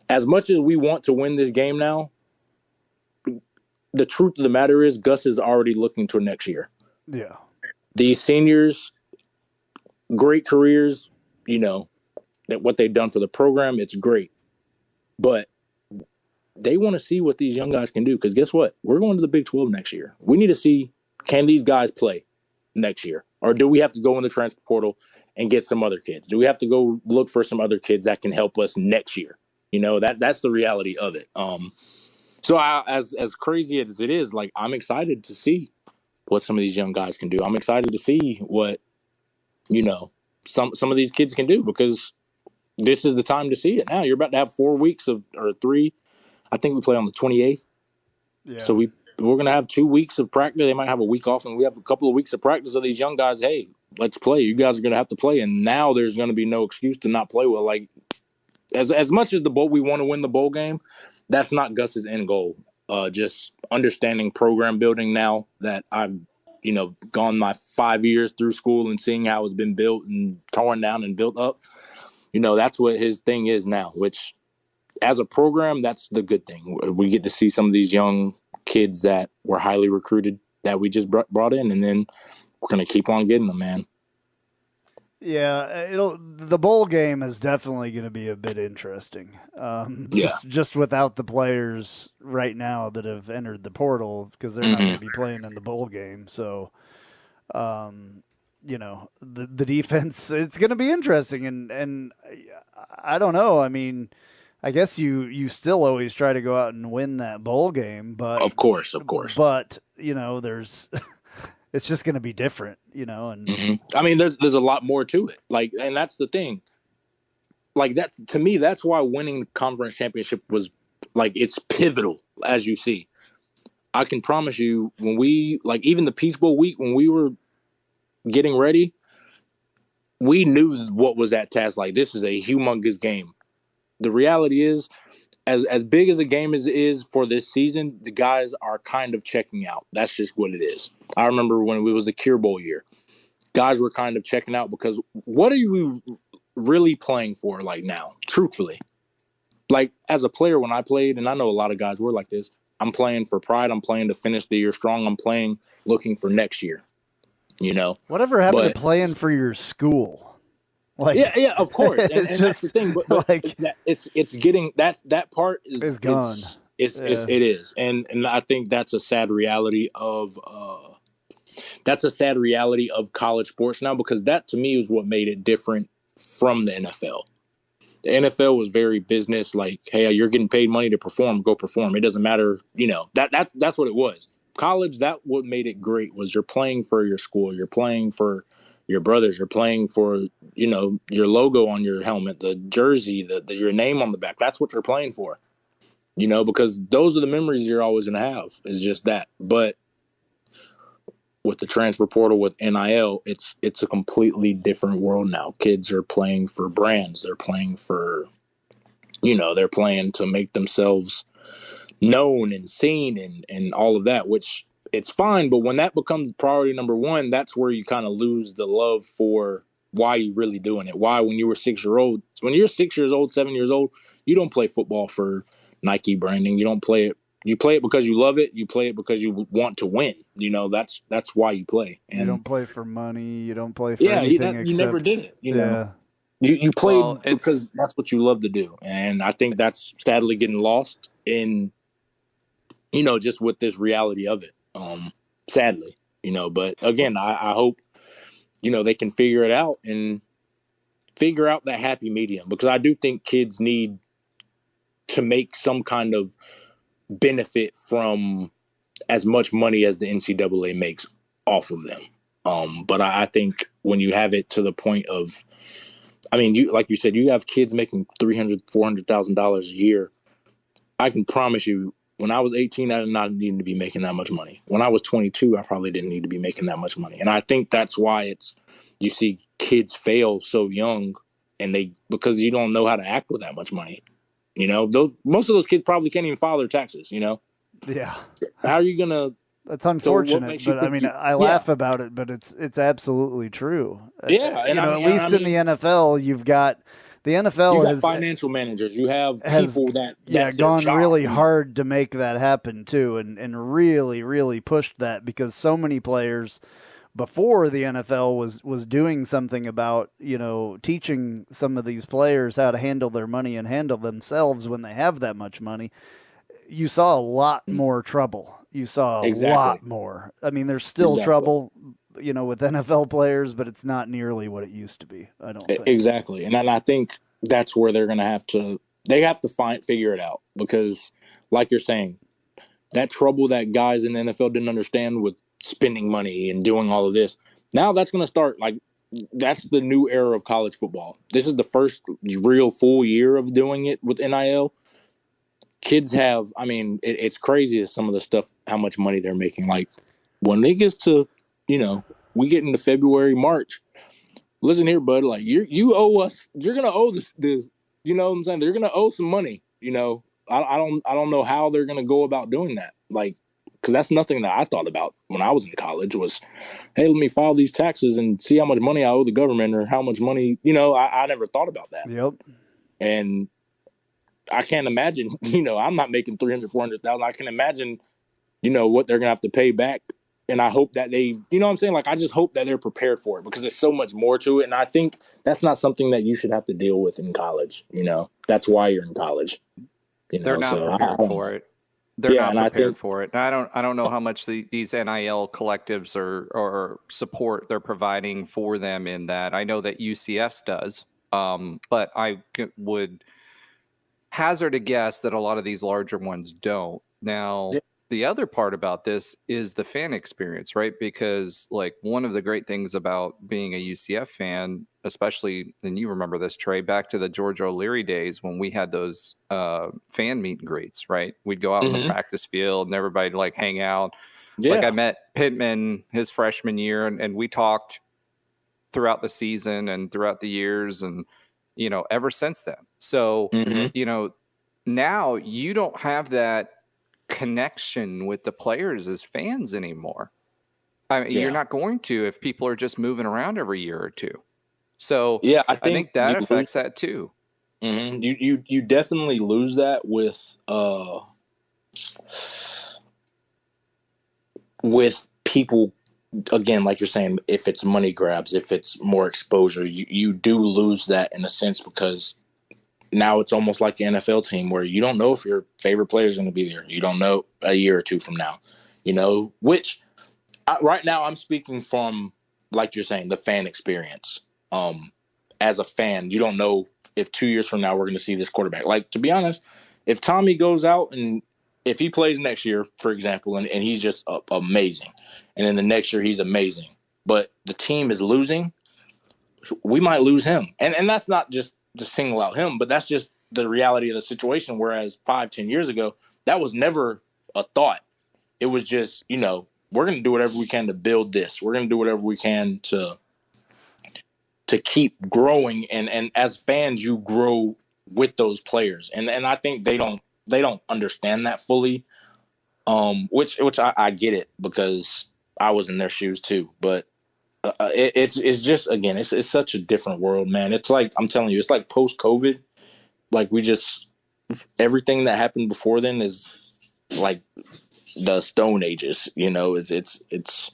as much as we want to win this game now, the truth of the matter is Gus is already looking to next year. Yeah. These seniors, great careers, that what they've done for the program, it's great. But they want to see what these young guys can do, because guess what? We're going to the Big 12 next year. We need to see, can these guys play next year? Or do we have to go in the transfer portal and get some other kids? Do we have to go look for some other kids that can help us next year? That's the reality of it. So as crazy as it is, I'm excited to see what some of these young guys can do. I'm excited to see what, some of these kids can do, because this is the time to see it now. You're about to have 4 weeks or 3. I think we play on the 28th. Yeah. So we're going to have 2 weeks of practice. They might have a week off, and we have a couple of weeks of practice of these young guys. Hey, let's play. You guys are going to have to play. And now there's going to be no excuse to not play well. Like, as much as we want to win the bowl game, that's not Gus's end goal. Just understanding program building now that I've, gone my 5 years through school and seeing how it's been built and torn down and built up. That's what his thing is now, which as a program, that's the good thing. We get to see some of these young kids that were highly recruited that we just brought in, and then we're going to keep on getting them, man. Yeah, the bowl game is definitely going to be a bit interesting. Just without the players right now that have entered the portal, because they're not going to be playing in the bowl game. So, the defense, it's going to be interesting. And I don't know. I mean, I guess you still always try to go out and win that bowl game, but of course. But there's. It's just going to be different, and I mean, there's a lot more to it. Like, and that's the thing. Like, that to me, that's why winning the conference championship was like, it's pivotal, as you see. I can promise you, when we, like, even the Peach Bowl week, when we were getting ready, we knew what was at task. Like, this is a humongous game. The reality is, as big as the game is for this season, the guys are kind of checking out. That's just what it is. I remember when it was the Cure Bowl year, guys were kind of checking out because what are you really playing for, like, now? Truthfully. Like, as a player, when I played, and I know a lot of guys were like this, I'm playing for pride. I'm playing to finish the year strong. I'm playing looking for next year, Whatever happened to playing for your school? Like, yeah, of course, and that's the thing. But like, it's getting that part is gone. It is, and I think that's a sad reality of college sports now, because that to me is what made it different from the NFL. The NFL was very business, like, hey, you're getting paid money to perform, go perform. It doesn't matter, that's what it was. College, that what made it great was you're playing for your school, you're playing for your brothers, you're playing for, your logo on your helmet, the jersey, your name on the back. That's what you're playing for, because those are the memories you're always going to have, is just that. But with the transfer portal, with NIL, it's a completely different world now. Kids are playing for brands. They're playing for, they're playing to make themselves known and seen and all of that, which it's fine. But when that becomes priority number one, that's where you kind of lose the love for why you're really doing it. Why, when you're 6 years old, 7 years old, you don't play football for Nike branding. You don't play it. You play it because you love it. You play it because you want to win. That's why you play. And you don't play for money. You don't play for anything except... you never did it. You played because that's what you love to do. And I think that's sadly getting lost in, just with this reality of it. Sadly, but again, I hope, they can figure it out and figure out that happy medium, because I do think kids need to make some kind of benefit from as much money as the NCAA makes off of them. But I think when you have it to the point of, I mean, like you said, you have kids making $300,000, $400,000 a year. I can promise you, when I was 18, I did not need to be making that much money. When I was 22, I probably didn't need to be making that much money. And I think that's why you see kids fail so young, because you don't know how to act with that much money. Most of those kids probably can't even file their taxes, Yeah. How are you going to? That's unfortunate, but I mean, I laugh about it, but it's absolutely true. Yeah. And at least in the NFL, you've got... The NFL has financial managers. You have people that's gone job, really hard to make that happen too, and really, really pushed that, because so many players before the NFL was doing something about, teaching some of these players how to handle their money and handle themselves when they have that much money. You saw a lot more trouble. You saw a lot more. I mean, there's still trouble, with NFL players, but it's not nearly what it used to be, I don't think. Exactly. And I think that's where they're going to have to figure it out, because like you're saying, that trouble that guys in the NFL didn't understand with spending money and doing all of this, now that's going to start, like, that's the new era of college football. This is the first real full year of doing it with NIL. Kids have, I mean, it's crazy as some of the stuff, how much money they're making. Like when they get to, we get into February, March. Listen here, bud. Like you owe us. You're gonna owe this. You know what I'm saying? They're gonna owe some money. I don't know how they're gonna go about doing that. Like, because that's nothing that I thought about when I was in college. Was, hey, let me file these taxes and see how much money I owe the government or how much money. I never thought about that. Yep. And I can't imagine. I'm not making $300,000-$400,000. I can imagine. What they're gonna have to pay back. And I hope that they, what I'm saying? Like, I just hope that they're prepared for it because there's so much more to it. And I think that's not something that you should have to deal with in college. That's why you're in college. They're not prepared for it. They're not prepared for it. And I don't know how much these NIL collectives or support they're providing for them in that. I know that UCF's does, but I would hazard a guess that a lot of these larger ones don't. Now, the other part about this is the fan experience, right? Because like one of the great things about being a UCF fan, especially, and you remember this, Trey, back to the George O'Leary days when we had those fan meet and greets, right? We'd go out on the practice field and everybody like hang out. Yeah. Like I met Pittman his freshman year and we talked throughout the season and throughout the years and, ever since then. So, now you don't have that connection with the players as fans anymore. I mean, you're not going to if people are just moving around every year or two. So yeah, I think that affects that too. Mm-hmm. You definitely lose that with people. Again, like you're saying, if it's money grabs, if it's more exposure, you do lose that in a sense because now it's almost like the NFL team where you don't know if your favorite player is going to be there. You don't know a year or two from now, which right now I'm speaking from, like you're saying, the fan experience. As a fan, you don't know if 2 years from now we're going to see this quarterback. Like, to be honest, if Tommy goes out and if he plays next year, for example, and he's just amazing, and then the next year he's amazing, but the team is losing, we might lose him. And that's not just to single out him, but that's just the reality of the situation. Whereas 5-10 years ago, that was never a thought. It was just, we're going to do whatever we can to build this. We're going to do whatever we can to keep growing. And as fans, you grow with those players. And I think they don't understand that fully. Which I get it because I was in their shoes too, but it's just, again, it's such a different world, man. It's like, I'm telling you, it's like post-COVID. Like everything that happened before then is like the Stone Ages, it's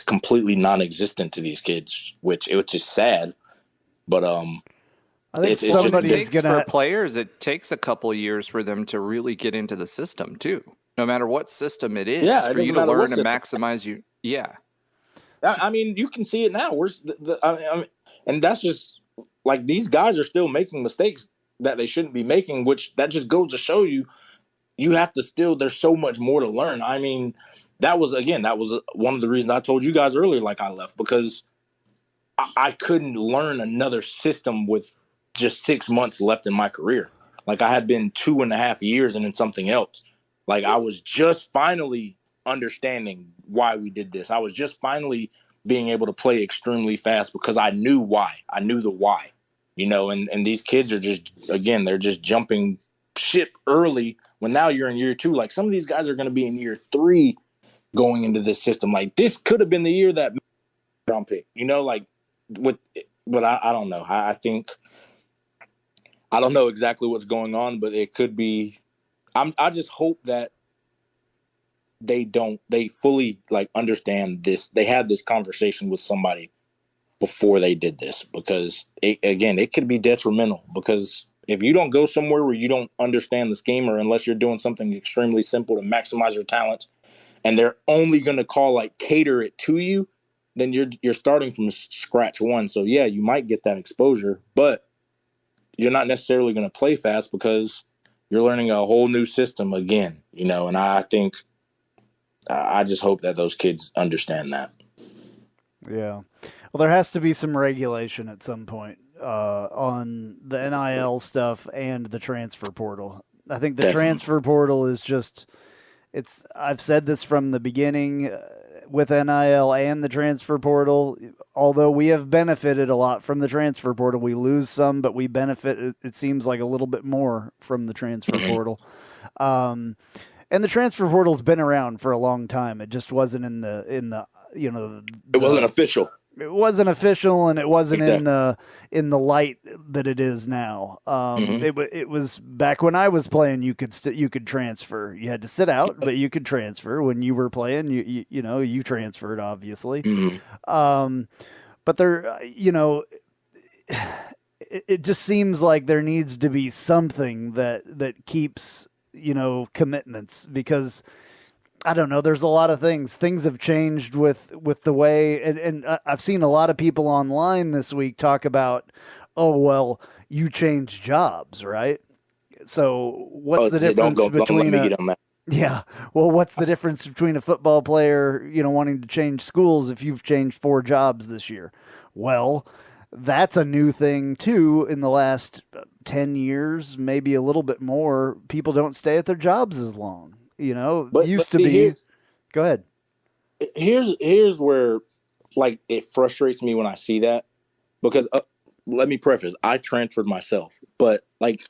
completely non-existent to these kids, which is sad. But I think for players, it takes a couple of years for them to really get into the system too. No matter what system it is, for you to learn to maximize you. Yeah. I mean, you can see it now. And that's just like these guys are still making mistakes that they shouldn't be making, which that just goes to show you have to still, there's so much more to learn. I mean, that was one of the reasons I told you guys earlier, like I left, because I couldn't learn another system with just 6 months left in my career. Like I had been 2.5 years and in something else. Like I was just finally understanding why we did this. I was just finally being able to play extremely fast because I knew why. I knew the why, and these kids are just, again, they're just jumping ship early when now you're in year 2. Like some of these guys are going to be in year 3 going into this system. Like this could have been the year that round pick, but I don't know. I think, I don't know exactly what's going on, but it could be, I just hope that they fully understand this. They had this conversation with somebody before they did this, because it could be detrimental, because if you don't go somewhere where you don't understand the scheme, or unless you're doing something extremely simple to maximize your talents and they're only going to cater it to you, then you're starting from scratch one. So yeah, you might get that exposure, but you're not necessarily going to play fast because you're learning a whole new system again, and I think, I just hope that those kids understand that. Yeah. Well, there has to be some regulation at some point on the NIL stuff and the transfer portal. I think the transfer portal is just I've said this from the beginning with NIL and the transfer portal. Although we have benefited a lot from the transfer portal, we lose some, but we benefit, it seems like, a little bit more from the transfer portal. And the transfer portal's been around for a long time. It just wasn't in the it wasn't official. It wasn't official, and it wasn't in the light that it is now. It was back when I was playing. You could transfer. You had to sit out, but you could transfer when you were playing. You transferred, obviously. But there, it just seems like there needs to be something that keeps commitments, because I don't know. There's a lot of things. Things have changed with the way, and I've seen a lot of people online this week talk about, oh, well, you changed jobs, right? So what's the difference between what's the difference between a football player, wanting to change schools if you've changed 4 jobs this year? Well, that's a new thing too. In the last 10 years, maybe a little bit more, people don't stay at their jobs as long. But used to be. Go ahead. Here's where, like, it frustrates me when I see that, because let me preface, I transferred myself, but like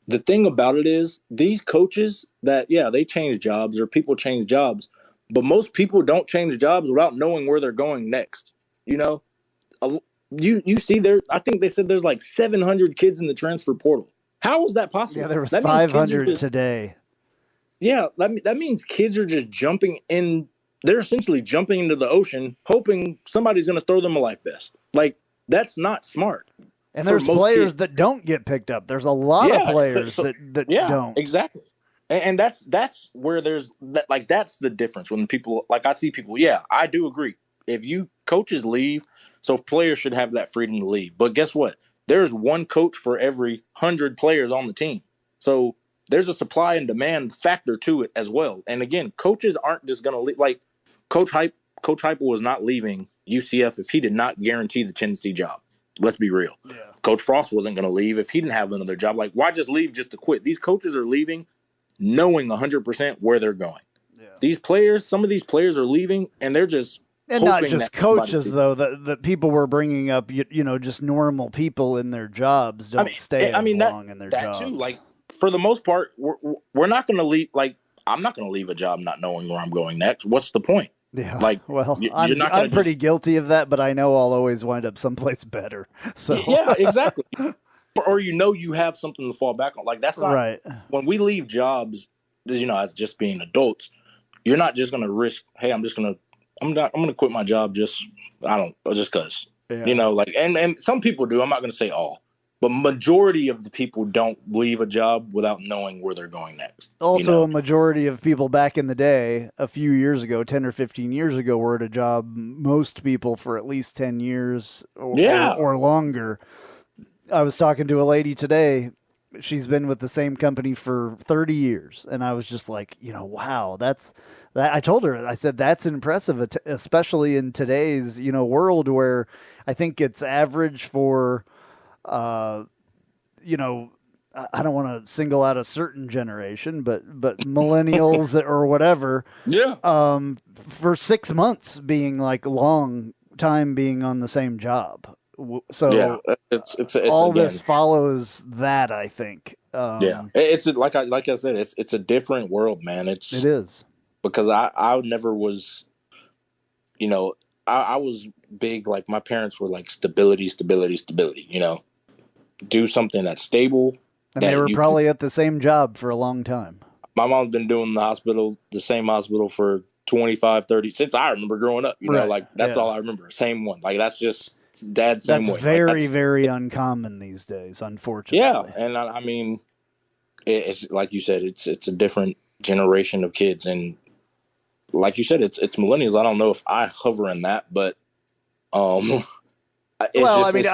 the thing about it is these coaches that they change jobs, or people change jobs, but most people don't change jobs without knowing where they're going next. You see there. I think they said there's like 700 kids in the transfer portal. How is that possible? Yeah, there was 500 today. Yeah, that means kids are just jumping in. They're essentially jumping into the ocean, hoping somebody's going to throw them a life vest. Like, that's not smart. And there's players that don't get picked up. There's a lot of players that don't. Exactly. And that's where there's that. Like, that's the difference when people, like, I see people. Yeah, I do agree. If coaches leave, so players should have that freedom to leave. But guess what? There's one coach for every 100 players on the team. So there's a supply and demand factor to it as well. And again, coaches aren't just going to leave. Like, Coach Heupel was not leaving UCF if he did not guarantee the Tennessee job. Let's be real. Yeah. Coach Frost wasn't going to leave if he didn't have another job. Like, why just leave just to quit? These coaches are leaving knowing 100% where they're going. Yeah. Some of these players are leaving, and they're just and not just coaches, though. That people were bringing up, just normal people in their jobs don't stay long in their jobs. That too, like, for the most part, we're not going to leave. Like, I'm not going to leave a job not knowing where I'm going next. What's the point? Yeah. Like, well, I'm pretty guilty of that, but I know I'll always wind up someplace better. So yeah, exactly. Or you have something to fall back on. Like, that's not right. When we leave jobs, as just being adults, you're not just going to risk. Hey, I'm going to quit my job just because. Yeah. Like, and some people do. I'm not going to say all. But majority of the people don't leave a job without knowing where they're going next. Also, a majority of people back in the day, a few years ago, 10 or 15 years ago, were at a job, most people for at least 10 years or longer. I was talking to a lady today. She's been with the same company for 30 years. And I was just like, wow, that. I told her, I said, that's impressive, especially in today's, world where I think it's average for, I don't want to single out a certain generation, but millennials or whatever. Yeah. For 6 months being like long time being on the same job. So it's all this follows that, I think. It's like I said, it's a different world, man. It is. Because I never was, I was big, like, my parents were like stability, do something that's stable. And they were probably at the same job for a long time. My mom's been doing the same hospital for 25, 30, since I remember growing up, like, that's all I remember. Same one. Like, that's just dad's same way. That's very, very uncommon these days, unfortunately. Yeah. And I mean, it's like you said, it's a different generation of kids. And like you said, it's millennials. I don't know if I hover in that, but I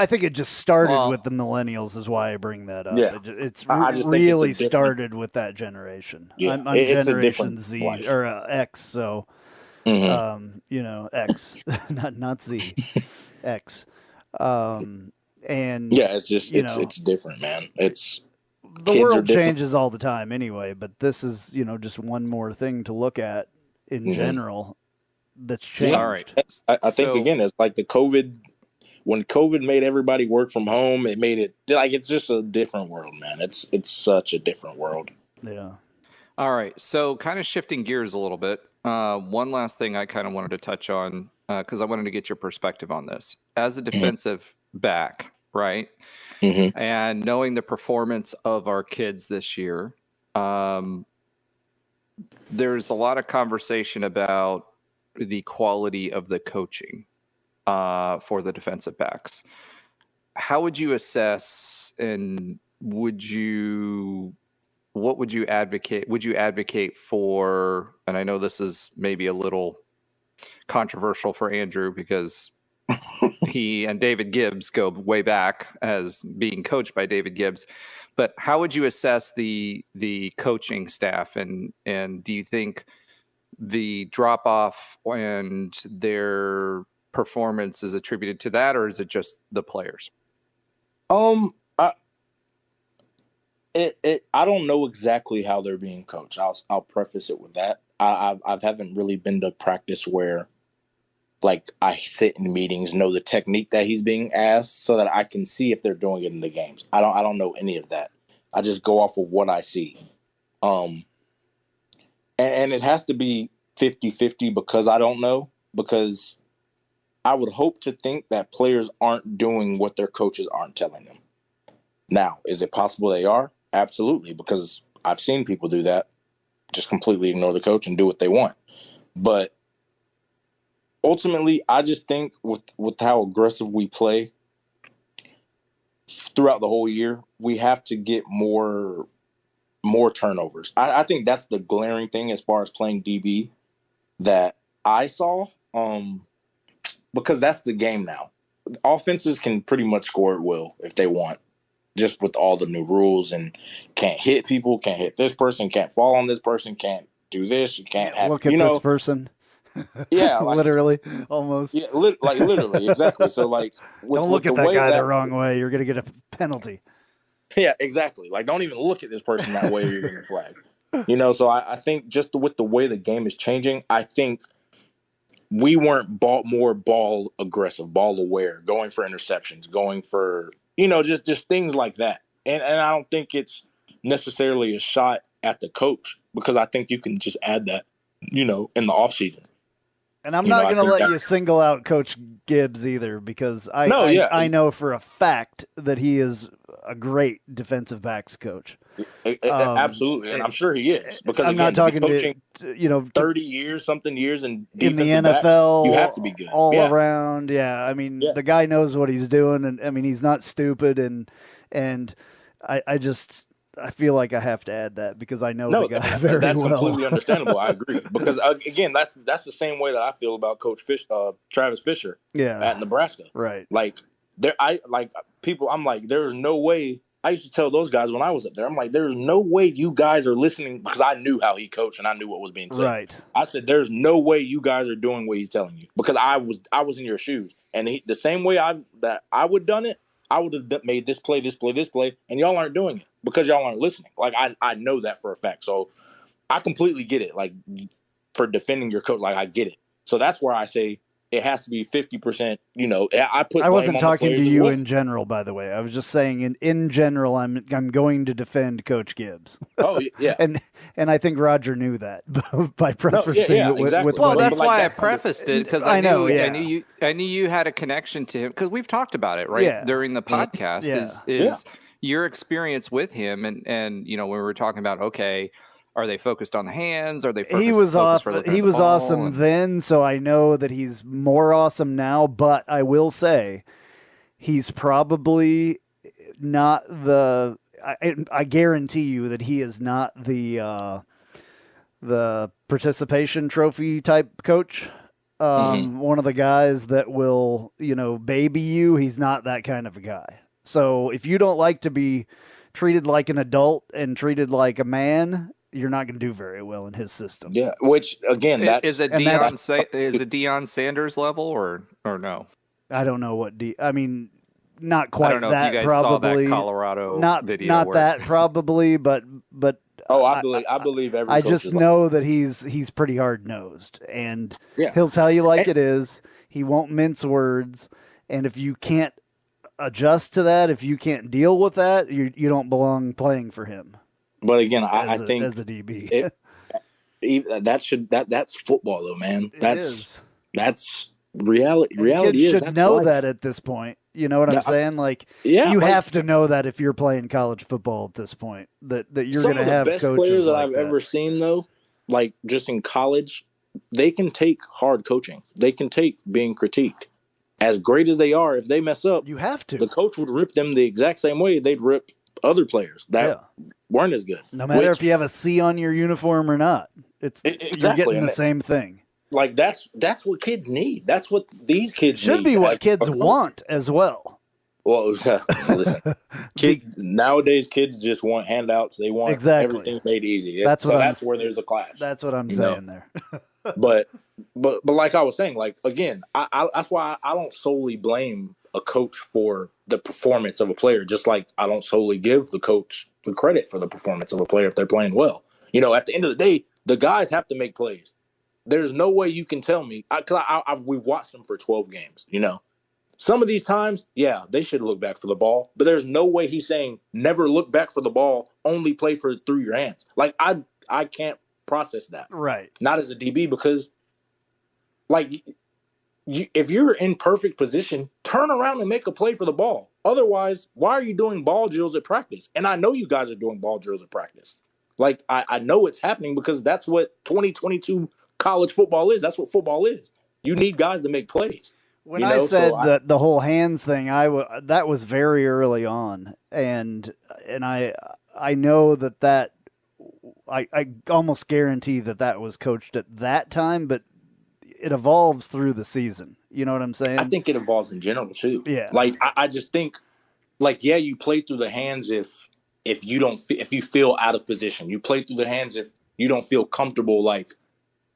think it just started with the millennials, is why I bring that up. Yeah. It's really started with that generation. Yeah. I'm Generation Z or X, so X, not Z. X. And yeah, it's just it's different, man. The world changes all the time anyway, but this is, just one more thing to look at in general that's changed. All right. I think, again, it's like when COVID made everybody work from home, it made it like it's just a different world, man. It's such a different world. Yeah. All right. So kind of shifting gears a little bit. One last thing I kind of wanted to touch on because I wanted to get your perspective on this. As a defensive back, right? Mm-hmm. And knowing the performance of our kids this year, there's a lot of conversation about the quality of the coaching for the defensive backs. How would you assess, and what would you advocate? Would you advocate for, and I know this is maybe a little controversial for Andrew because he and David Gibbs go way back as being coached by David Gibbs, but how would you assess the coaching staff, and do you think the drop off and their performance is attributed to that, or is it just the players? I don't know exactly how they're being coached. I'll preface it with that. I haven't really been to practice where, like, I sit in meetings, know the technique that he's being asked, so that I can see if they're doing it in the games. I don't know any of that. I just go off of what I see. And it has to be 50-50 because I don't know, because I would hope to think that players aren't doing what their coaches aren't telling them. Now, is it possible they are? Absolutely, because I've seen people do that, just completely ignore the coach and do what they want. But ultimately, I just think with how aggressive we play throughout the whole year, we have to get more turnovers. I think that's the glaring thing as far as playing DB that I saw, because that's the game now. Offenses can pretty much score at will if they want, just with all the new rules, and can't hit people, can't hit this person, can't fall on this person, can't do this, you can't have, look at this person. Yeah, like, literally, almost. Yeah, literally, exactly. So, like, don't look at that guy the wrong way. You're going to get a penalty. Yeah, exactly. Like, don't even look at this person that way, or you're going to flag. So I think just with the way the game is changing, I think we weren't more ball aggressive, ball aware, going for interceptions, going for, just things like that. And I don't think it's necessarily a shot at the coach, because I think you can just add that, in the offseason. And I'm not going to let you single out Coach Gibbs either, because I know for a fact that he is a great defensive backs coach. Absolutely, and I'm sure he is, because I'm not talking coaching, 30 years in the NFL, backs, you have to be good all around. Yeah, I mean, the guy knows what he's doing, and I mean, he's not stupid, and I feel like I have to add that because I know the guy very well. That's completely understandable. I agree, because again, that's the same way that I feel about Coach Travis Fisher. At Nebraska. Right. Like I'm like, there's no way. I used to tell those guys when I was up there, I'm like, there's no way you guys are listening, because I knew how he coached and I knew what was being said. Right. I said, there's no way you guys are doing what he's telling you, because I was in your shoes, and the same way I would done it, I would have made this play, and y'all aren't doing it because y'all aren't listening. Like, I know that for a fact. So I completely get it. Like, for defending your coach, like, I get it. So that's where I say it has to be 50%. I wasn't talking to you in general, by the way. I was just saying in general, I'm going to defend Coach Gibbs. Oh yeah, and I think Roger knew that by prefacing it with exactly. Well, that's why I prefaced it, because I knew you had a connection to him, because we've talked about it during the podcast. Is your experience with him, and when we were talking about, okay, are they focused on the hands? Are they focused? He was awesome then, so I know that he's more awesome now. But I will say, he's probably not the. I guarantee you that he is not the participation trophy type coach. One of the guys that will, baby you. He's not that kind of a guy. So if you don't like to be treated like an adult and treated like a man, you're not going to do very well in his system. Yeah, which again, is it Deion Sanders level or no? I don't know what I mean, not quite I don't know that. if you guys probably saw that Colorado not video. Not that probably, but I believe every. I coach just is know that he's pretty hard nosed, and Yeah. he'll tell you like it is. He won't mince words, and if you can't adjust to that, if you can't deal with that, you don't belong playing for him. But again, I think as a DB, that's football though, man. That's reality. And reality kids is should know that at this point. You know what I'm saying? Like, you have to know that if you're playing college football at this point, that you're going to have coaches. Some of the best players that like I've ever seen, though, like just in college, they can take hard coaching. They can take being critiqued. As great as they are, if they mess up, you have to. The coach would rip them the exact same way they'd rip other players that weren't as good. No matter if you have a C on your uniform or not, you're getting the same thing. Like that's what kids need. That's what these kids should be what kids want as well. Well, listen, nowadays kids just want handouts. They want everything made easy. That's where there's a clash. That's what I'm saying there. but like I was saying, like again, that's why I don't solely blame a coach for the performance of a player. Just like I don't solely give the coach the credit for the performance of a player if they're playing well. You know, at the end of the day, the guys have to make plays. There's no way you can tell me, because we watched them for 12 games, you know. Some of these times, yeah, they should look back for the ball, but there's no way he's saying never look back for the ball, only play through your hands. Like, I can't process that. Right. Not as a DB because, like, if you're in perfect position, turn around and make a play for the ball. Otherwise, why are you doing ball drills at practice? And I know you guys are doing ball drills at practice. Like, I know it's happening because that's what 2022 college football is. That's what football is. You need guys to make plays. When I said that the whole hands thing, that was very early on, and I know that I almost guarantee that was coached at that time, but it evolves through the season. You know what I'm saying? I think it evolves in general too. Yeah. Like I just think, like you play through the hands if you feel out of position. You play through the hands if you don't feel comfortable, like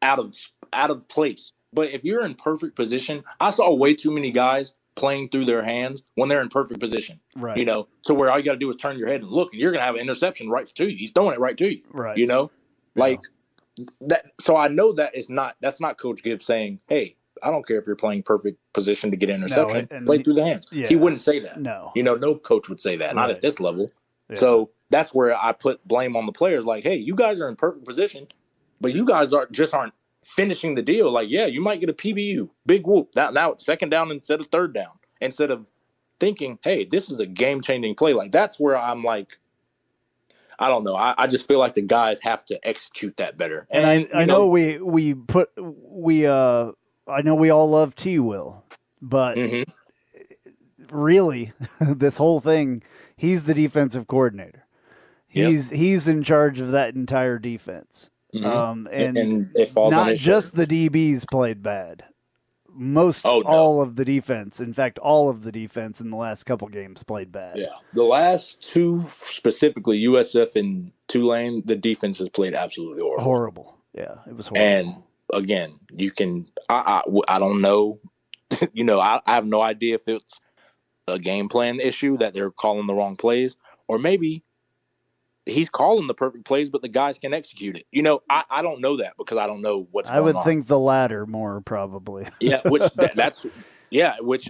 out of place. But if you're in perfect position, I saw way too many guys playing through their hands when they're in perfect position. Right. You know, so where all you got to do is turn your head and look, and you're going to have an interception right to you. He's throwing it right to you. Right. You know, like that. So I know that's not Coach Gibbs saying, "Hey, I don't care if you're playing perfect position to get an interception. Play through the hands." Yeah. He wouldn't say that. No. You know, no coach would say that. Right. Not at this level. Yeah. So that's where I put blame on the players. Like, hey, you guys are in perfect position, but you guys aren't finishing the deal. Like, yeah, you might get a PBU, big whoop. Now it's second down instead of third down. Instead of thinking, hey, this is a game-changing play. Like, that's where I'm like, I don't know. I just feel like the guys have to execute that better. And I know I know we all love T-Will, but really, this whole thing, he's the defensive coordinator. He's in charge of that entire defense. And it falls on not his just shoulders. the DBs played bad. All of the defense. In fact, all of the defense in the last couple games played bad. Yeah, the last two specifically, USF and Tulane, the defense has played absolutely horrible. Yeah, it was horrible. And again, you can I don't know. You know, I have no idea if it's a game plan issue that they're calling the wrong plays, or maybe he's calling the perfect plays, but the guys can execute it. You know, I don't know that because I don't know what's going on. I would think the latter more probably. Yeah, which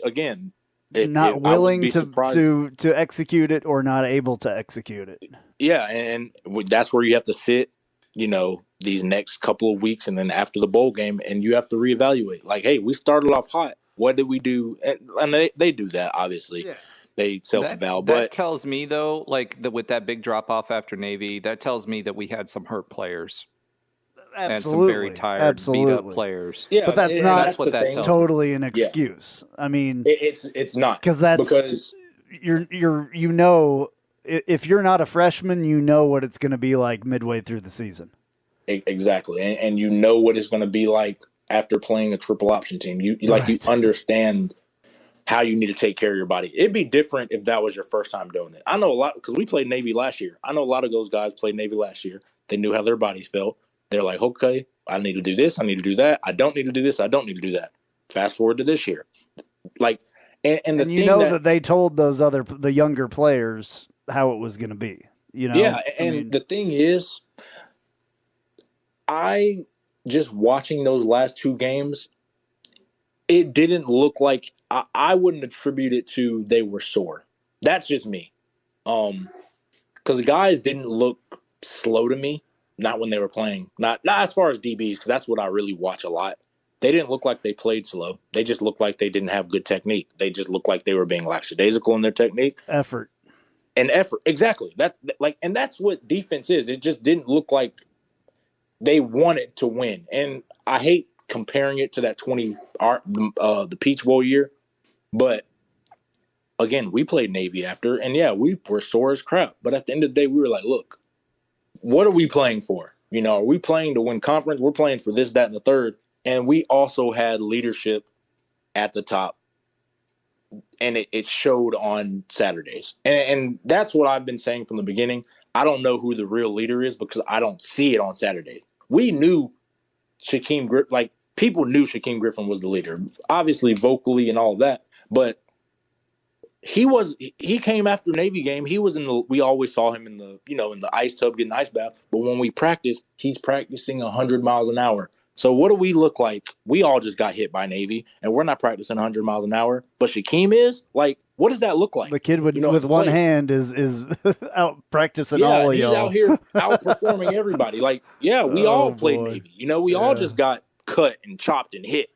again, not willing to execute it or not able to execute it. Yeah, and that's where you have to sit, you know, these next couple of weeks, and then after the bowl game, and you have to reevaluate. Like, hey, we started off hot. What did we do? And they do that, obviously. Yeah. They self-eval. That tells me, though, like with that big drop-off after Navy, that tells me that we had some hurt players. Absolutely. And some very tired, beat-up players. Yeah, but that's what that totally an excuse. Yeah. I mean, it's not because you know, if you're not a freshman, you know what it's going to be like midway through the season. Exactly, and you know what it's going to be like after playing a triple option team. You understand how you need to take care of your body. It'd be different if that was your first time doing it. I know a lot because we played Navy last year. I know a lot of those guys played Navy last year. They knew how their bodies felt. They're like, okay, I need to do this. I need to do that. I don't need to do this. I don't need to do that. Fast forward to this year. Like, And the you thing know that they told the younger players how it was going to be. Yeah, and the thing is, I just watching those last two games, it didn't look like I wouldn't attribute it to they were sore. That's just me. Because guys didn't look slow to me, not when they were playing. Not as far as DBs, because that's what I really watch a lot. They didn't look like they played slow. They just looked like they didn't have good technique. They just looked like they were being lackadaisical in their technique. Effort, exactly. And that's what defense is. It just didn't look like they wanted to win. And I hate comparing it to that the Peach Bowl year, but again, we played Navy after, and yeah, we were sore as crap. But at the end of the day, we were like, look, what are we playing for? Are we playing to win conference? We're playing for this, that, and the third. And we also had leadership at the top, and it showed on Saturdays. And that's what I've been saying from the beginning. I don't know who the real leader is because I don't see it on Saturdays. We knew Shaquem Griffin, people knew Shaquem Griffin was the leader, obviously vocally and all of that, but he came after Navy game. We always saw him in the ice tub getting ice bath, but when we practice, he's practicing 100 miles an hour. So what do we look like? We all just got hit by Navy, and we're not practicing 100 miles an hour. But Shaquem is? What does that look like? The kid with one hand is out practicing all of y'all. He's out here outperforming everybody. We all played Navy. We all just got cut and chopped and hit.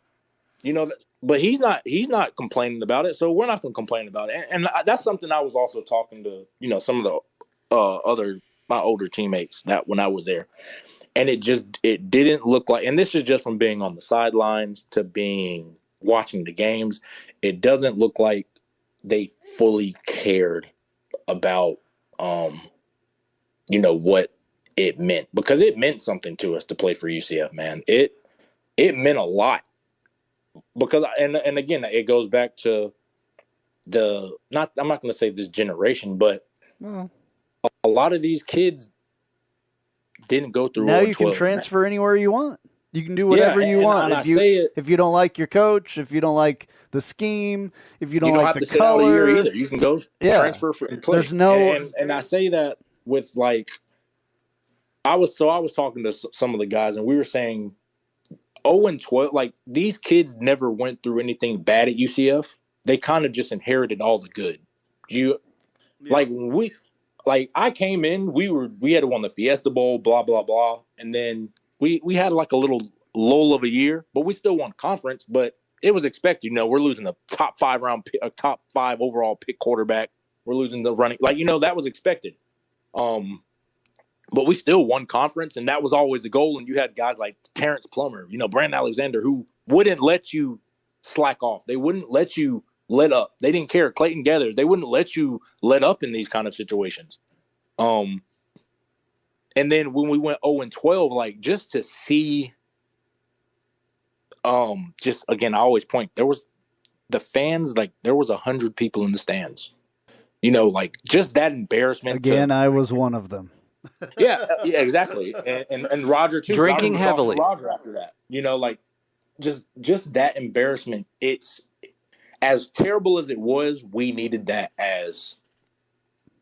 But he's not complaining about it, so we're not going to complain about it. And that's something I was also talking to, some of the my older teammates that when I was there. And it didn't look like, and this is just from being on the sidelines to watching the games, it doesn't look like they fully cared about, what it meant, because it meant something to us to play for UCF, man. It meant a lot, because, and again, it goes back to I'm not going to say this generation, but a lot of these kids didn't go through. Now you can transfer anywhere you want. You can do whatever you want. If you don't like your coach, if you don't like the scheme, if you don't like the color, you don't have to sit out a year either. You can go transfer for and play. There's no, and I say that with I was talking to some of the guys, and we were saying 0-12. These kids never went through anything bad at UCF. They kind of just inherited all the good. When we. I came in, we had won the Fiesta Bowl, blah, blah, blah. And then we had a little lull of a year, but we still won conference. But it was expected. We're losing the top 5 overall pick quarterback. We're losing the running. That was expected. But we still won conference, and that was always the goal. And you had guys like Terrence Plummer, Brandon Alexander, who wouldn't let you slack off. They wouldn't let you let up. They didn't care. Clayton Gathers, they wouldn't let you let up in these kind of situations. And then when we went 0-12, just to see, just again, I always point, there was the fans, there was 100 people in the stands, just that embarrassment. Again, I was one of them. yeah, exactly. And Roger too. Drinking heavily. Roger after that, just that embarrassment. It's, as terrible as it was, we needed that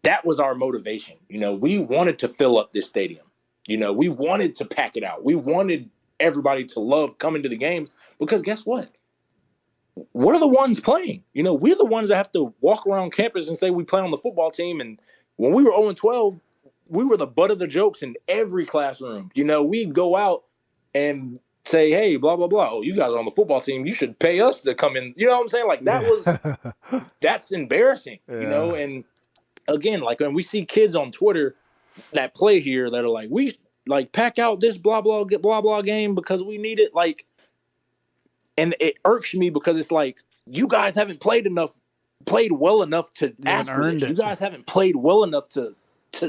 that was our motivation. We wanted to fill up this stadium. We wanted to pack it out. We wanted everybody to love coming to the games, because guess what? We're the ones playing. We're the ones that have to walk around campus and say we play on the football team. And when we were 0-12, we were the butt of the jokes in every classroom. We'd go out and say, hey, blah, blah, blah. Oh, you guys are on the football team. You should pay us to come in. You know what I'm saying? That's embarrassing, And again, when we see kids on Twitter that play here that are we pack out this blah, blah, blah, blah game because we need it. And it irks me because it's you guys haven't played well enough to ask for this. You guys haven't played well enough to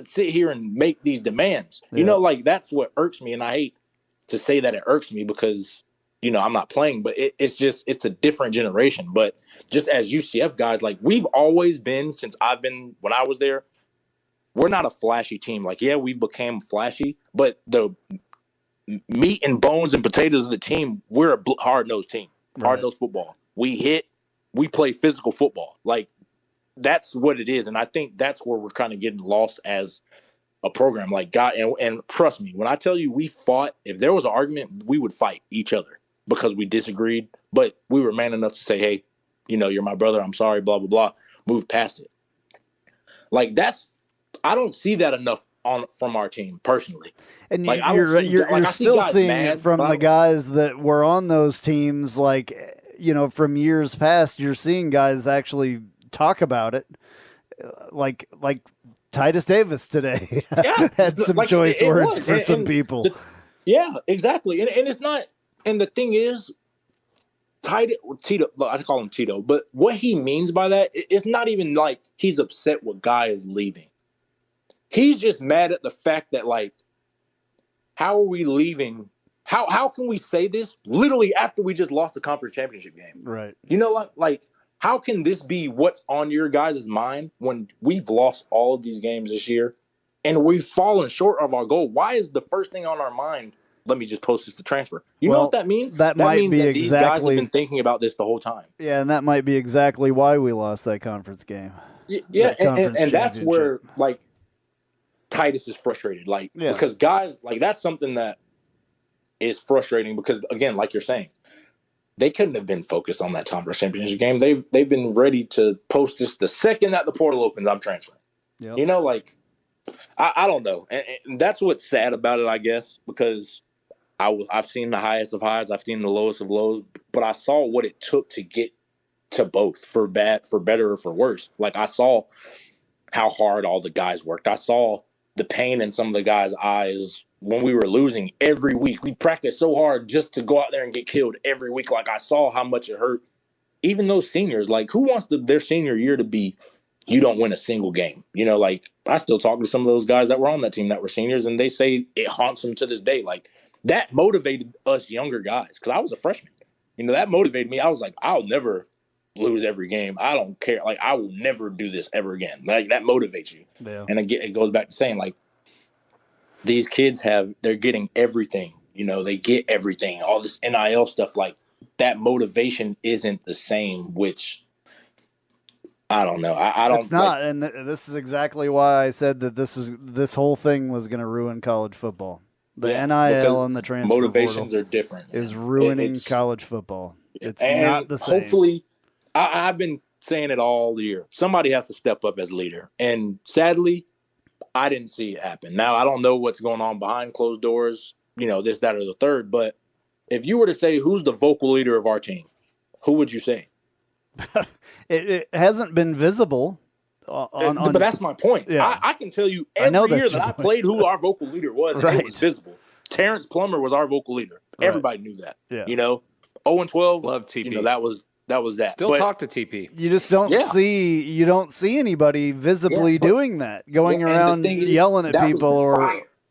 sit here and make these demands. Yeah. That's what irks me. And I hate to say that it irks me because, I'm not playing, but it's a different generation. But just as UCF guys, we've always been, when I was there, we're not a flashy team. We've become flashy, but the meat and bones and potatoes of the team, we're a hard-nosed team, hard-nosed football. We hit, we play physical football. Like, that's what it is. And I think that's where we're kind of getting lost as a program. Like, God, and trust me, when I tell you we fought, if there was an argument, we would fight each other because we disagreed. But we were man enough to say, hey, you're my brother. I'm sorry, blah, blah, blah. Move past it. Like, I don't see that enough from our team personally. And like, you're still seeing it from the guys that were on those teams. Like, from years past, you're seeing guys actually talk about it. Like Titus Davis today had some choice words for some people. Yeah, exactly. And it's not. And the thing is, Tito, I call him Tito, but what he means by that, it's not even like he's upset with Guy is leaving. He's just mad at the fact that, like, how are we leaving? How can we say this literally after we just lost the conference championship game? Right. Like how can this be what's on your guys' mind when we've lost all of these games this year and we've fallen short of our goal? Why is the first thing on our mind, let me just post this to transfer? You know what that means? That might means be that these guys exactly have been thinking about this the whole time. Yeah, and that might be exactly why we lost that conference game. Yeah, and that's where, like, Titus is frustrated. Like, because guys, like, that's something that is frustrating because, again, like you're saying, they couldn't have been focused on that conference championship game. They've been ready to post this the second that the portal opens, I'm transferring. Yep. Like, I don't know. And that's what's sad about it, I guess, because I've seen the highest of highs, I've seen the lowest of lows, but I saw what it took to get to both, for better or for worse. Like, I saw how hard all the guys worked. I saw the pain in some of the guys' eyes when we were losing every week. We practiced so hard just to go out there and get killed every week. Like, I saw how much it hurt. Even those seniors, like, who wants their senior year to be, you don't win a single game? Like, I still talk to some of those guys that were on that team that were seniors, and they say it haunts them to this day. Like, that motivated us younger guys, because I was a freshman. That motivated me. I was like, I'll never lose every game. I don't care. Like, I will never do this ever again. Like, that motivates you. Yeah. And it goes back to saying, like, these kids they're getting everything. They get everything, all this NIL stuff. Like, that motivation isn't the same, which I don't know. I don't. It's not, and this is exactly why I said that this whole thing was going to ruin college football. The NIL and the transfer motivations are different. Is ruining college football. It's not the same. Hopefully, I've been saying it all year. Somebody has to step up as leader, and sadly, I didn't see it happen. Now, I don't know what's going on behind closed doors, this, that, or the third. But if you were to say who's the vocal leader of our team, who would you say? It hasn't been visible. But that's my point. Yeah. I can tell you every year that I played who our vocal leader was, and it was visible. Terrence Plummer was our vocal leader. Right. Everybody knew that. Yeah. 0-12. Love TP. That was that. Still talk to TP. You just don't see anybody visibly doing that, going around yelling at people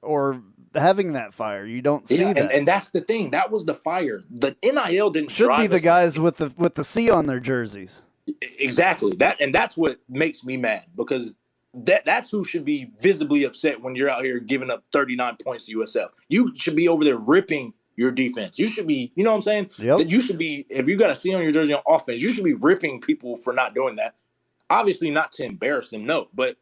or having that fire. You don't see that. And that's the thing. That was the fire. The NIL didn't should drive be the us. guys with the C on their jerseys. Exactly. That's what makes me mad, because that's who should be visibly upset when you're out here giving up 39 points to USF. You should be over there ripping your defense. You should be, you know what I'm saying? Yep. That you should be, if you got a C on your jersey on offense, you should be ripping people for not doing that. Obviously not to embarrass them, no, but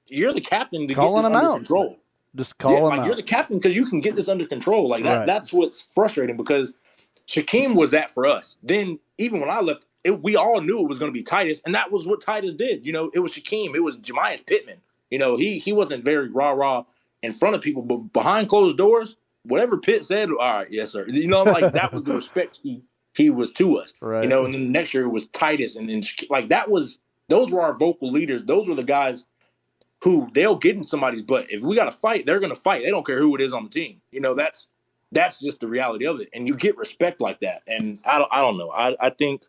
you're the captain to calling get this them under out. control. Just call them out. You're the captain because you can get this under control. Like that. Right. That's what's frustrating, because Shaquem was that for us. Then even when I left, we all knew it was going to be Titus, and that was what Titus did. It was Shaquem. It was Jemias Pittman. He wasn't very rah-rah in front of people, but behind closed doors, whatever Pitt said, all right, yes, sir. Like, that was the respect he was to us. Right. And then the next year it was Titus, and then like those were our vocal leaders. Those were the guys who they'll get in somebody's butt. If we got to fight, they're going to fight. They don't care who it is on the team. That's just the reality of it. And you get respect like that. And I don't know. I think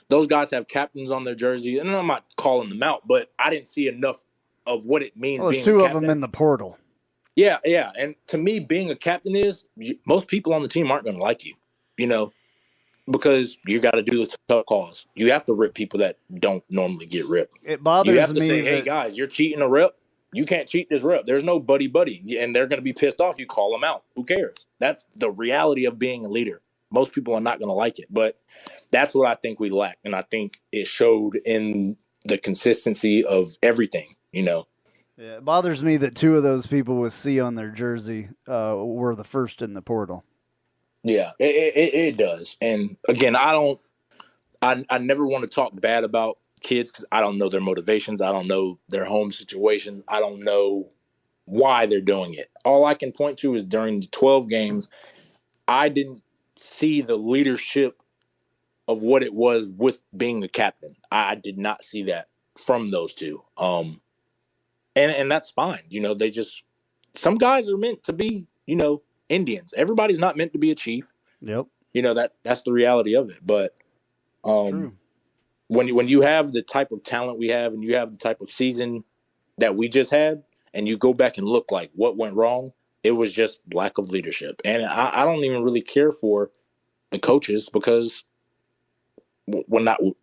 those guys have captains on their jersey, and I'm not calling them out, but I didn't see enough of what it means. Well, being there's two a of them in the portal. Yeah. And to me, being a captain is, most people on the team aren't going to like you, because you got to do the tough calls. You have to rip people that don't normally get ripped. It bothers me. You have to say, hey, guys, you're cheating a rep. You can't cheat this rep. There's no buddy, and they're going to be pissed off. You call them out. Who cares? That's the reality of being a leader. Most people are not going to like it. But That's what I think we lacked, and I think it showed in the consistency of everything. Yeah, it bothers me that 2 of those people with C on their jersey were the first in the portal. Yeah, it does. And again, I never want to talk bad about kids because I don't know their motivations. I don't know their home situation. I don't know why they're doing it. All I can point to is during the 12 games, I didn't see the leadership of what it was with being a captain. I did not see that from those 2. And that's fine. They just, some guys are meant to be, Indians. Everybody's not meant to be a chief. Yep. That's the reality of it. But when you have the type of talent we have and you have the type of season that we just had, and you go back and look like what went wrong, it was just lack of leadership. And I don't even really care for the coaches because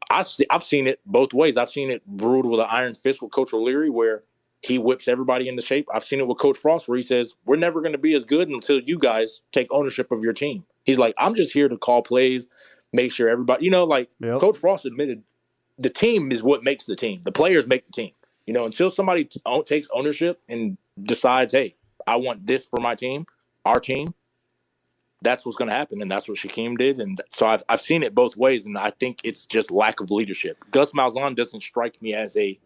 I've seen it both ways. I've seen it ruled with an iron fist with Coach O'Leary where he whips everybody into shape. I've seen it with Coach Frost where he says, we're never going to be as good until you guys take ownership of your team. He's like, I'm just here to call plays, make sure everybody, Yep. Coach Frost admitted the team is what makes the team. The players make the team. Until somebody takes ownership and decides, hey, I want this for my team, our team, that's what's going to happen. And that's what Shaquem did. And so I've seen it both ways. And I think it's just lack of leadership. Gus Malzahn doesn't strike me as a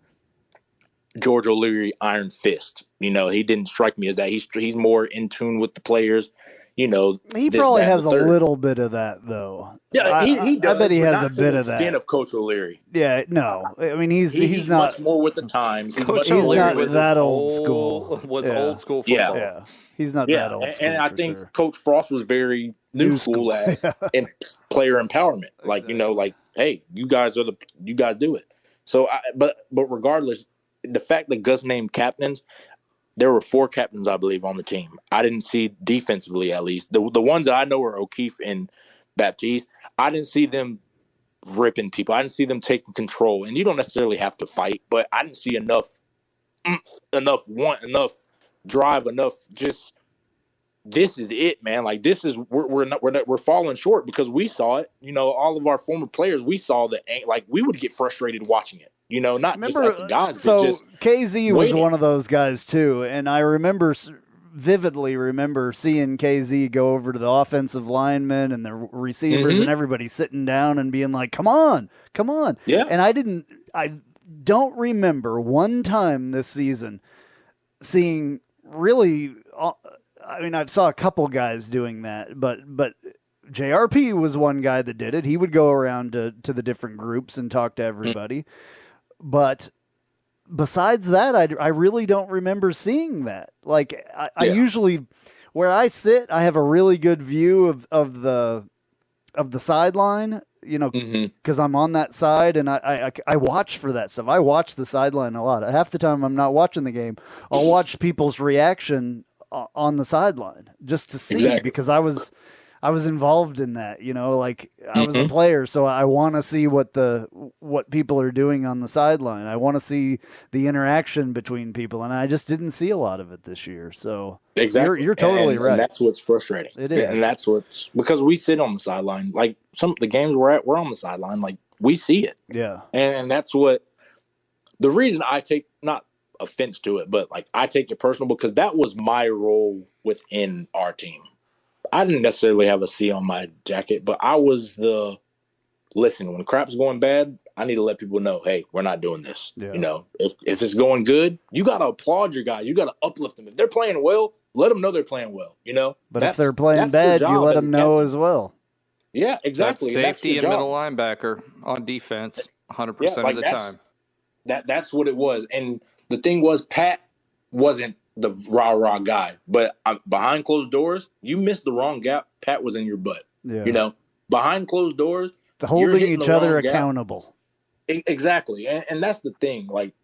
George O'Leary iron fist. He didn't strike me as that. He's more in tune with the players. He probably has a little bit of that, though. Yeah, he does. I bet he has a bit of that. Of Coach O'Leary. Yeah, no. I mean, he's not much more with the times. Coach O'Leary was that old school. Old school football. Yeah, he's not that old school. And I think Coach Frost was very new school as in player empowerment. Like hey, you guys do it. So, but regardless, the fact that Gus named captains. There were 4 captains, I believe, on the team. I didn't see defensively, at least. The ones that I know are O'Keefe and Baptiste. I didn't see them ripping people. I didn't see them taking control. And you don't necessarily have to fight, but I didn't see enough drive, enough just this is it, man. Like this is we're falling short because we saw it. All of our former players, we saw that like we would get frustrated watching it. Not just like the guys. So just KZ was one of those guys too, and I vividly remember seeing KZ go over to the offensive linemen and the receivers and everybody sitting down and being like, "Come on." Yeah. And I don't remember one time this season seeing really. I mean, I saw a couple guys doing that, but JRP was one guy that did it. He would go around to the different groups and talk to everybody. But besides that, I really don't remember seeing that. Like I usually, where I sit, I have a really good view of the sideline. Because I'm on that side and I watch for that stuff. I watch the sideline a lot. Half the time I'm not watching the game. I'll watch people's reaction on the sideline just to see because I was involved in that, like I was a player, so I want to see what people are doing on the sideline. I want to see the interaction between people, and I just didn't see a lot of it this year. So you're totally right. And that's what's frustrating. It is, and that's what's because we sit on the sideline. Like some of the games we're at, we're on the sideline. Like we see it. Yeah, and that's what the reason I take not offense to it, but like I take it personal because that was my role within our team. I didn't necessarily have a C on my jacket, but I was listen, when crap's going bad, I need to let people know, hey, we're not doing this. Yeah. If it's going good, you got to applaud your guys. You got to uplift them. If they're playing well, let them know they're playing well, But if they're playing bad, you let them know as well. Yeah, exactly. That's safety and middle linebacker on defense 100% of the time. That's what it was. And the thing was, Pat wasn't the rah-rah guy. But behind closed doors, you missed the wrong gap, Pat was in your butt. Yeah. Behind closed doors, holding each other accountable. Exactly. And that's the thing. Like,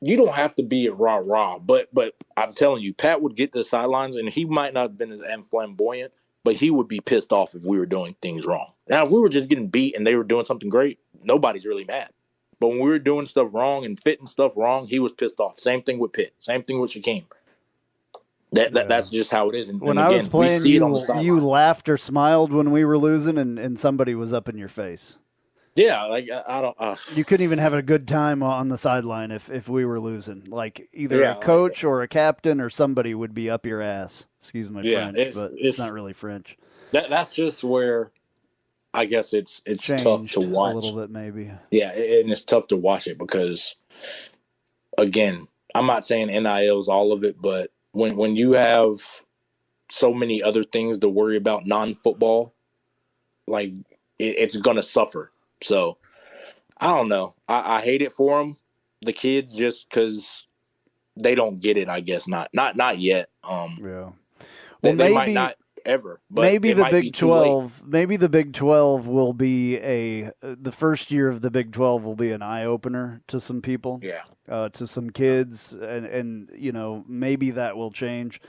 you don't have to be a rah-rah. But I'm telling you, Pat would get to the sidelines, and he might not have been as flamboyant, but he would be pissed off if we were doing things wrong. Now, if we were just getting beat and they were doing something great, nobody's really mad. But when we were doing stuff wrong and fitting stuff wrong, he was pissed off. Same thing with Pitt. Same thing with Shaquem. That's just how it is. And when again, I was playing, you laughed or smiled when we were losing, and somebody was up in your face. Yeah, like I don't. You couldn't even have a good time on the sideline if we were losing. Like either Yeah, a coach or a captain or somebody would be up your ass. Excuse my Yeah, French, but it's not really French. That's just where I guess it's Changed tough to watch a little bit, maybe. Yeah, and it's tough to watch it because, again, I'm not saying NIL is all of it, but when you have so many other things to worry about non-football, like it's gonna suffer. So I don't know. I hate it for them, the kids, just because they don't get it. I guess not yet. Yeah. They might not ever. But maybe the Big 12. Maybe the Big 12 will be the first year of the Big 12 will be an eye opener to some people. Yeah. To some kids, and maybe that will change.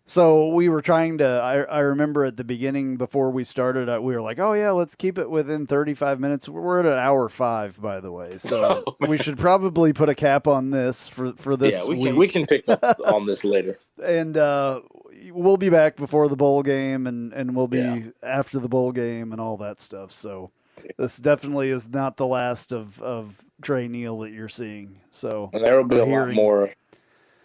So we were trying to, I remember at the beginning before we started, we were like, oh yeah, let's keep it within 35 minutes. We're at an hour 5, by the way. So we should probably put a cap on this for this week. Yeah, we can pick up on this later. And we'll be back before the bowl game and we'll be after the bowl game and all that stuff. So this definitely is not the last of Trey Neal that you're seeing. So and there will be a lot more.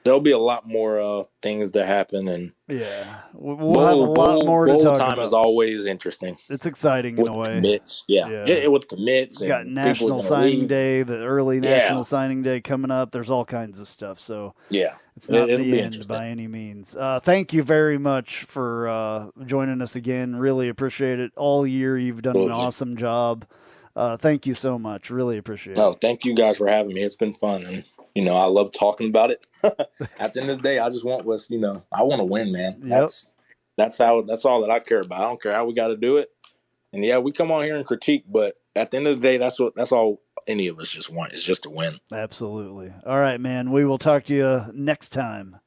There'll be a lot more things that happen, and we'll have a lot more to talk about. Bowl time is always interesting. It's exciting in a way. Commits, with commits. We've got National Signing Day, the early National Signing Day coming up. There's all kinds of stuff. So it's not the end by any means. Thank you very much for joining us again. Really appreciate it. All year you've done an awesome job. Thank you so much. Really appreciate it. Oh, thank you guys for having me. It's been fun, and I love talking about it. At the end of the day, I just want I want to win, man. That's all that I care about. I don't care how we got to do it. And we come on here and critique, but at the end of the day, that's all any of us just want is just to win. Absolutely. All right, man. We will talk to you next time.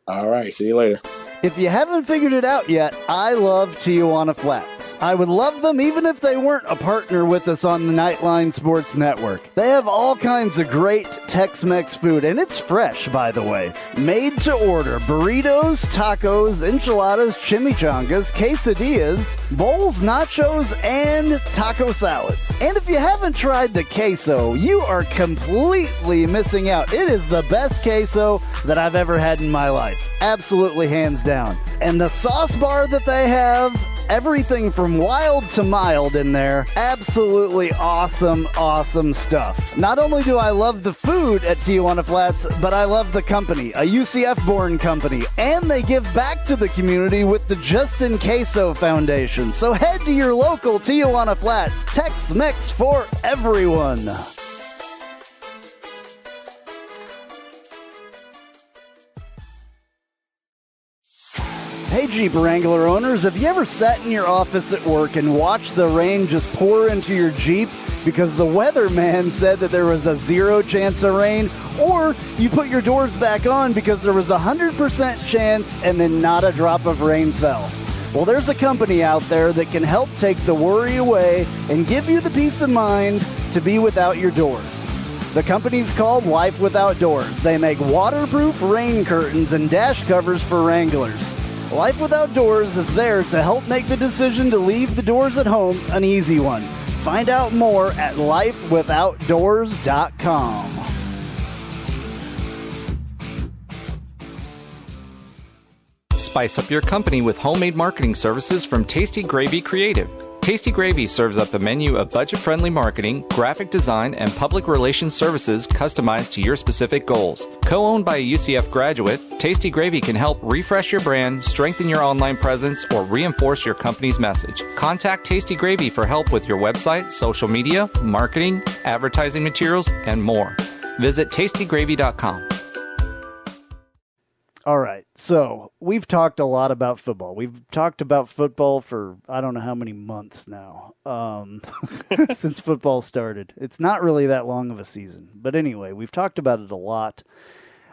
All right. See you later. If you haven't figured it out yet, I love Tijuana Flats. I would love them even if they weren't a partner with us on the Knightline Sports Network. They have all kinds of great Tex-Mex food, and it's fresh, by the way. Made to order burritos, tacos, enchiladas, chimichangas, quesadillas, bowls, nachos, and taco salads. And if you haven't tried the queso, you are completely missing out. It is the best queso that I've ever had in my life. Absolutely hands down. And the sauce bar that they have, everything from wild to mild in there. Absolutely awesome, awesome stuff. Not only do I love the food at Tijuana Flats, but I love the company, a UCF-born company. And they give back to the community with the Justin Queso Foundation. So head to your local Tijuana Flats. Tex-Mex for everyone. Hey Jeep Wrangler owners, have you ever sat in your office at work and watched the rain just pour into your Jeep because the weatherman said that there was a 0 chance of rain? Or you put your doors back on because there was a 100% chance and then not a drop of rain fell? Well, there's a company out there that can help take the worry away and give you the peace of mind to be without your doors. The company's called Life Without Doors. They make waterproof rain curtains and dash covers for Wranglers. Life Without Doors is there to help make the decision to leave the doors at home an easy one. Find out more at lifewithoutdoors.com. Spice up your company with homemade marketing services from Tasty Gravy Creative. Tasty Gravy serves up a menu of budget-friendly marketing, graphic design, and public relations services customized to your specific goals. Co-owned by a UCF graduate, Tasty Gravy can help refresh your brand, strengthen your online presence, or reinforce your company's message. Contact Tasty Gravy for help with your website, social media, marketing, advertising materials, and more. Visit tastygravy.com. All right, so we've talked a lot about football. We've talked about football for I don't know how many months now, since football started. It's not really that long of a season. But anyway, we've talked about it a lot.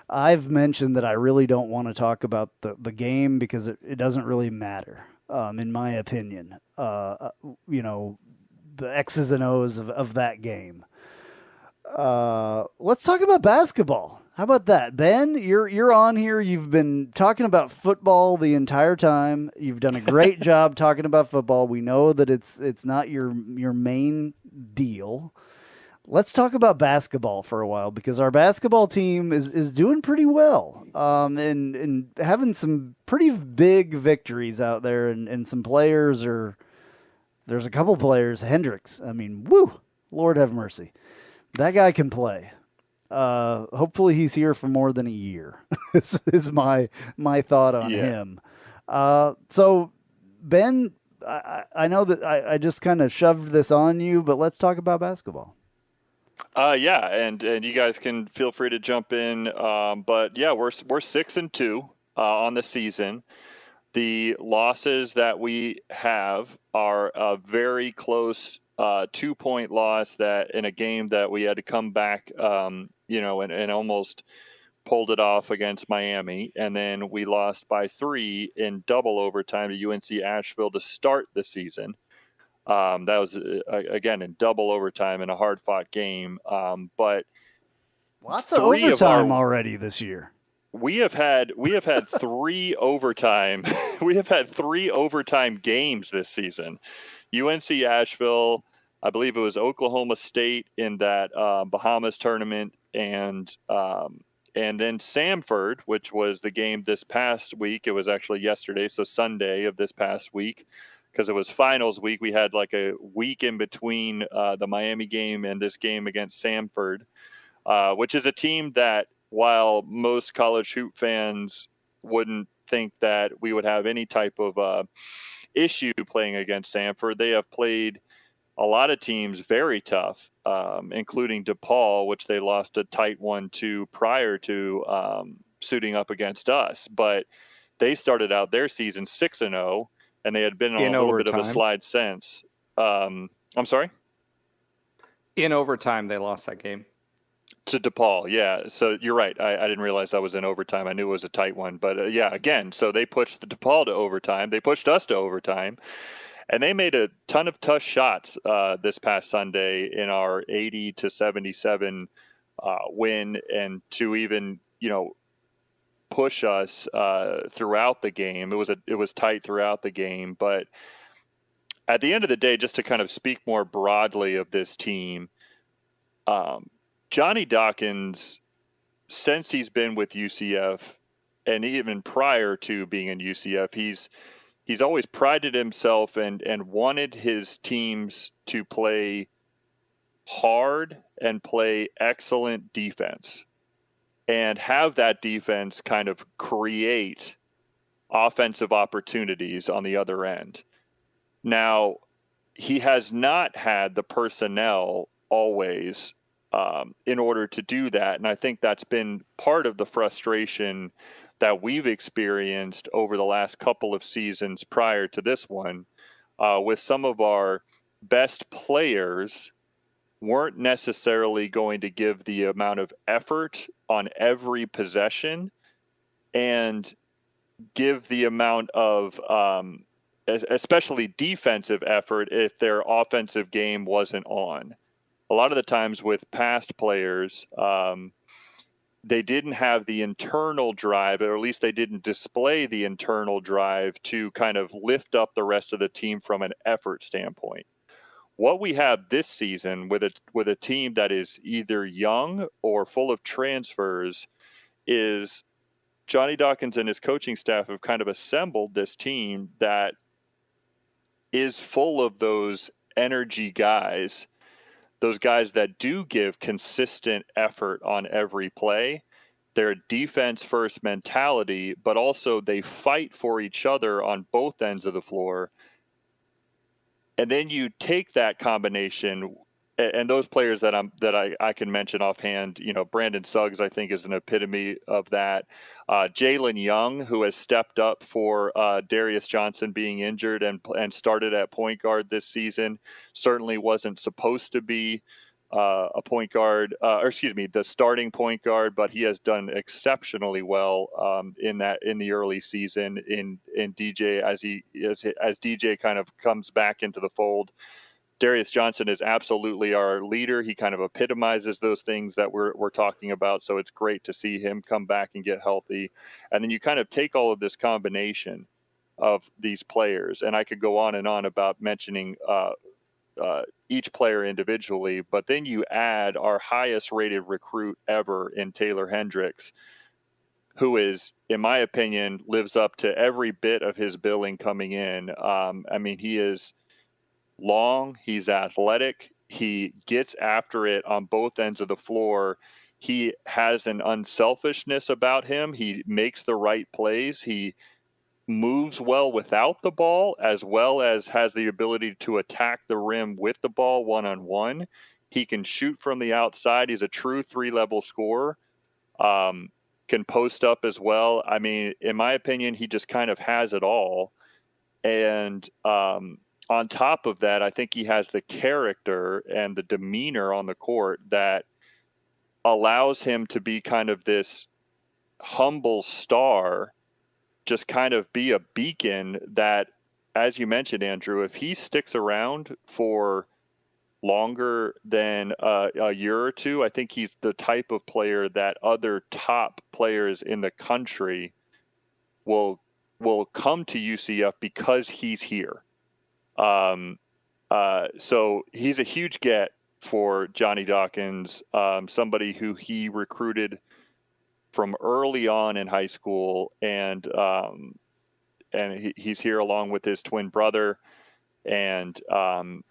I've mentioned that I really don't want to talk about the game because it doesn't really matter, in my opinion. The X's and O's of that game. Let's talk about basketball. How about that, Ben? You're on here. You've been talking about football the entire time. You've done a great job talking about football. We know that it's not your main deal. Let's talk about basketball for a while, because our basketball team is doing pretty well, and having some pretty big victories out there, and some players are. There's a couple players, Hendricks. I mean, woo, Lord have mercy, that guy can play. Hopefully he's here for more than a year. This is my thought on him. So Ben, I know that I just kind of shoved this on you, but let's talk about basketball. Yeah, and you guys can feel free to jump in. But yeah, we're 6-2 on the season. The losses that we have are a very close 2-point loss that in a game that we had to come back, and almost pulled it off against Miami. And then we lost by 3 in double overtime to UNC Asheville to start the season. That was, again, in double overtime in a hard-fought game. But lots of overtime already this year. We have had 3 overtime. We have had 3 overtime games this season. UNC Asheville, I believe it was Oklahoma State in that Bahamas tournament, and then Samford, which was the game this past week. It was actually yesterday, so Sunday of this past week, because it was finals week. We had like a week in between the Miami game and this game against Samford, which is a team that, while most college hoop fans wouldn't think that we would have any type of issue playing against Samford, they have played a lot of teams very tough, including DePaul, which they lost a tight 1-2 prior to suiting up against us. But they started out their season 6-0, and they had been on a little bit of a slide since. I'm sorry? In overtime, they lost that game. To DePaul, yeah. So you're right. I didn't realize that was in overtime. I knew it was a tight one. But, yeah, again, so they pushed the DePaul to overtime. They pushed us to overtime. And they made a ton of tough shots this past Sunday in our 80-77 win, and to even, push us throughout the game. It was tight throughout the game. But at the end of the day, just to kind of speak more broadly of this team, Johnny Dawkins, since he's been with UCF, and even prior to being in UCF, he's always prided himself and wanted his teams to play hard and play excellent defense, and have that defense kind of create offensive opportunities on the other end. Now, he has not had the personnel always in order to do that. And I think that's been part of the frustration that we've experienced over the last couple of seasons prior to this one, with some of our best players weren't necessarily going to give the amount of effort on every possession and give the amount of, especially defensive effort, if their offensive game wasn't on. A lot of the times with past players, they didn't have the internal drive, or at least they didn't display the internal drive to kind of lift up the rest of the team from an effort standpoint. What we have this season with a team that is either young or full of transfers is Johnny Dawkins and his coaching staff have kind of assembled this team that is full of those energy guys, those guys that do give consistent effort on every play. They're a defense-first mentality, but also they fight for each other on both ends of the floor. And then you take that combination, and those players that I can mention offhand, Brandon Suggs, I think, is an epitome of that. Jalen Young, who has stepped up for Darius Johnson being injured and started at point guard this season, certainly wasn't supposed to be a point guard, the starting point guard, but he has done exceptionally well in the early season in DJ as DJ kind of comes back into the fold Darius Johnson is absolutely our leader. He kind of epitomizes those things that we're talking about. So it's great to see him come back and get healthy. And then you kind of take all of this combination of these players, and I could go on and on about mentioning each player individually, but then you add our highest rated recruit ever in Taylor Hendricks, who is, in my opinion, lives up to every bit of his billing coming in. I mean, he is long, he's athletic, he gets after it on both ends of the floor. He has an unselfishness about him. He makes the right plays. He moves well without the ball, as well as has the ability to attack the rim with the ball one-on-one. He can shoot from the outside. He's a true 3-level scorer. Can post up as well. I mean, in my opinion, he just kind of has it all. And on top of that, I think he has the character and the demeanor on the court that allows him to be kind of this humble star, just kind of be a beacon that, as you mentioned, Andrew, if he sticks around for longer than a year or two, I think he's the type of player that other top players in the country will come to UCF because he's here. So he's a huge get for Johnny Dawkins, somebody who he recruited from early on in high school, and he's here along with his twin brother, and I'm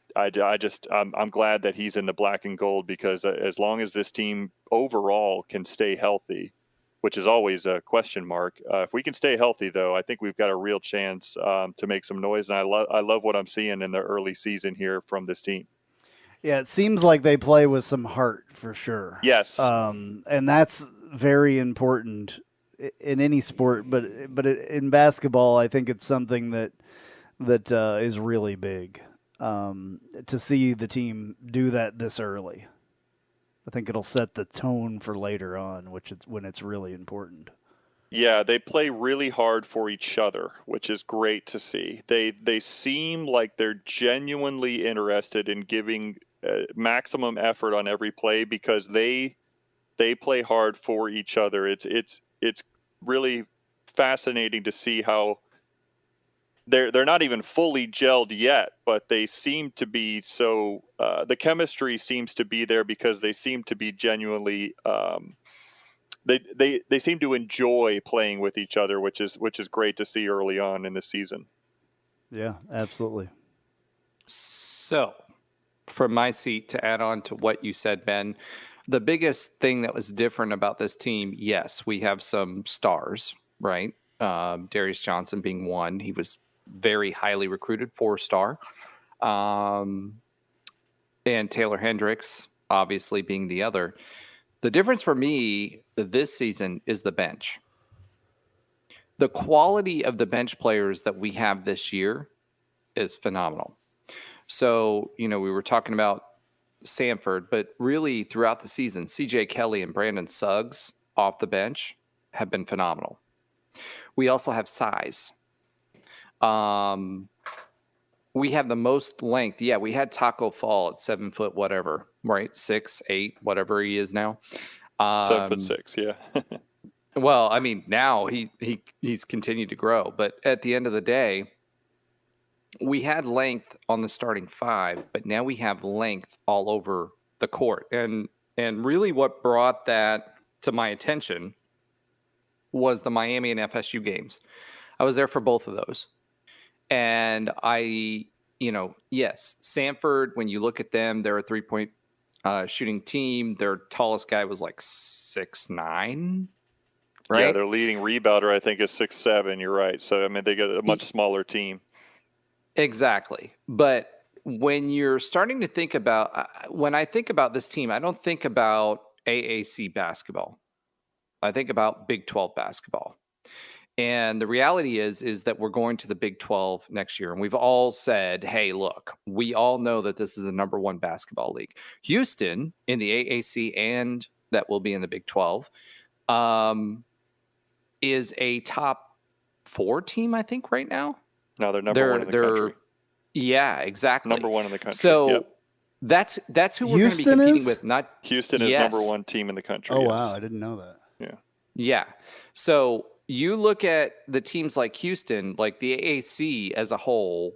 glad that he's in the black and gold, because as long as this team overall can stay healthy, which is always a question mark, if we can stay healthy, though, I think we've got a real chance to make some noise. And I love what I'm seeing in the early season here from this team. Yeah, it seems like they play with some heart for sure. Yes, and that's very important in any sport, but in basketball, I think it's something that is really big. To see the team do that this early, I think it'll set the tone for later on, when it's really important. Yeah, they play really hard for each other, which is great to see. They seem like they're genuinely interested in giving maximum effort on every play, because they play hard for each other. It's really fascinating to see how they're not even fully gelled yet, but they seem to be so. The chemistry seems to be there, because they seem to be genuinely. They seem to enjoy playing with each other, which is great to see early on in the season. Yeah, absolutely. So, from my seat, to add on to what you said, Ben, the biggest thing that was different about this team, yes, we have some stars, right? Darius Johnson being one. He was very highly recruited, 4-star. And Taylor Hendricks, obviously, being the other. The difference for me this season is the bench. The quality of the bench players that we have this year is phenomenal. So, we were talking about Sanford, but really throughout the season, CJ Kelly and Brandon Suggs off the bench have been phenomenal. We also have size. We have the most length. Yeah, we had Taco Fall at 7 foot, whatever, right? 6, 8, whatever he is now. 7'6", yeah. Well, I mean, now he's continued to grow, but at the end of the day, we had length on the starting 5, but now we have length all over the court. And really what brought that to my attention was the Miami and FSU games. I was there for both of those. And yes, Sanford, when you look at them, they're a 3-point shooting team. Their tallest guy was like 6'9", right? Yeah, their leading rebounder, I think, is 6'7". You're right. So, I mean, they get a much smaller team. Exactly. But when you're starting to think about, when I think about this team, I don't think about AAC basketball. I think about Big 12 basketball. And the reality is that we're going to the Big 12 next year. And we've all said, hey, look, we all know that this is the number 1 basketball league. Houston in the AAC, and that will be in the Big 12, is a top 4 team, I think, right now. No, they're number 1 in the country. Yeah, exactly. Number one in the country. So yep. that's who we're going to be competing with. Not Houston is number one team in the country. Oh, yes. wow. I didn't know that. Yeah. Yeah. So you look at the teams like Houston, like the AAC as a whole,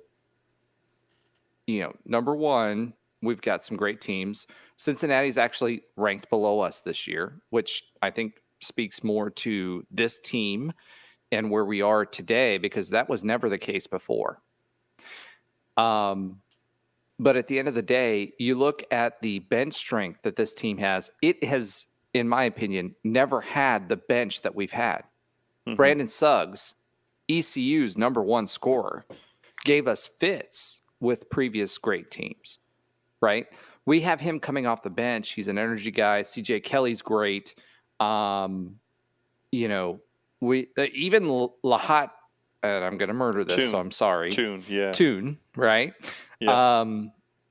number one, we've got some great teams. Cincinnati's actually ranked below us this year, which I think speaks more to this team and where we are today, because that was never the case before. But at the end of the day, you look at the bench strength that this team has. It has, in my opinion, never had the bench that we've had. Mm-hmm. Brandon Suggs, ECU's number one scorer, gave us fits with previous great teams, right? We have him coming off the bench. He's an energy guy. CJ Kelly's great. We even Lahat, and I'm going to murder this, so I'm sorry. Tune, right? Yeah.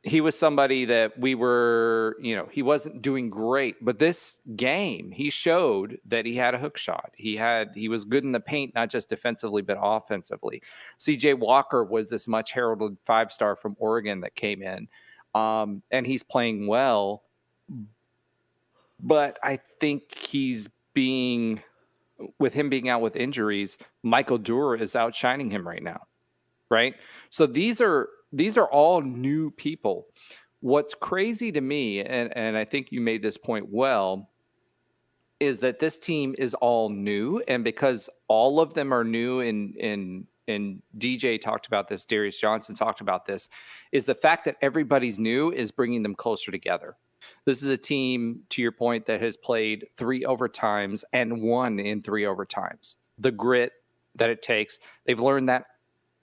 He was somebody that we were, he wasn't doing great, but this game, he showed that he had a hook shot. He was good in the paint, not just defensively, but offensively. CJ Walker was this much heralded 5-star from Oregon that came in, and he's playing well. But I think with him being out with injuries, Michael Dura is outshining him right now, right? So these are all new people. What's crazy to me, and I think you made this point well, is that this team is all new. And because all of them are new, and DJ talked about this, Darius Johnson talked about this, is the fact that everybody's new is bringing them closer together. This is a team, to your point, that has played 3 overtimes and won in 3 overtimes. The grit that it takes, they've learned that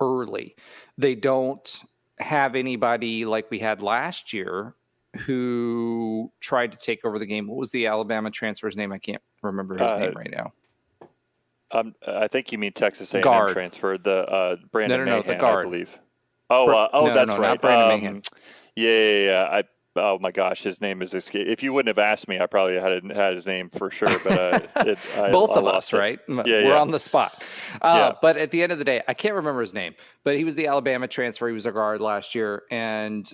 early. They don't have anybody like we had last year who tried to take over the game. What was the Alabama transfer's name? I can't remember his name right now. I think you mean Texas A&M guard. transfer, the Brandon Mahan, the guard. I believe. That's right. Not Brandon Mahan. Yeah. Oh my gosh, his name is escape. If you wouldn't have asked me, I probably had his name for sure. But both of us, right? We're on the spot. But at the end of the day, I can't remember his name. But he was the Alabama transfer. He was a guard last year, and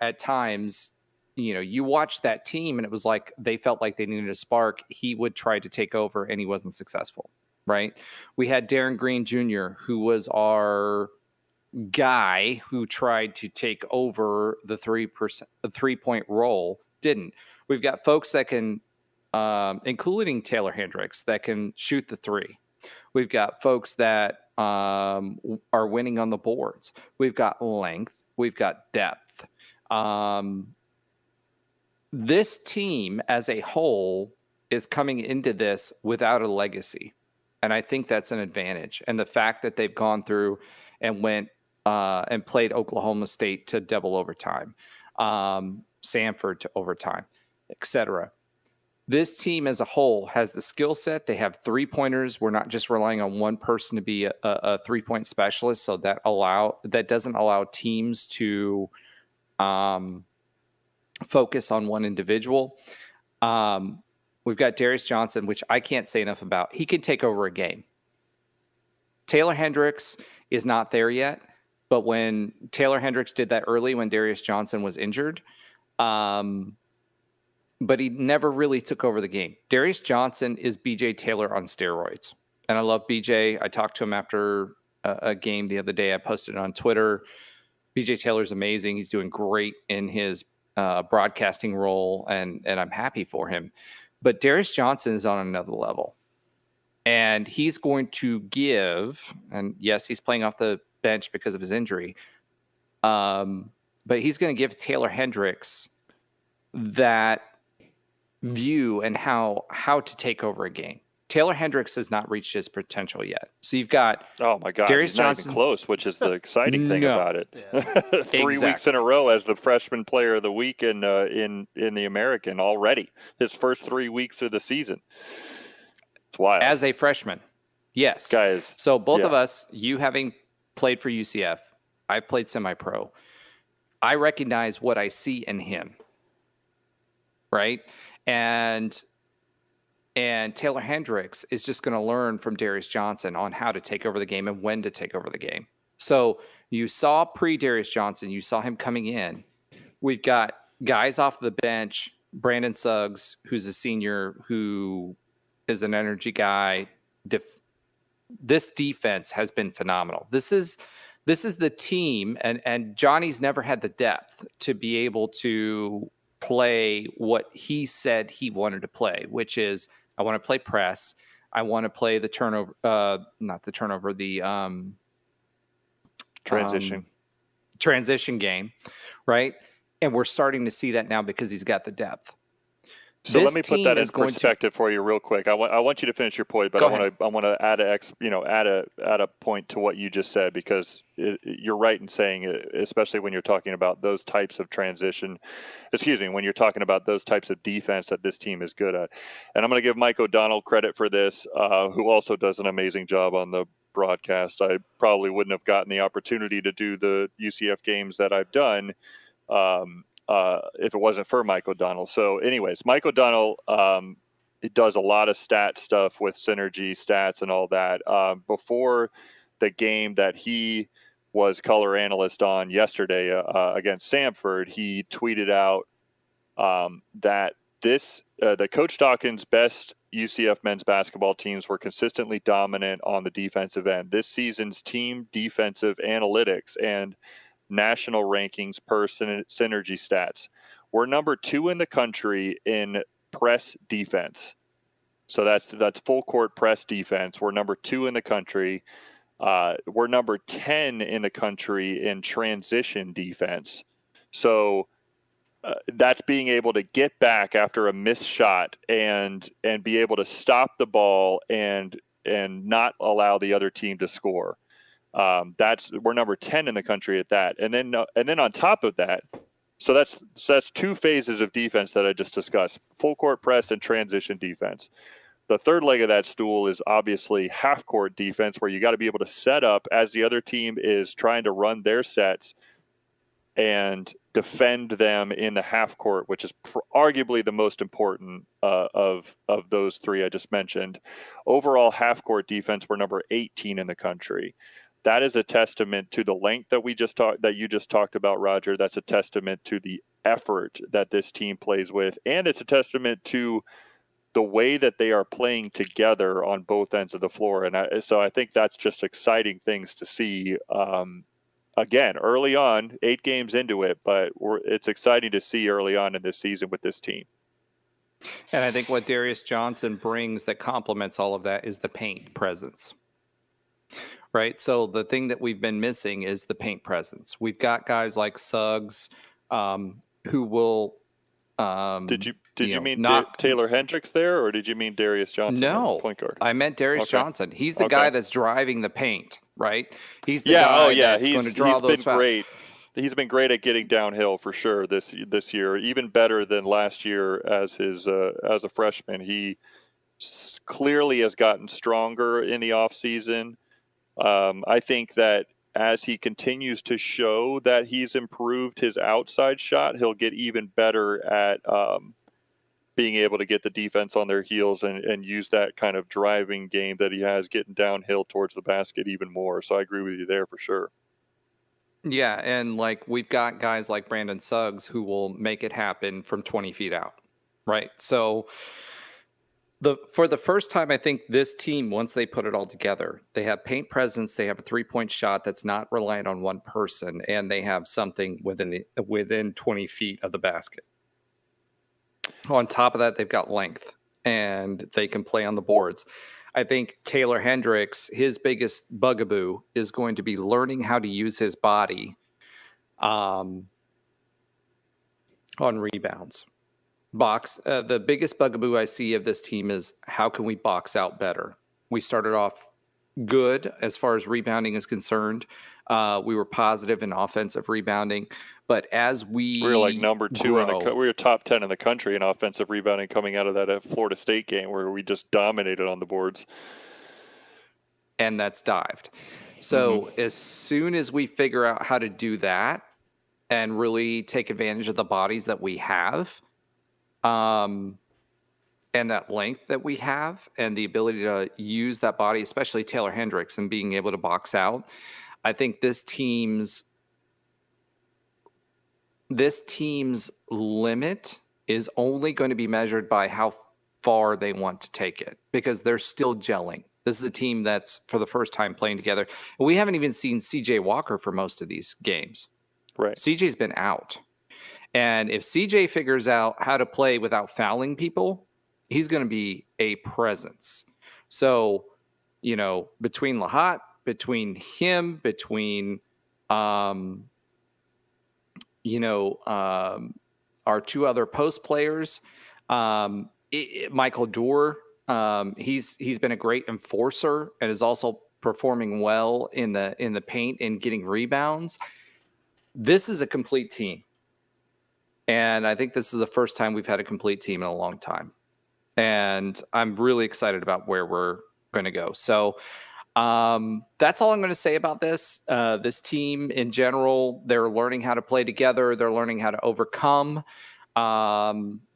at times, you watch that team, and it was like they felt like they needed a spark. He would try to take over, and he wasn't successful. Right? We had Darren Green Jr., who was our guy who tried to take over the 3-point role. Didn't. We've got folks that can, including Taylor Hendricks, that can shoot the 3. We've got folks that are winning on the boards. We've got length. We've got depth. This team as a whole is coming into this without a legacy. And I think that's an advantage. And the fact that they've gone through and went and played Oklahoma State to double overtime, Samford to overtime, etc. This team as a whole has the skill set. They have 3-pointers. We're not just relying on one person to be a 3-point specialist. So that doesn't allow teams to focus on one individual. We've got Darius Johnson, which I can't say enough about. He can take over a game. Taylor Hendricks is not there yet. But when Taylor Hendricks did that early, when Darius Johnson was injured, but he never really took over the game. Darius Johnson is BJ Taylor on steroids. And I love BJ. I talked to him after a game the other day. I posted it on Twitter. BJ Taylor's amazing. He's doing great in his broadcasting role, and I'm happy for him. But Darius Johnson is on another level. And he's going to give, and yes, he's playing off the bench because of his injury, but he's going to give Taylor Hendricks that view and how to take over a game. Taylor Hendricks has not reached his potential yet. So you've got Darius he's not Johnson. Even close, which is the exciting thing about it. Yeah. 3 weeks in a row as the freshman player of the week in the American already. His first 3 weeks of the season. It's wild. As a freshman, yes, guys. So both of us, you having played for UCF, I've played semi-pro. I recognize what I see in him, right? And Taylor Hendricks is just going to learn from Darius Johnson on how to take over the game and when to take over the game. So You saw pre-Darius Johnson. You saw him coming in. We've got guys off the bench. Brandon Suggs, who's a senior, who is an energy guy. This defense has been phenomenal. This is the team, and Johnny's never had the depth to be able to play what he said he wanted to play, which is, I want to play press. I want to play the turnover, not the turnover, the transition game, right? And we're starting to see that now because he's got the depth. So let me put that in perspective for you real quick. I want you to finish your point, but I want to add a point to what you just said, because you're right in saying, especially when you're talking about those types of when you're talking about those types of defense that this team is good at. And I'm going to give Mike O'Donnell credit for this, who also does an amazing job on the broadcast. I probably wouldn't have gotten the opportunity to do the UCF games that I've done if it wasn't for Mike O'Donnell. So anyways, Mike O'Donnell, he does a lot of stat stuff with Synergy stats and all that. Before the game that he was color analyst on yesterday against Samford, he tweeted out that the Coach Dawkins' best UCF men's basketball teams were consistently dominant on the defensive end. This season's team defensive analytics and national rankings per Synergy stats, we're number 2 in the country in press defense. So that's full court press defense. We're number 2 in the country. We're number 10 in the country in transition defense. So that's being able to get back after a missed shot and be able to stop the ball and not allow the other team to score. We're number 10 in the country at that. And then on top of that, so that's 2 phases of defense that I just discussed: full court press and transition defense. The third leg of that stool is obviously half court defense, where you got to be able to set up as the other team is trying to run their sets and defend them in the half court, which is arguably the most important of those 3 I just mentioned. Overall half court defense, we're number 18 in the country. That is a testament to the length that you just talked about, Roger. That's a testament to the effort that this team plays with, and it's a testament to the way that they are playing together on both ends of the floor. And so I think that's just exciting things to see. Again, early on, 8 games into it, but it's exciting to see early on in this season with this team. And I think what Darius Johnson brings that complements all of that is the paint presence. Right. So the thing that we've been missing is the paint presence. We've got guys like Suggs, who will. Did you mean Taylor Hendricks there, or did you mean Darius Johnson? No, point guard. I meant Darius Johnson. He's the guy that's driving the paint, right? He's the guy that's going to draw those fouls. Great. He's been great at getting downhill for sure this year, even better than last year as a freshman. He clearly has gotten stronger in the off season. I think that as he continues to show that he's improved his outside shot, he'll get even better at being able to get the defense on their heels and use that kind of driving game that he has, getting downhill towards the basket even more. So I agree with you there for sure. Yeah, and we've got guys like Brandon Suggs who will make it happen from 20 feet out, right? So for the first time, I think this team, once they put it all together, they have paint presence, they have a 3-point shot that's not reliant on one person, and they have something within 20 feet of the basket. On top of that, they've got length, and they can play on the boards. I think Taylor Hendricks, his biggest bugaboo is going to be learning how to use his body on rebounds. The biggest bugaboo I see of this team is how can we box out better? We started off good as far as rebounding is concerned. We were positive in offensive rebounding, but as we were like number 2 we were top 10 in the country in offensive rebounding coming out of that Florida State game where we just dominated on the boards. And that's dived. So as soon as we figure out how to do that and really take advantage of the bodies that we have, and that length that we have and the ability to use that body, especially Taylor Hendricks, and being able to box out, I think this team's limit is only going to be measured by how far they want to take it, because they're still gelling. This is a team that's for the first time playing together. We haven't even seen CJ Walker for most of these games. Right. CJ's been out. And if CJ figures out how to play without fouling people, he's going to be a presence. So, between Lahat, between him, between our two other post players, Michael Dorr, he's been a great enforcer and is also performing well in the paint and getting rebounds. This is a complete team, and I think this is the first time we've had a complete team in a long time, and I'm really excited about where we're going to go. So that's all I'm going to say about this. This team in general, they're learning how to play together. They're learning how to overcome.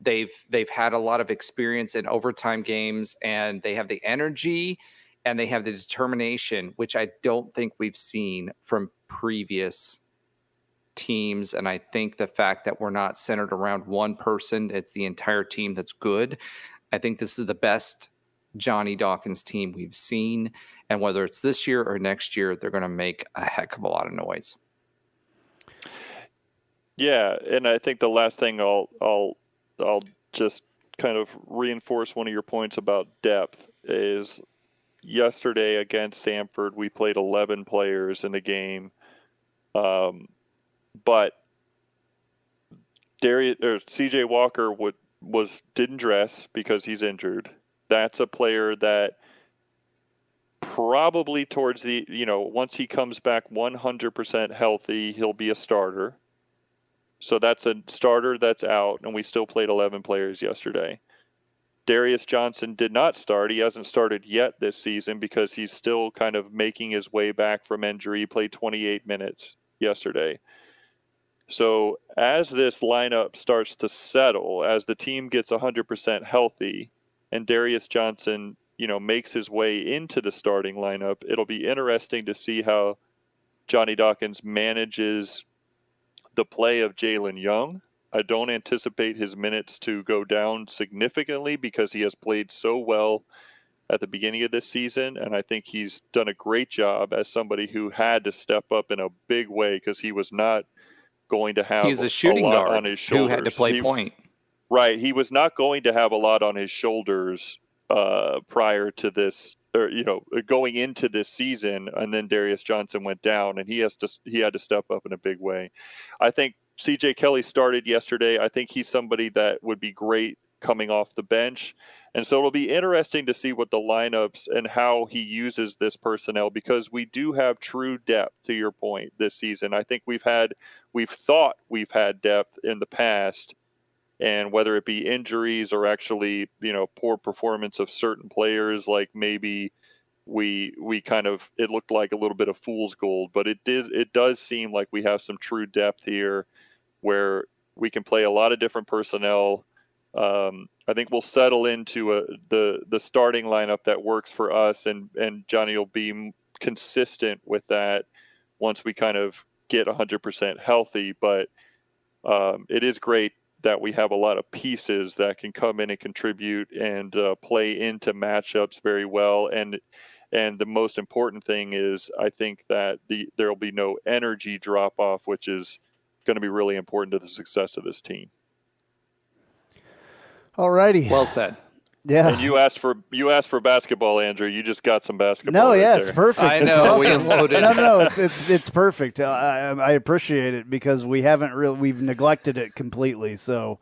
They've had a lot of experience in overtime games, and they have the energy and they have the determination, which I don't think we've seen from previous teams. And I think the fact that we're not centered around one person, it's the entire team that's good. I think this is the best Johnny Dawkins team we've seen, and whether it's this year or next year, they're going to make a heck of a lot of noise. Yeah, and I think the last thing I'll just kind of reinforce one of your points about depth is yesterday against Samford, we played 11 players in the game, but CJ Walker didn't dress because he's injured. That's a player that probably towards the, once he comes back 100% healthy, he'll be a starter. So that's a starter that's out, and we still played 11 players yesterday. Darius Johnson did not start. He hasn't started yet this season because he's still kind of making his way back from injury. He played 28 minutes yesterday. So as this lineup starts to settle, as the team gets 100% healthy, and Darius Johnson, makes his way into the starting lineup, it'll be interesting to see how Johnny Dawkins manages the play of Jalen Young. I don't anticipate his minutes to go down significantly because he has played so well at the beginning of this season, and I think he's done a great job as somebody who had to step up in a big way because he was not going to have He's a shooting lot guard on his shoulders. Who had to play point. Right. He was not going to have a lot on his shoulders prior to this, or going into this season, and then Darius Johnson went down, and he had to step up in a big way. I think CJ Kelly started yesterday. I think he's somebody that would be great coming off the bench, and so it'll be interesting to see what the lineups and how he uses this personnel, because we do have true depth, to your point, this season. I think we've thought we've had depth in the past, and whether it be injuries or actually, poor performance of certain players, like maybe we kind of, it looked like a little bit of fool's gold, but it does seem like we have some true depth here where we can play a lot of different personnel. I think we'll settle into the starting lineup that works for us, and Johnny will be consistent with that once we kind of get 100% healthy. But it is great that we have a lot of pieces that can come in and contribute and play into matchups very well. And the most important thing is, I think that there will be no energy drop off, which is going to be really important to the success of this team. All righty. Well said. Yeah. And you asked for basketball, Andrew. You just got some basketball. No, right yeah, there. it's perfect. I It's know. awesome. We unloaded. No, it's perfect. I appreciate it because we've neglected it completely. So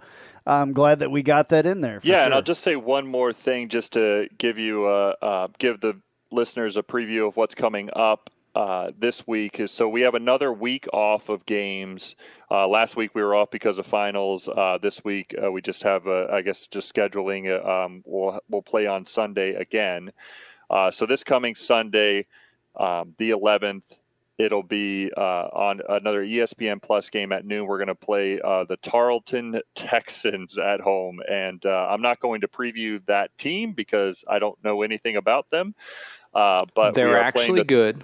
I'm glad that we got that in there. Yeah, sure. and I'll just say one more thing, just to give the listeners a preview of what's coming up this week. So we have another week off of games. Last week we were off because of finals. This week we just have, just scheduling. We'll play on Sunday again. So this coming Sunday, the 11th, it'll be on another ESPN Plus game at noon. We're going to play the Tarleton Texans at home. And I'm not going to preview that team because I don't know anything about them. But they're actually good.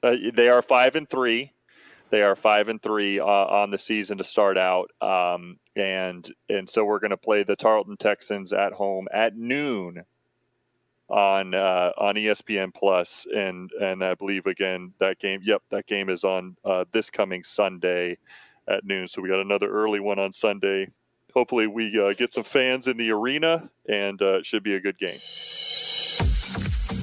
They are 5-3. They are 5-3 on the season to start out, and so we're going to play the Tarleton Texans at home at noon on ESPN Plus, and I believe again that game. Yep, that game is on this coming Sunday at noon. So we got another early one on Sunday. Hopefully we get some fans in the arena, and it should be a good game.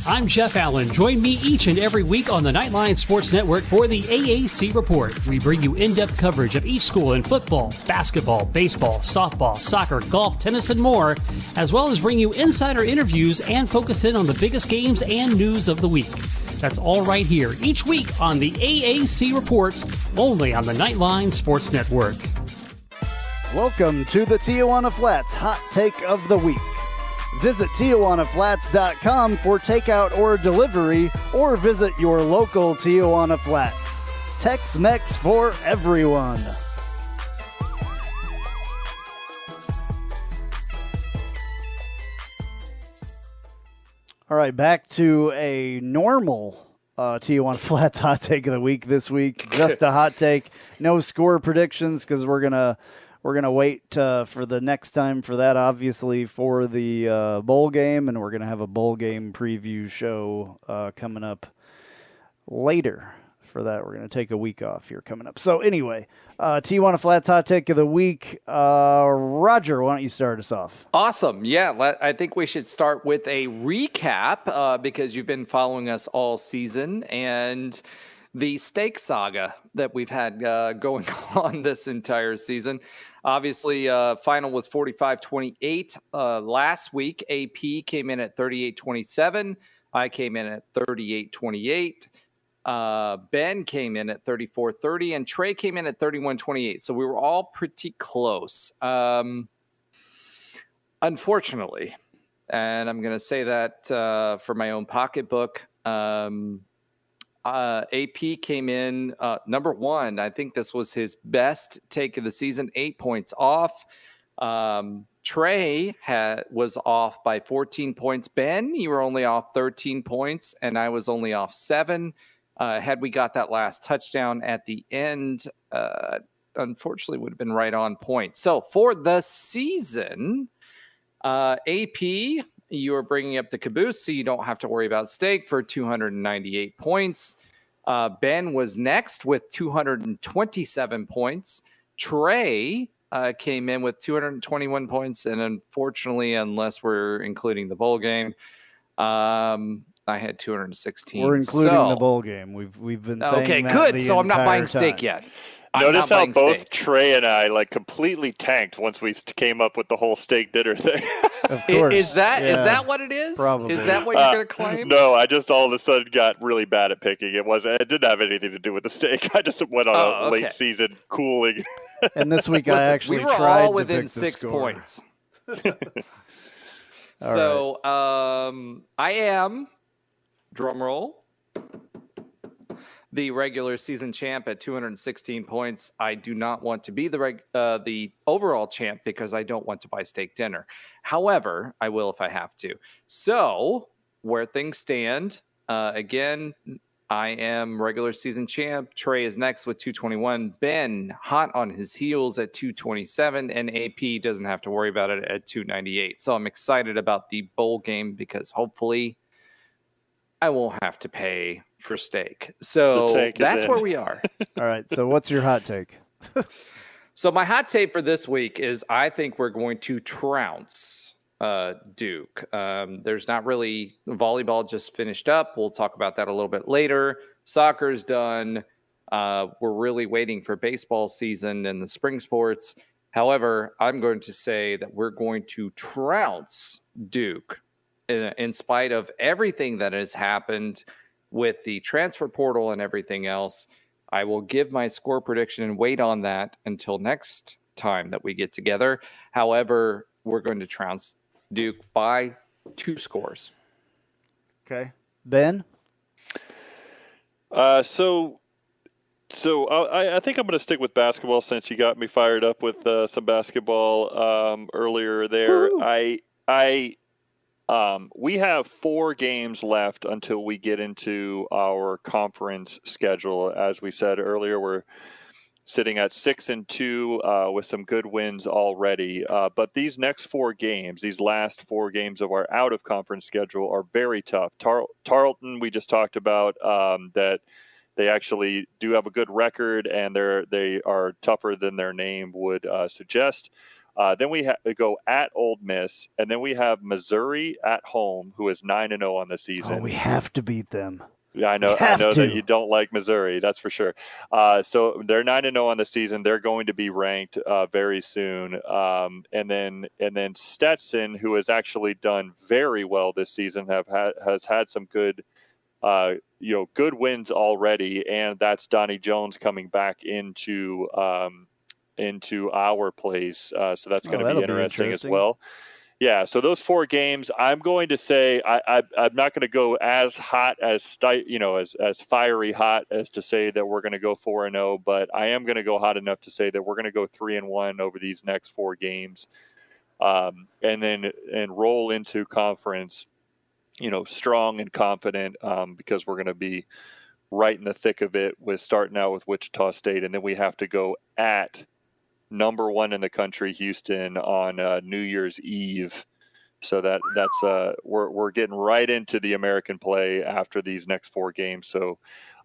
I'm Jeff Allen. Join me each and every week on the Knightline Sports Network for the AAC Report. We bring you in-depth coverage of each school in football, basketball, baseball, softball, soccer, golf, tennis, and more, as well as bring you insider interviews and focus in on the biggest games and news of the week. That's all right here each week on the AAC Report, only on the Knightline Sports Network. Welcome to the Tijuana Flats Hot Take of the Week. Visit TijuanaFlats.com for takeout or delivery, or visit your local Tijuana Flats. Tex-Mex for everyone. All right, back to a normal Tijuana Flats Hot Take of the Week this week. Just a hot take. No score predictions because we're gonna wait for the next time for that, obviously, for the bowl game, and we're going to have a bowl game preview show coming up later for that. We're going to take a week off here coming up. So anyway, Tijuana Flats Hot Take of the Week. Roger, why don't you start us off? Awesome. Yeah, I think we should start with a recap because you've been following us all season, and the steak saga that we've had going on this entire season. Obviously, final was 45-28. Last week, AP came in at 38-27. I came in at 38-28. Ben came in at 34-30. And Trey came in at 31-28. So we were all pretty close. Unfortunately, and I'm going to say that for my own pocketbook, AP came in number one. I think this was his best take of the season, 8 points off. Trey was off by 14 points. Ben, you were only off 13 points, and I was only off 7. Had we got that last touchdown at the end, unfortunately would have been right on point. So for the season, AP, you are bringing up the caboose, so you don't have to worry about steak for 298 points. Ben was next with 227 points. Trey came in with 221 points, and unfortunately, unless we're including the bowl game, I had 216. We're including the bowl game. We've been saying okay, that good. the So I'm not buying entire steak time. yet. Notice how both Trey and I completely tanked once we came up with the whole steak dinner thing. Of course. Is that what it is? Probably. Is that what you're going to claim? No, I just all of a sudden got really bad at picking. It didn't have anything to do with the steak. I just went on a late season cooling. And this week I actually we were tried all within to pick 6 the score. points. So I am, drum roll, the regular season champ at 216 points. I do not want to be the overall champ because I don't want to buy steak dinner. However, I will if I have to. So where things stand, again, I am regular season champ. Trey is next with 221. Ben hot on his heels at 227, and AP doesn't have to worry about it at 298. So I'm excited about the bowl game because hopefully I won't have to pay for steak. So that's where we are. All right. So what's your hot take? So my hot take for this week is I think we're going to trounce Duke. There's not really volleyball just finished up. We'll talk about that a little bit later. Soccer's done. We're really waiting for baseball season and the spring sports. However, I'm going to say that we're going to trounce Duke in spite of everything that has happened with the transfer portal and everything else. I will give my score prediction and wait on that until next time that we get together. However, we're going to trounce Duke by 2 scores. Okay. Ben? So I think I'm going to stick with basketball since you got me fired up with some basketball earlier there. We have 4 games left until we get into our conference schedule. As we said earlier, we're sitting at 6-2 with some good wins already. But these next 4 games, these last 4 games of our out-of-conference schedule are very tough. Tarleton, we just talked about that they actually do have a good record, and they are tougher than their name would suggest. Then we go at Ole Miss, and then we have Missouri at home, who is 9-0 on the season. Oh, we have to beat them. Yeah, I know that you don't like Missouri, that's for sure. So they're 9-0 on the season. They're going to be ranked very soon. And then Stetson, who has actually done very well this season, has had some good good wins already, and that's Donnie Jones coming back into our place. So that's going to be interesting as well. Yeah, so those 4 games, I'm going to say I'm not going to go as hot as fiery hot as to say that we're going to go 4-0, but I am going to go hot enough to say that we're going to go 3-1 over these next 4 games, and roll into conference, strong and confident, because we're going to be right in the thick of it with starting out with Wichita State, and then we have to go at number 1 in the country, Houston, on New Year's Eve. So that's we're getting right into the American play after these next 4 games. So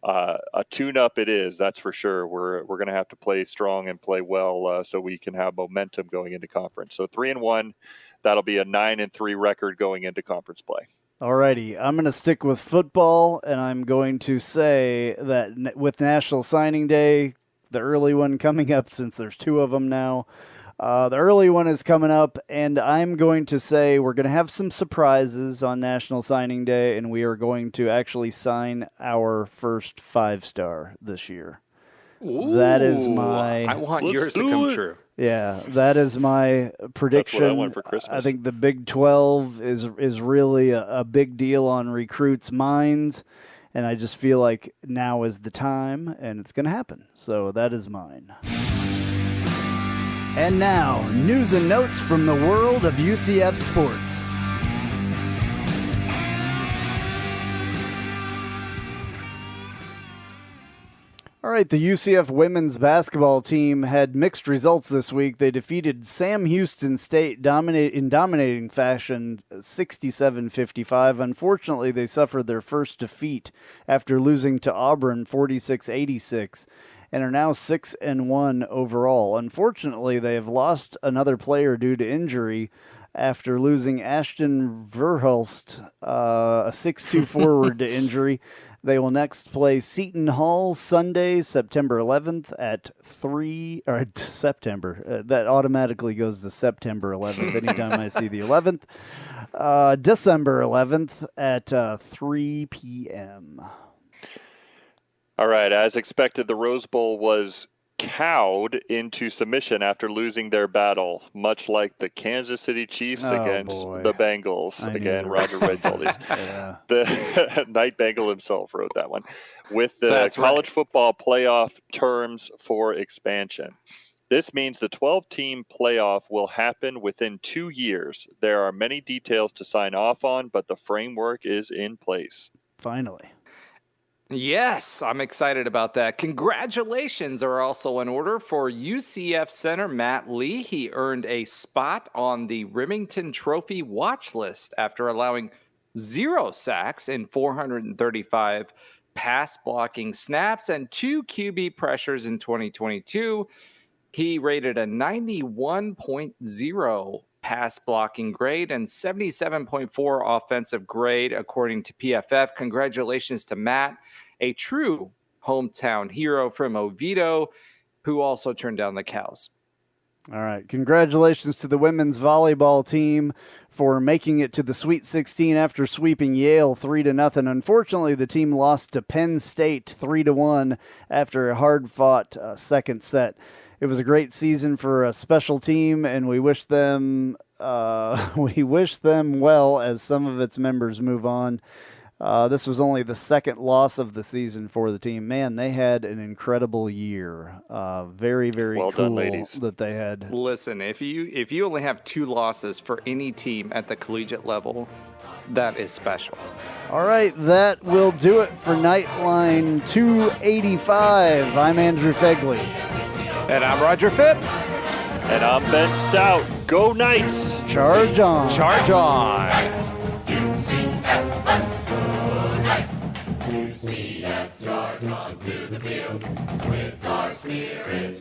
a tune-up it is, that's for sure. We're going to have to play strong and play well so we can have momentum going into conference. So 3-1, that'll be a 9-3 record going into conference play. Alrighty, I'm going to stick with football, and I'm going to say that with National Signing Day, the early one coming up, since there's 2 of them now. The early one is coming up, and I'm going to say we're going to have some surprises on National Signing Day, and we are going to actually sign our first 5-star this year. Ooh, that is my... I want yours to come true. Yeah, that is my prediction. That's what I want for Christmas. I think the Big 12 is really a big deal on recruits' minds. And I just feel like now is the time, and it's going to happen. So that is mine. And now, news and notes from the world of UCF sports. All right, the UCF women's basketball team had mixed results this week. They defeated Sam Houston State in dominating fashion, 67-55. Unfortunately, they suffered their first defeat after losing to Auburn, 46-86, and are now 6-1 overall. Unfortunately, they have lost another player due to injury after losing Ashton Verhulst, a 6'2 forward, to injury. They will next play Seton Hall Sunday, September 11th at 3, or September. That automatically goes to September 11th anytime I see the 11th. December 11th at 3 p.m. All right, as expected, the Rose Bowl was cowed into submission after losing their battle, much like the Kansas City Chiefs against the Bengals. Again, Roger writes all these. Yeah. The KnightBengal himself wrote that one. With the college football playoff terms for expansion. This means the 12-team playoff will happen within 2 years. There are many details to sign off on, but the framework is in place. Finally. Yes, I'm excited about that. Congratulations are also in order for UCF center Matt Lee. He earned a spot on the Remington Trophy watch list after allowing 0 sacks in 435 pass blocking snaps and 2 QB pressures in 2022. He rated a 91.0 pass blocking grade and 77.4 offensive grade, according to PFF. Congratulations to Matt, a true hometown hero from Oviedo, who also turned down the Cows. All right. Congratulations to the women's volleyball team for making it to the Sweet 16 after sweeping Yale 3-0. Unfortunately, the team lost to Penn State 3-1 after a hard-fought second set. It was a great season for a special team, and we wish them well as some of its members move on. This was only the second loss of the season for the team. Man, they had an incredible year. Very, very well cool done, ladies. That they had. Listen, if you only have 2 losses for any team at the collegiate level, that is special. All right, that will do it for Knightline 285. I'm Andrew Phegley. And I'm Roger Phipps. And I'm Ben Stout. Go Knights! Charge on. Charge on. UCF, charge on to the field with our spirits.